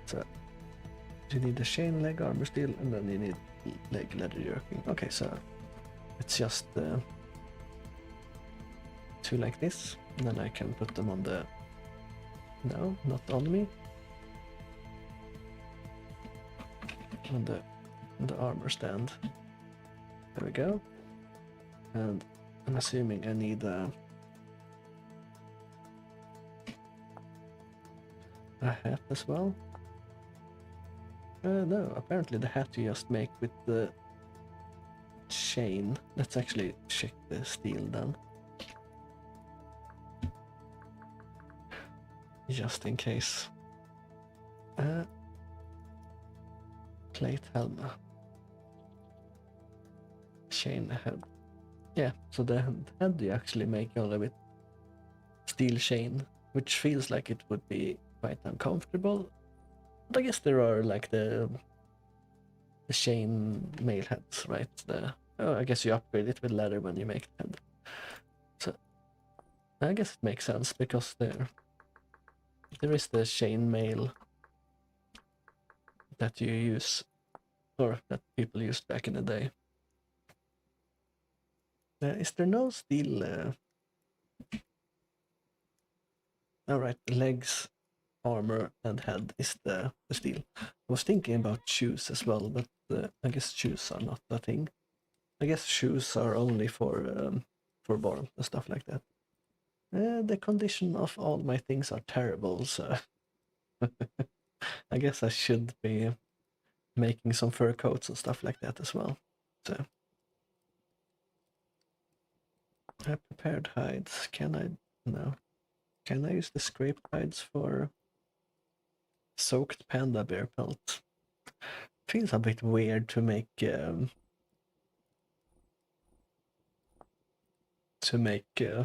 So you need the chain leg armor steel, and then you need leg leather jerkin. Okay, so it's just two like this, and then I can put them on the... No, not on me. On the armor stand. There we go. And I'm assuming I need a hat as well. No, apparently the hat you just make with the chain. Let's actually check the steel then. Just in case. Plate helmet. Chain head. Yeah, so the head you actually make only with steel chain, which feels like it would be quite uncomfortable. But I guess there are like the chain mail heads, right? I guess you upgrade it with leather when you make the head. So I guess it makes sense because there is the chain mail that you use, or that people used back in the day. Is there no steel? Alright, legs, armor, and head is the steel. I was thinking about shoes as well, but I guess shoes are not a thing. I guess shoes are only for Born and stuff like that. The condition of all my things are terrible, so I guess I should be making some fur coats and stuff like that as well. So I prepared hides. Can I? No. Can I use the scraped hides for soaked panda bear pelt? Feels a bit weird to make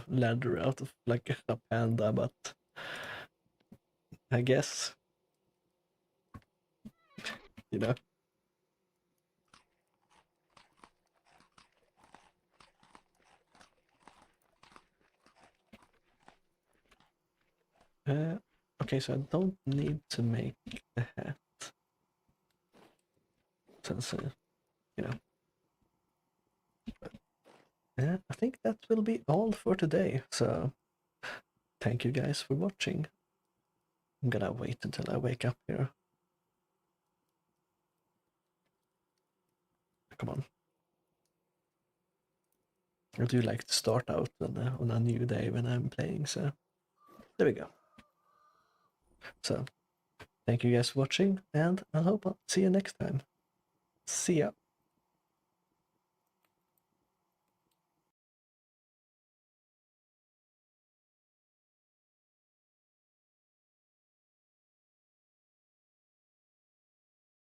leather out of like a panda, but I guess, you know. Okay, so I don't need to make the hat since you know. Yeah, I think that will be all for today. So thank you guys for watching. I'm gonna wait until I wake up here. Come on. I do like to start out on a new day when I'm playing, so there we go. So thank you guys for watching, and I hope I'll see you next time. See ya.